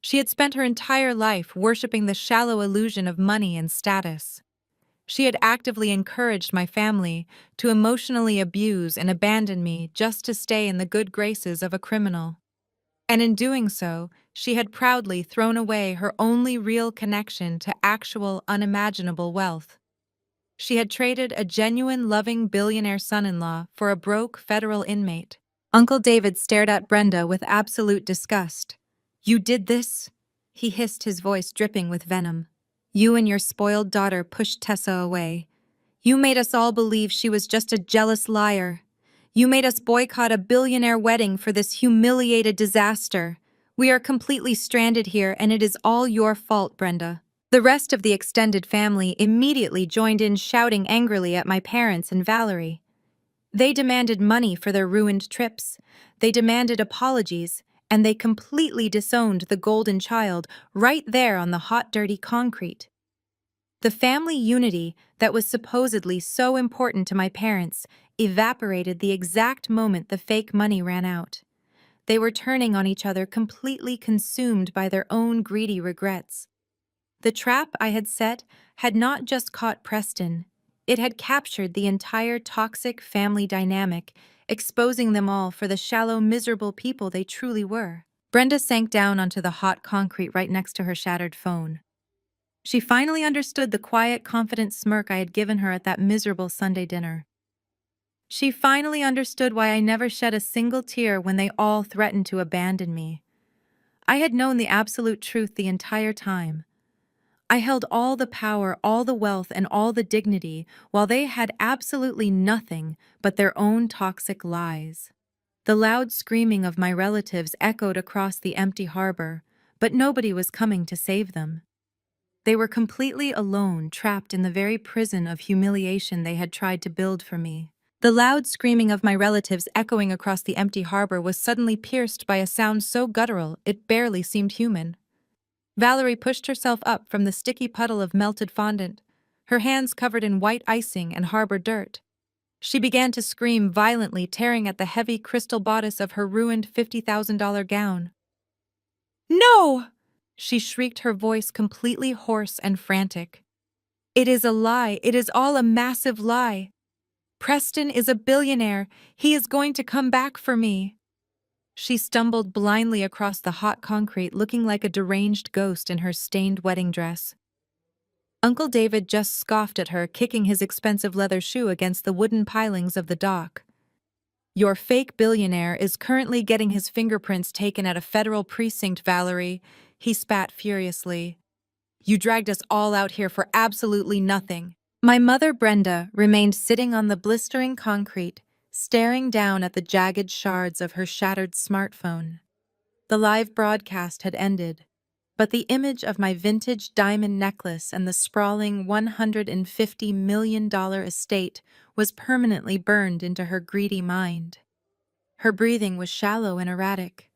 She had spent her entire life worshiping the shallow illusion of money and status. She had actively encouraged my family to emotionally abuse and abandon me just to stay in the good graces of a criminal. And in doing so, she had proudly thrown away her only real connection to actual, unimaginable wealth. She had traded a genuine, loving billionaire son-in-law for a broke federal inmate. Uncle David stared at Brenda with absolute disgust. "You did this?" he hissed, his voice dripping with venom. "You and your spoiled daughter pushed Tessa away. You made us all believe she was just a jealous liar. You made us boycott a billionaire wedding for this humiliated disaster. We are completely stranded here, and it is all your fault, Brenda." The rest of the extended family immediately joined in, shouting angrily at my parents and Valerie. They demanded money for their ruined trips. They demanded apologies, and they completely disowned the golden child right there on the hot, dirty concrete. The family unity that was supposedly so important to my parents evaporated the exact moment the fake money ran out. They were turning on each other, completely consumed by their own greedy regrets. The trap I had set had not just caught Preston, it had captured the entire toxic family dynamic, exposing them all for the shallow, miserable people they truly were. Brenda sank down onto the hot concrete right next to her shattered phone. She finally understood the quiet, confident smirk I had given her at that miserable Sunday dinner. She finally understood why I never shed a single tear when they all threatened to abandon me. I had known the absolute truth the entire time. I held all the power, all the wealth, and all the dignity, while they had absolutely nothing but their own toxic lies. The loud screaming of my relatives echoed across the empty harbor, but nobody was coming to save them. They were completely alone, trapped in the very prison of humiliation they had tried to build for me. The loud screaming of my relatives echoing across the empty harbor was suddenly pierced by a sound so guttural it barely seemed human. Valerie pushed herself up from the sticky puddle of melted fondant, her hands covered in white icing and harbor dirt. She began to scream violently, tearing at the heavy crystal bodice of her ruined $50,000 gown. "No!" she shrieked, her voice completely hoarse and frantic. "It is a lie. It is all a massive lie. Preston is a billionaire. He is going to come back for me." She stumbled blindly across the hot concrete, looking like a deranged ghost in her stained wedding dress. Uncle David just scoffed at her, kicking his expensive leather shoe against the wooden pilings of the dock. "Your fake billionaire is currently getting his fingerprints taken at a federal precinct, Valerie," he spat furiously. "You dragged us all out here for absolutely nothing." My mother, Brenda, remained sitting on the blistering concrete, staring down at the jagged shards of her shattered smartphone. The live broadcast had ended, but the image of my vintage diamond necklace and the sprawling $150 million estate was permanently burned into her greedy mind. Her breathing was shallow and erratic.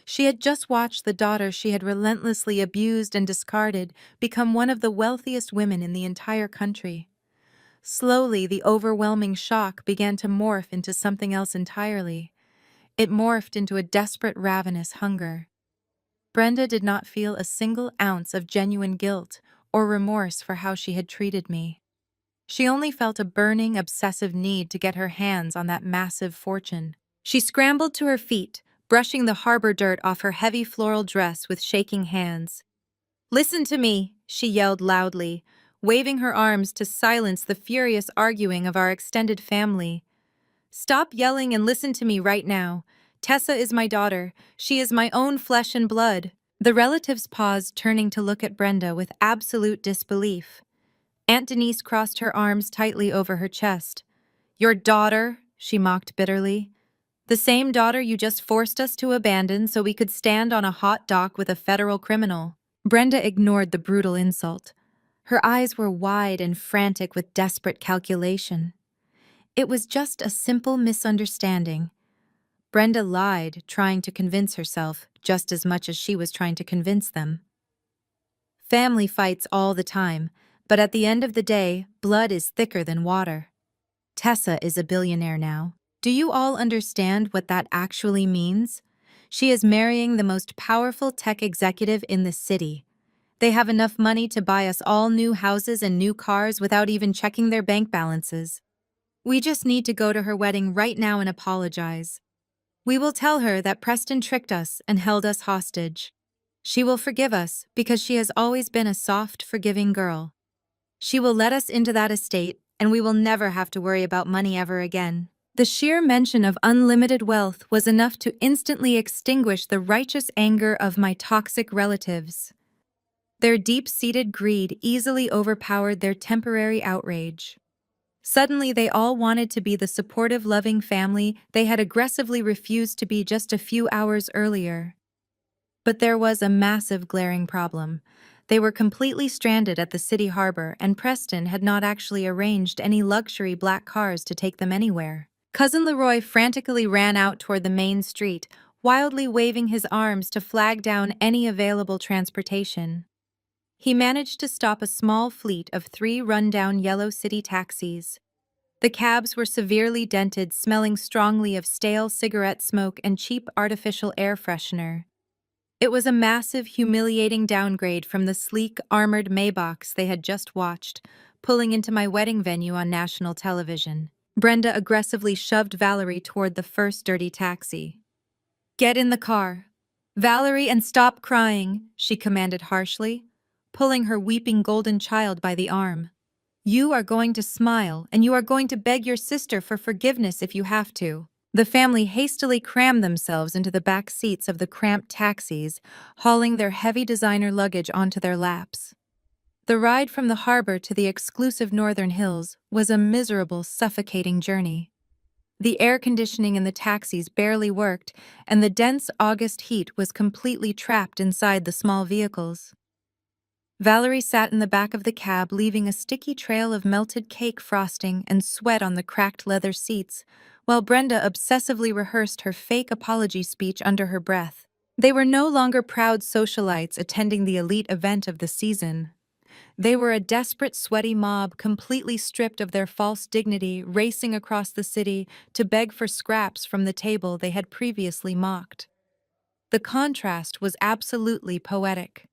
She had just watched the daughter she had relentlessly abused and discarded become one of the wealthiest women in the entire country. Slowly, the overwhelming shock began to morph into something else entirely. It morphed into a desperate, ravenous hunger. Brenda did not feel a single ounce of genuine guilt or remorse for how she had treated me. She only felt a burning, obsessive need to get her hands on that massive fortune. She scrambled to her feet, brushing the harbor dirt off her heavy floral dress with shaking hands. "Listen to me," she yelled loudly, waving her arms to silence the furious arguing of our extended family. "Stop yelling and listen to me right now. Tessa is my daughter. She is my own flesh and blood." The relatives paused, turning to look at Brenda with absolute disbelief. Aunt Denise crossed her arms tightly over her chest. "Your daughter?" she mocked bitterly. "The same daughter you just forced us to abandon so we could stand on a hot dock with a federal criminal." Brenda ignored the brutal insult. Her eyes were wide and frantic with desperate calculation. It was just a simple misunderstanding. Brenda lied, trying to convince herself, just as much as she was trying to convince them. Family fights all the time, but at the end of the day, blood is thicker than water. Tessa is a billionaire now. Do you all understand what that actually means? She is marrying the most powerful tech executive in the city. They have enough money to buy us all new houses and new cars without even checking their bank balances. We just need to go to her wedding right now and apologize. We will tell her that Preston tricked us and held us hostage. She will forgive us because she has always been a soft, forgiving girl. She will let us into that estate, and we will never have to worry about money ever again. The sheer mention of unlimited wealth was enough to instantly extinguish the righteous anger of my toxic relatives. Their deep-seated greed easily overpowered their temporary outrage. Suddenly, they all wanted to be the supportive, loving family they had aggressively refused to be just a few hours earlier. But there was a massive, glaring problem. They were completely stranded at the city harbor, and Preston had not actually arranged any luxury black cars to take them anywhere. Cousin Leroy frantically ran out toward the main street, wildly waving his arms to flag down any available transportation. He managed to stop a small fleet of 3 run-down yellow city taxis. The cabs were severely dented, smelling strongly of stale cigarette smoke and cheap artificial air freshener. It was a massive, humiliating downgrade from the sleek, armored Maybachs they had just watched, pulling into my wedding venue on national television. Brenda aggressively shoved Valerie toward the first dirty taxi. "Get in the car. Valerie, and stop crying," she commanded harshly, pulling her weeping golden child by the arm. "You are going to smile, and you are going to beg your sister for forgiveness if you have to." The family hastily crammed themselves into the back seats of the cramped taxis, hauling their heavy designer luggage onto their laps. The ride from the harbor to the exclusive northern hills was a miserable, suffocating journey. The air conditioning in the taxis barely worked, and the dense August heat was completely trapped inside the small vehicles. Valerie sat in the back of the cab, leaving a sticky trail of melted cake frosting and sweat on the cracked leather seats, while Brenda obsessively rehearsed her fake apology speech under her breath. They were no longer proud socialites attending the elite event of the season. They were a desperate, sweaty mob, completely stripped of their false dignity, racing across the city to beg for scraps from the table they had previously mocked. The contrast was absolutely poetic.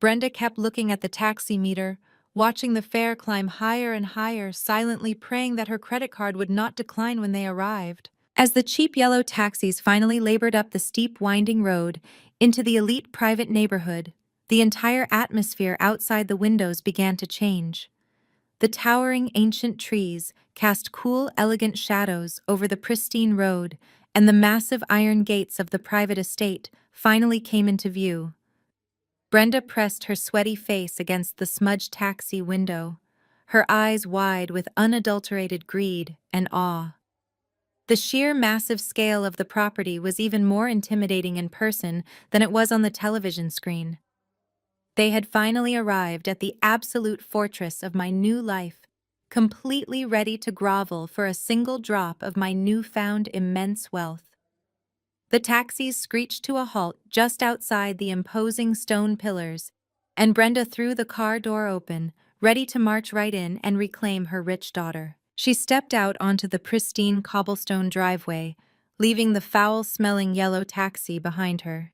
Brenda kept looking at the taxi meter, watching the fare climb higher and higher, silently praying that her credit card would not decline when they arrived. As the cheap yellow taxis finally labored up the steep, winding road into the elite private neighborhood, the entire atmosphere outside the windows began to change. The towering ancient trees cast cool, elegant shadows over the pristine road, and the massive iron gates of the private estate finally came into view. Brenda pressed her sweaty face against the smudged taxi window, her eyes wide with unadulterated greed and awe. The sheer massive scale of the property was even more intimidating in person than it was on the television screen. They had finally arrived at the absolute fortress of my new life, completely ready to grovel for a single drop of my newfound immense wealth. The taxis screeched to a halt just outside the imposing stone pillars, and Brenda threw the car door open, ready to march right in and reclaim her rich daughter. She stepped out onto the pristine cobblestone driveway, leaving the foul-smelling yellow taxi behind her.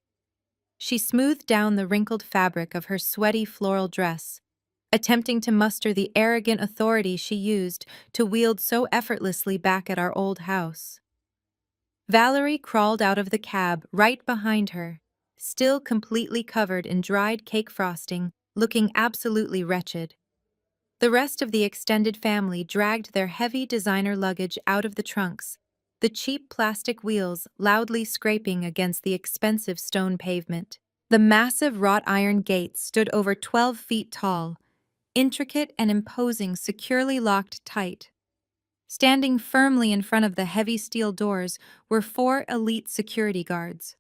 She smoothed down the wrinkled fabric of her sweaty floral dress, attempting to muster the arrogant authority she used to wield so effortlessly back at our old house. Valerie crawled out of the cab right behind her, still completely covered in dried cake frosting, looking absolutely wretched. The rest of the extended family dragged their heavy designer luggage out of the trunks, the cheap plastic wheels loudly scraping against the expensive stone pavement. The massive wrought iron gates stood over 12 feet tall, intricate and imposing, securely locked tight. Standing firmly in front of the heavy steel doors were 4 elite security guards.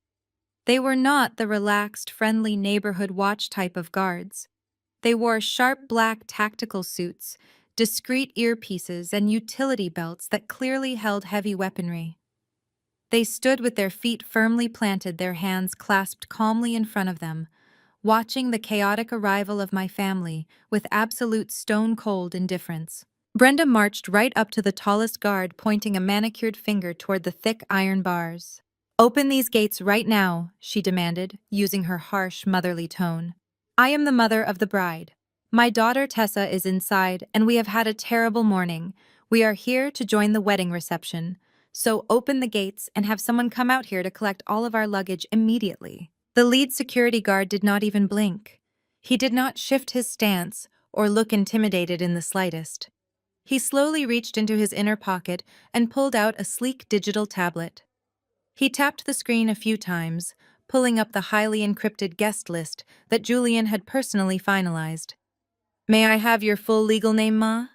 They were not the relaxed, friendly neighborhood watch type of guards. They wore sharp black tactical suits, discreet earpieces, and utility belts that clearly held heavy weaponry. They stood with their feet firmly planted, their hands clasped calmly in front of them, watching the chaotic arrival of my family with absolute stone-cold indifference. Brenda marched right up to the tallest guard, pointing a manicured finger toward the thick iron bars. "Open these gates right now," she demanded, using her harsh, motherly tone. "I am the mother of the bride. My daughter Tessa is inside, and we have had a terrible morning. We are here to join the wedding reception. So open the gates and have someone come out here to collect all of our luggage immediately." The lead security guard did not even blink. He did not shift his stance or look intimidated in the slightest. He slowly reached into his inner pocket and pulled out a sleek digital tablet. He tapped the screen a few times, pulling up the highly encrypted guest list that Julian had personally finalized. "May I have your full legal name, Ma?"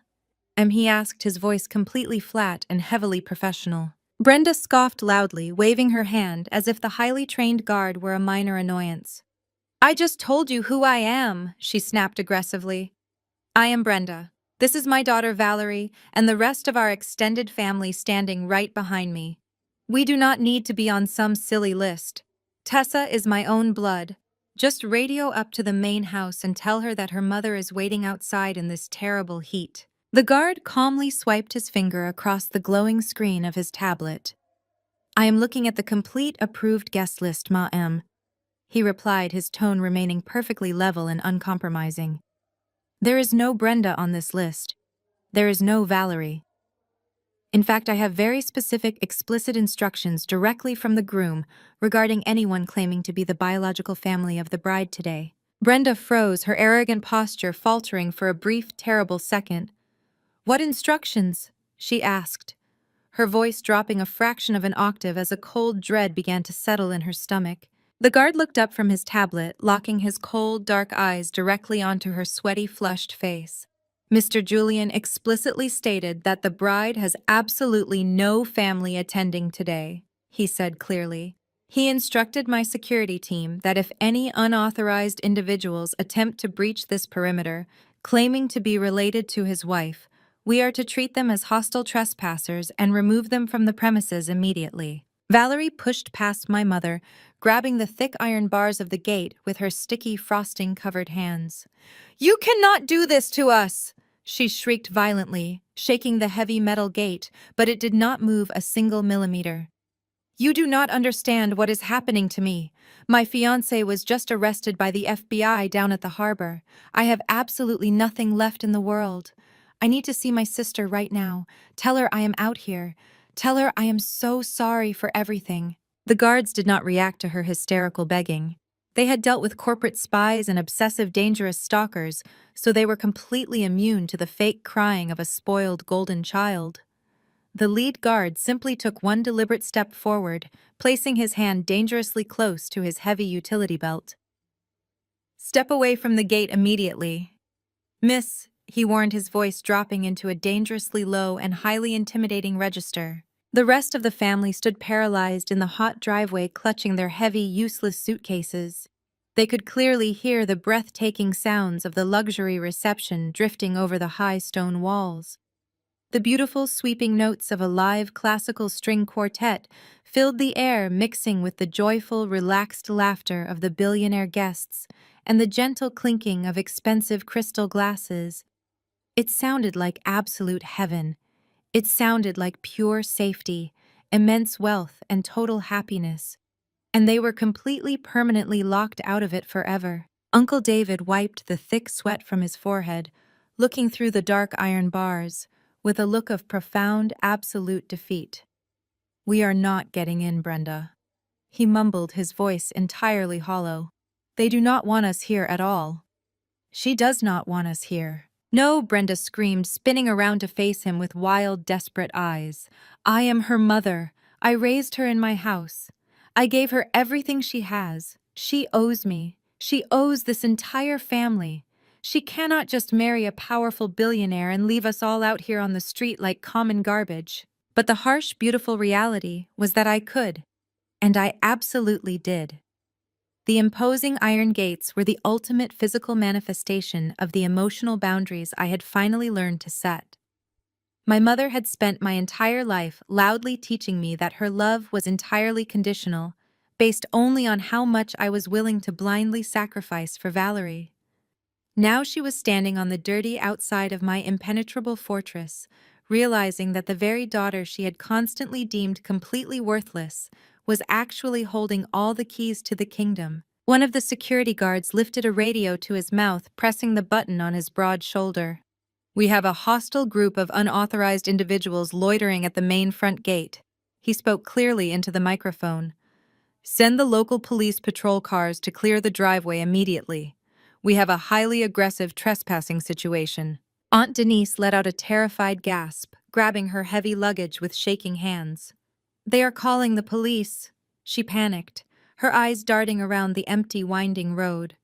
He asked, his voice completely flat and heavily professional. Brenda scoffed loudly, waving her hand as if the highly trained guard were a minor annoyance. "I just told you who I am," she snapped aggressively. "I am Brenda. This is my daughter Valerie, and the rest of our extended family standing right behind me. We do not need to be on some silly list. Tessa is my own blood. Just radio up to the main house and tell her that her mother is waiting outside in this terrible heat." The guard calmly swiped his finger across the glowing screen of his tablet. "I am looking at the complete approved guest list, Ma'am. he replied, his tone remaining perfectly level and uncompromising. There is no Brenda on this list. There is no Valerie. In fact, I have very specific, explicit instructions directly from the groom regarding anyone claiming to be the biological family of the bride today. Brenda froze, her arrogant posture faltering for a brief, terrible second. What instructions? She asked, her voice dropping a fraction of an octave as a cold dread began to settle in her stomach. The guard looked up from his tablet, locking his cold, dark eyes directly onto her sweaty, flushed face. Mr. Julian explicitly stated that the bride has absolutely no family attending today, he said clearly. He instructed my security team that if any unauthorized individuals attempt to breach this perimeter, claiming to be related to his wife, we are to treat them as hostile trespassers and remove them from the premises immediately. Valerie pushed past my mother, grabbing the thick iron bars of the gate with her sticky, frosting-covered hands. "You cannot do this to us!" she shrieked violently, shaking the heavy metal gate, but it did not move a single millimeter. "You do not understand what is happening to me. My fiancé was just arrested by the FBI down at the harbor. I have absolutely nothing left in the world. I need to see my sister right now. Tell her I am out here. Tell her I am so sorry for everything." The guards did not react to her hysterical begging. They had dealt with corporate spies and obsessive, dangerous stalkers, so they were completely immune to the fake crying of a spoiled golden child. The lead guard simply took one deliberate step forward, placing his hand dangerously close to his heavy utility belt. "Step away from the gate immediately." "Miss," he warned, his voice dropping into a dangerously low and highly intimidating register. The rest of the family stood paralyzed in the hot driveway, clutching their heavy, useless suitcases. They could clearly hear the breathtaking sounds of the luxury reception drifting over the high stone walls. The beautiful, sweeping notes of a live classical string quartet filled the air, mixing with the joyful, relaxed laughter of the billionaire guests and the gentle clinking of expensive crystal glasses. It sounded like absolute heaven. It sounded like pure safety, immense wealth, and total happiness. And they were completely, permanently locked out of it forever. Uncle David wiped the thick sweat from his forehead, looking through the dark iron bars, with a look of profound, absolute defeat. "We are not getting in, Brenda," he mumbled, his voice entirely hollow. "They do not want us here at all. She does not want us here." "No," Brenda screamed, spinning around to face him with wild, desperate eyes. "I am her mother. I raised her in my house. I gave her everything she has. She owes me. She owes this entire family. She cannot just marry a powerful billionaire and leave us all out here on the street like common garbage." But the harsh, beautiful reality was that I could. And I absolutely did. The imposing iron gates were the ultimate physical manifestation of the emotional boundaries I had finally learned to set. My mother had spent my entire life loudly teaching me that her love was entirely conditional, based only on how much I was willing to blindly sacrifice for Valerie. Now she was standing on the dirty outside of my impenetrable fortress, realizing that the very daughter she had constantly deemed completely worthless was actually holding all the keys to the kingdom. One of the security guards lifted a radio to his mouth, pressing the button on his broad shoulder. "We have a hostile group of unauthorized individuals loitering at the main front gate." He spoke clearly into the microphone. "Send the local police patrol cars to clear the driveway immediately. We have a highly aggressive trespassing situation." Aunt Denise let out a terrified gasp, grabbing her heavy luggage with shaking hands. "They are calling the police," she panicked, her eyes darting around the empty, winding road.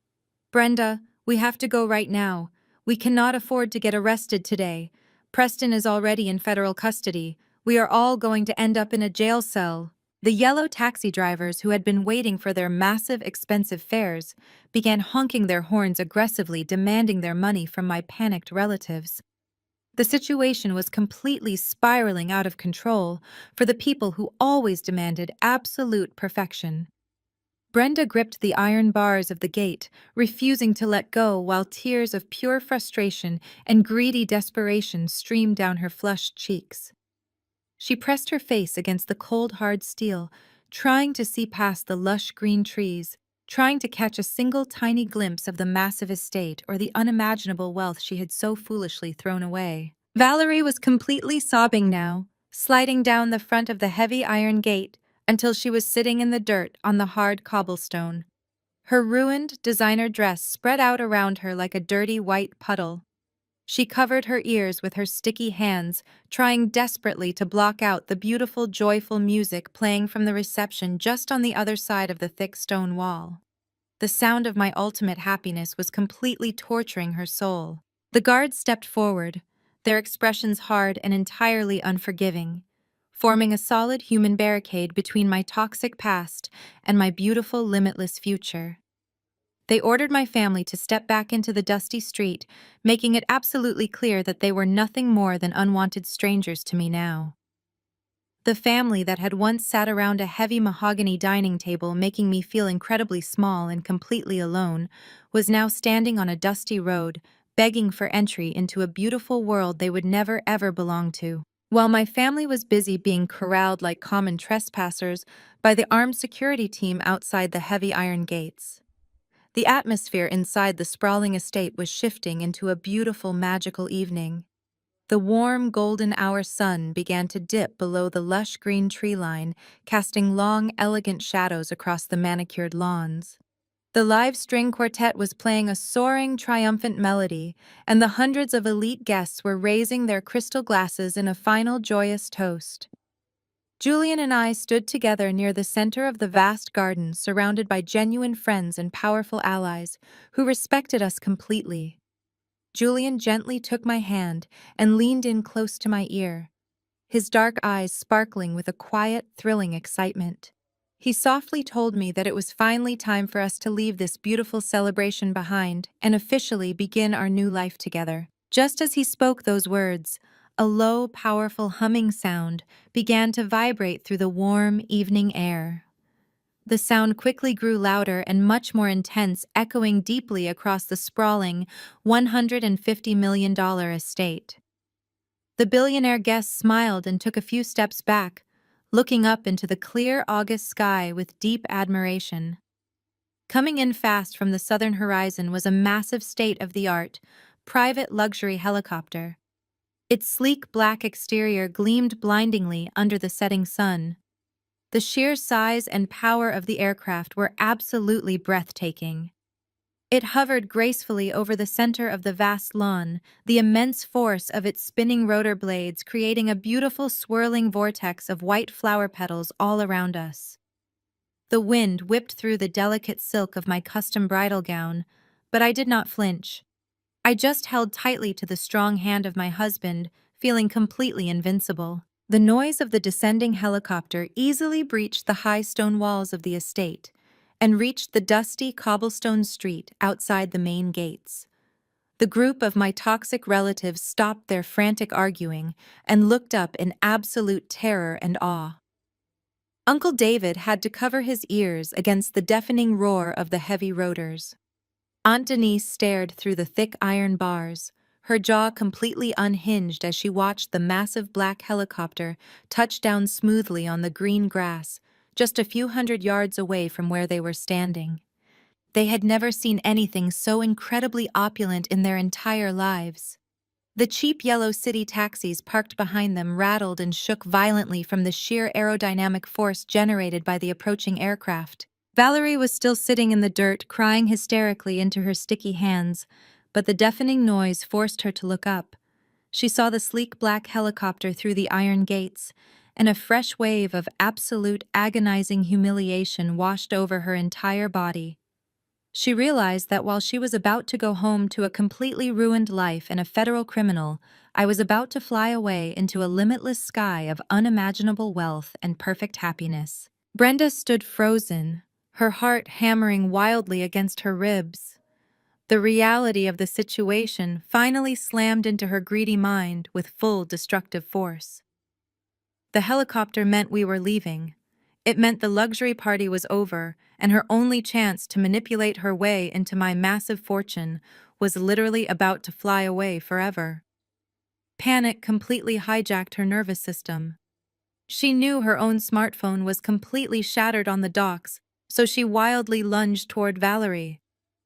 "Brenda, we have to go right now. We cannot afford to get arrested today. Preston is already in federal custody. We are all going to end up in a jail cell." The yellow taxi drivers, who had been waiting for their massive, expensive fares, began honking their horns aggressively, demanding their money from my panicked relatives. The situation was completely spiraling out of control for the people who always demanded absolute perfection. Brenda gripped the iron bars of the gate, refusing to let go, while tears of pure frustration and greedy desperation streamed down her flushed cheeks. She pressed her face against the cold, hard steel, trying to see past the lush green trees, trying to catch a single tiny glimpse of the massive estate or the unimaginable wealth she had so foolishly thrown away. Valerie was completely sobbing now, sliding down the front of the heavy iron gate until she was sitting in the dirt on the hard cobblestone. Her ruined designer dress spread out around her like a dirty white puddle. She covered her ears with her sticky hands, trying desperately to block out the beautiful, joyful music playing from the reception just on the other side of the thick stone wall. The sound of my ultimate happiness was completely torturing her soul. The guards stepped forward, their expressions hard and entirely unforgiving, forming a solid human barricade between my toxic past and my beautiful, limitless future. They ordered my family to step back into the dusty street, making it absolutely clear that they were nothing more than unwanted strangers to me now. The family that had once sat around a heavy mahogany dining table making me feel incredibly small and completely alone was now standing on a dusty road, begging for entry into a beautiful world they would never ever belong to. While my family was busy being corralled like common trespassers by the armed security team outside the heavy iron gates. The atmosphere inside the sprawling estate was shifting into a beautiful, magical evening. The warm, golden hour sun began to dip below the lush green tree line, casting long, elegant shadows across the manicured lawns. The live string quartet was playing a soaring, triumphant melody, and the hundreds of elite guests were raising their crystal glasses in a final, joyous toast. Julian and I stood together near the center of the vast garden, surrounded by genuine friends and powerful allies who respected us completely. Julian gently took my hand and leaned in close to my ear, his dark eyes sparkling with a quiet, thrilling excitement. He softly told me that it was finally time for us to leave this beautiful celebration behind and officially begin our new life together. Just as he spoke those words, a low, powerful humming sound began to vibrate through the warm, evening air. The sound quickly grew louder and much more intense, echoing deeply across the sprawling $150 million estate. The billionaire guest smiled and took a few steps back, looking up into the clear August sky with deep admiration. Coming in fast from the southern horizon was a massive state-of-the-art, private luxury helicopter. Its sleek black exterior gleamed blindingly under the setting sun. The sheer size and power of the aircraft were absolutely breathtaking. It hovered gracefully over the center of the vast lawn, the immense force of its spinning rotor blades creating a beautiful swirling vortex of white flower petals all around us. The wind whipped through the delicate silk of my custom bridal gown, but I did not flinch. I just held tightly to the strong hand of my husband, feeling completely invincible. The noise of the descending helicopter easily breached the high stone walls of the estate and reached the dusty cobblestone street outside the main gates. The group of my toxic relatives stopped their frantic arguing and looked up in absolute terror and awe. Uncle David had to cover his ears against the deafening roar of the heavy rotors. Aunt Denise stared through the thick iron bars, her jaw completely unhinged as she watched the massive black helicopter touch down smoothly on the green grass, just a few hundred yards away from where they were standing. They had never seen anything so incredibly opulent in their entire lives. The cheap yellow city taxis parked behind them rattled and shook violently from the sheer aerodynamic force generated by the approaching aircraft. Valerie was still sitting in the dirt, crying hysterically into her sticky hands, but the deafening noise forced her to look up. She saw the sleek black helicopter through the iron gates, and a fresh wave of absolute agonizing humiliation washed over her entire body. She realized that while she was about to go home to a completely ruined life and a federal criminal, I was about to fly away into a limitless sky of unimaginable wealth and perfect happiness. Brenda stood frozen, her heart hammering wildly against her ribs. The reality of the situation finally slammed into her greedy mind with full destructive force. The helicopter meant we were leaving. It meant the luxury party was over, and her only chance to manipulate her way into my massive fortune was literally about to fly away forever. Panic completely hijacked her nervous system. She knew her own smartphone was completely shattered on the docks, so she wildly lunged toward Valerie.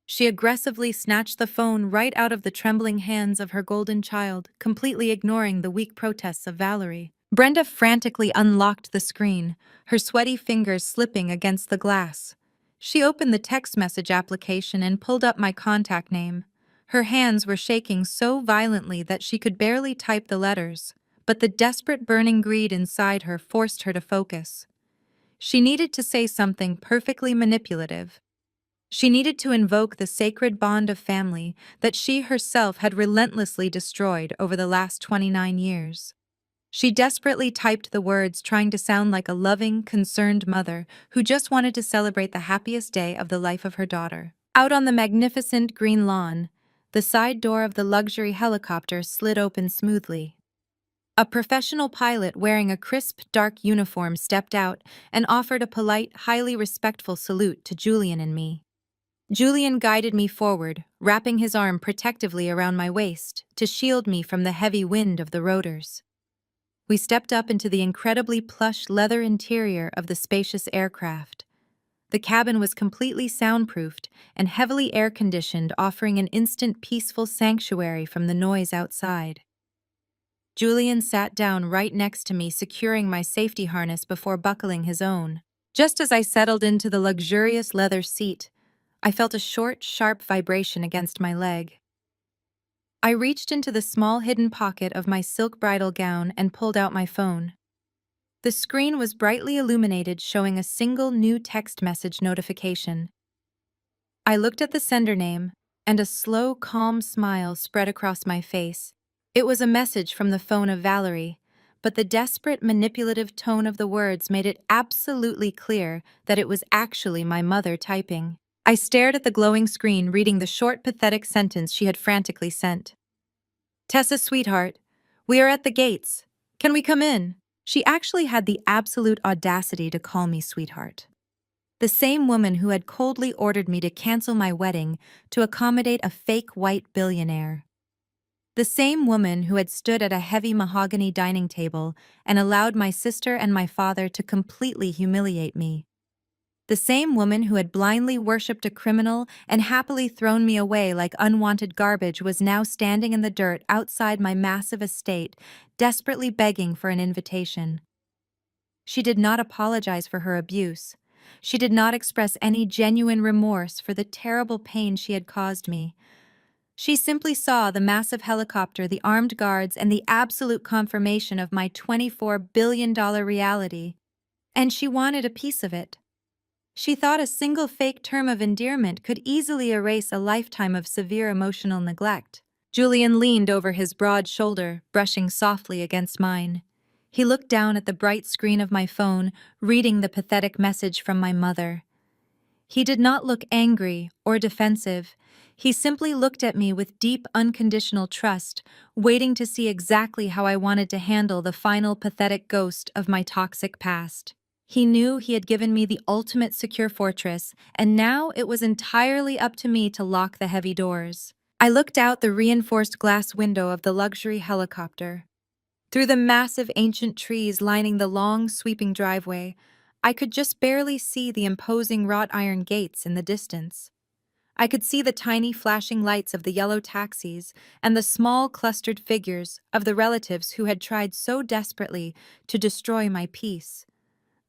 She aggressively snatched the phone right out of the trembling hands of her golden child, completely ignoring the weak protests of Valerie. Brenda frantically unlocked the screen, her sweaty fingers slipping against the glass. She opened the text message application and pulled up my contact name. Her hands were shaking so violently that she could barely type the letters, but the desperate burning greed inside her forced her to focus. She needed to say something perfectly manipulative. She needed to invoke the sacred bond of family that she herself had relentlessly destroyed over the last 29 years. She desperately typed the words, trying to sound like a loving, concerned mother who just wanted to celebrate the happiest day of the life of her daughter. Out on the magnificent green lawn, the side door of the luxury helicopter slid open smoothly. A professional pilot wearing a crisp, dark uniform stepped out and offered a polite, highly respectful salute to Julian and me. Julian guided me forward, wrapping his arm protectively around my waist to shield me from the heavy wind of the rotors. We stepped up into the incredibly plush leather interior of the spacious aircraft. The cabin was completely soundproofed and heavily air-conditioned, offering an instant peaceful sanctuary from the noise outside. Julian sat down right next to me, securing my safety harness before buckling his own. Just as I settled into the luxurious leather seat, I felt a short, sharp vibration against my leg. I reached into the small hidden pocket of my silk bridal gown and pulled out my phone. The screen was brightly illuminated, showing a single new text message notification. I looked at the sender name, and a slow, calm smile spread across my face. It was a message from the phone of Valerie, but the desperate, manipulative tone of the words made it absolutely clear that it was actually my mother typing. I stared at the glowing screen, reading the short, pathetic sentence she had frantically sent. "Tessa, sweetheart, we are at the gates. Can we come in?" She actually had the absolute audacity to call me sweetheart. The same woman who had coldly ordered me to cancel my wedding to accommodate a fake white billionaire. The same woman who had stood at a heavy mahogany dining table and allowed my sister and my father to completely humiliate me. The same woman who had blindly worshipped a criminal and happily thrown me away like unwanted garbage was now standing in the dirt outside my massive estate, desperately begging for an invitation. She did not apologize for her abuse. She did not express any genuine remorse for the terrible pain she had caused me. She simply saw the massive helicopter, the armed guards, and the absolute confirmation of my $24 billion reality, and she wanted a piece of it. She thought a single fake term of endearment could easily erase a lifetime of severe emotional neglect. Julian leaned over his broad shoulder, brushing softly against mine. He looked down at the bright screen of my phone, reading the pathetic message from my mother. He did not look angry or defensive. He simply looked at me with deep, unconditional trust, waiting to see exactly how I wanted to handle the final pathetic ghost of my toxic past. He knew he had given me the ultimate secure fortress, and now it was entirely up to me to lock the heavy doors. I looked out the reinforced glass window of the luxury helicopter. Through the massive ancient trees lining the long, sweeping driveway, I could just barely see the imposing wrought iron gates in the distance. I could see the tiny flashing lights of the yellow taxis and the small clustered figures of the relatives who had tried so desperately to destroy my peace.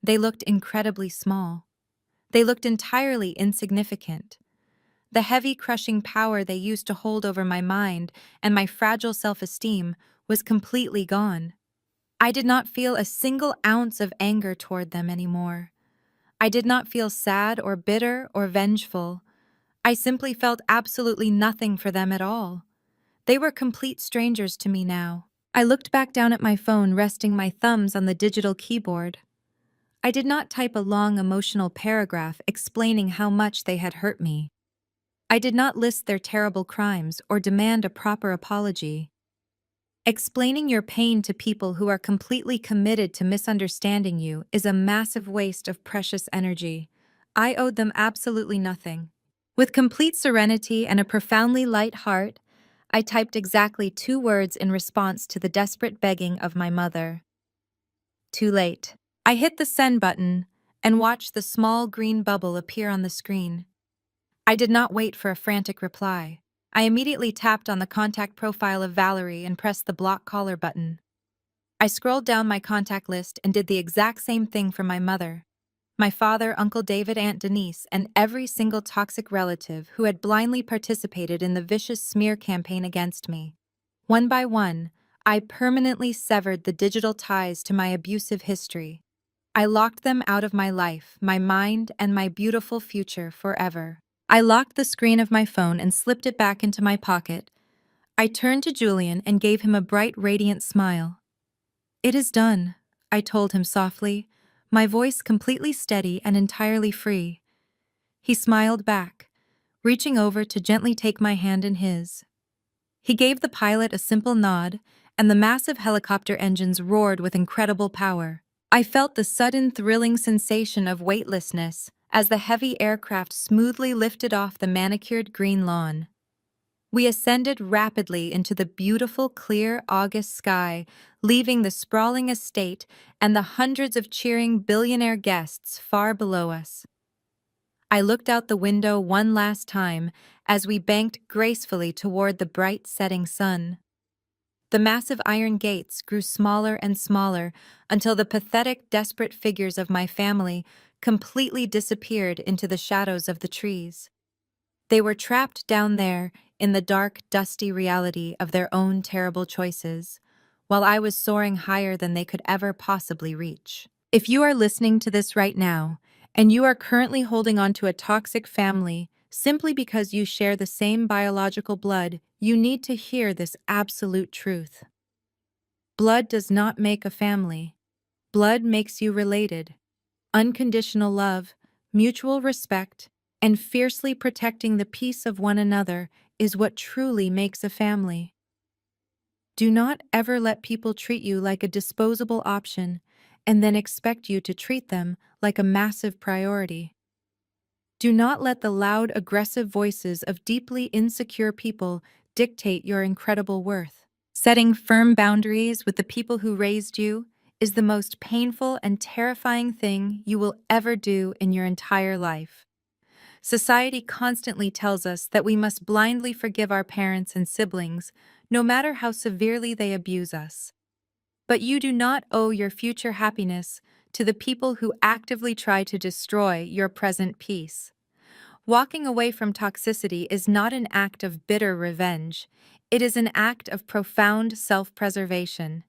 They looked incredibly small. They looked entirely insignificant. The heavy, crushing power they used to hold over my mind and my fragile self-esteem was completely gone. I did not feel a single ounce of anger toward them anymore. I did not feel sad or bitter or vengeful. I simply felt absolutely nothing for them at all. They were complete strangers to me now. I looked back down at my phone, resting my thumbs on the digital keyboard. I did not type a long emotional paragraph explaining how much they had hurt me. I did not list their terrible crimes or demand a proper apology. Explaining your pain to people who are completely committed to misunderstanding you is a massive waste of precious energy. I owed them absolutely nothing. With complete serenity and a profoundly light heart, I typed exactly 2 words in response to the desperate begging of my mother. Too late. I hit the send button, and watched the small green bubble appear on the screen. I did not wait for a frantic reply. I immediately tapped on the contact profile of Valerie and pressed the block caller button. I scrolled down my contact list and did the exact same thing for my mother, my father, Uncle David, Aunt Denise, and every single toxic relative who had blindly participated in the vicious smear campaign against me. One by one, I permanently severed the digital ties to my abusive history. I locked them out of my life, my mind, and my beautiful future forever. I locked the screen of my phone and slipped it back into my pocket. I turned to Julian and gave him a bright, radiant smile. "It is done," I told him softly, my voice completely steady and entirely free. He smiled back, reaching over to gently take my hand in his. He gave the pilot a simple nod, and the massive helicopter engines roared with incredible power. I felt the sudden thrilling sensation of weightlessness as the heavy aircraft smoothly lifted off the manicured green lawn. We ascended rapidly into the beautiful, clear August sky, leaving the sprawling estate and the hundreds of cheering billionaire guests far below us. I looked out the window one last time as we banked gracefully toward the bright setting sun. The massive iron gates grew smaller and smaller until the pathetic, desperate figures of my family completely disappeared into the shadows of the trees. They were trapped down there in the dark, dusty reality of their own terrible choices, while I was soaring higher than they could ever possibly reach. If you are listening to this right now, and you are currently holding on to a toxic family simply because you share the same biological blood, you need to hear this absolute truth. Blood does not make a family. Blood makes you related. Unconditional love, mutual respect, and fiercely protecting the peace of one another is what truly makes a family. Do not ever let people treat you like a disposable option and then expect you to treat them like a massive priority. Do not let the loud, aggressive voices of deeply insecure people dictate your incredible worth. Setting firm boundaries with the people who raised you is the most painful and terrifying thing you will ever do in your entire life. Society constantly tells us that we must blindly forgive our parents and siblings, no matter how severely they abuse us. But you do not owe your future happiness to the people who actively try to destroy your present peace. Walking away from toxicity is not an act of bitter revenge. It is an act of profound self-preservation.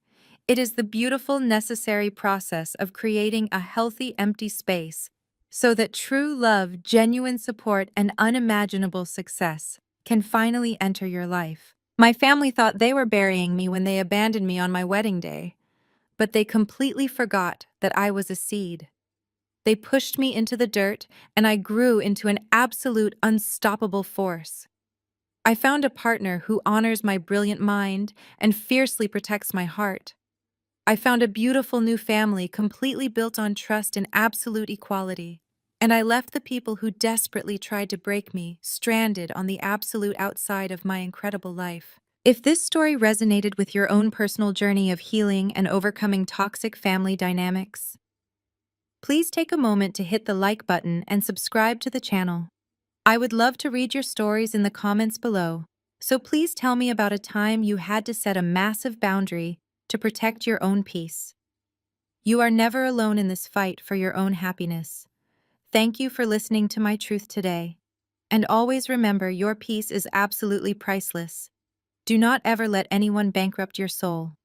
It is the beautiful, necessary process of creating a healthy, empty space so that true love, genuine support, and unimaginable success can finally enter your life. My family thought they were burying me when they abandoned me on my wedding day, but they completely forgot that I was a seed. They pushed me into the dirt, and I grew into an absolute unstoppable force. I found a partner who honors my brilliant mind and fiercely protects my heart. I found a beautiful new family completely built on trust and absolute equality. And I left the people who desperately tried to break me, stranded on the absolute outside of my incredible life. If this story resonated with your own personal journey of healing and overcoming toxic family dynamics, please take a moment to hit the like button and subscribe to the channel. I would love to read your stories in the comments below, so please tell me about a time you had to set a massive boundary to protect your own peace. You are never alone in this fight for your own happiness. Thank you for listening to my truth today. And always remember, your peace is absolutely priceless. Do not ever let anyone bankrupt your soul.